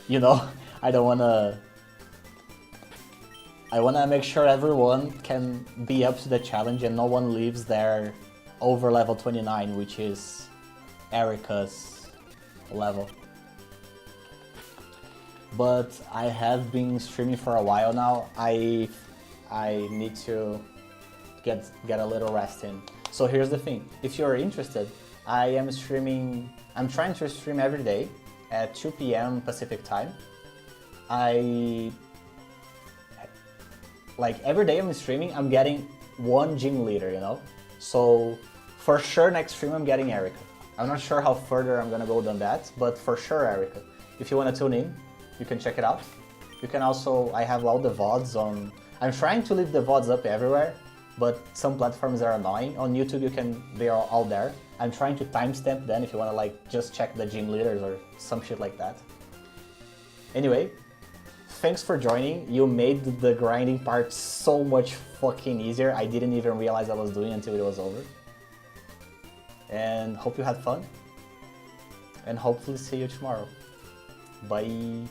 A: you know, I want to make sure everyone can be up to the challenge and no one leaves there over level 29, which is Erica's level. But I have been streaming for a while now. I need to get a little rest in. So here's the thing, if you're interested, I'm trying to stream every day at 2 p.m. Pacific time. Like every day I'm streaming, I'm getting one gym leader, you know? So for sure next stream I'm getting Erica. I'm not sure how further I'm gonna go than that, but for sure Erica. If you wanna tune in, you can check it out. You can also, I have all the VODs on, I'm trying to leave the VODs up everywhere, but some platforms are annoying. On YouTube they are all there. I'm trying to timestamp them if you wanna like just check the gym leaders or some shit like that. Anyway, thanks for joining. You made the grinding part so much fucking easier. I didn't even realize I was doing it until it was over. And hope you had fun. And hopefully see you tomorrow. Bye.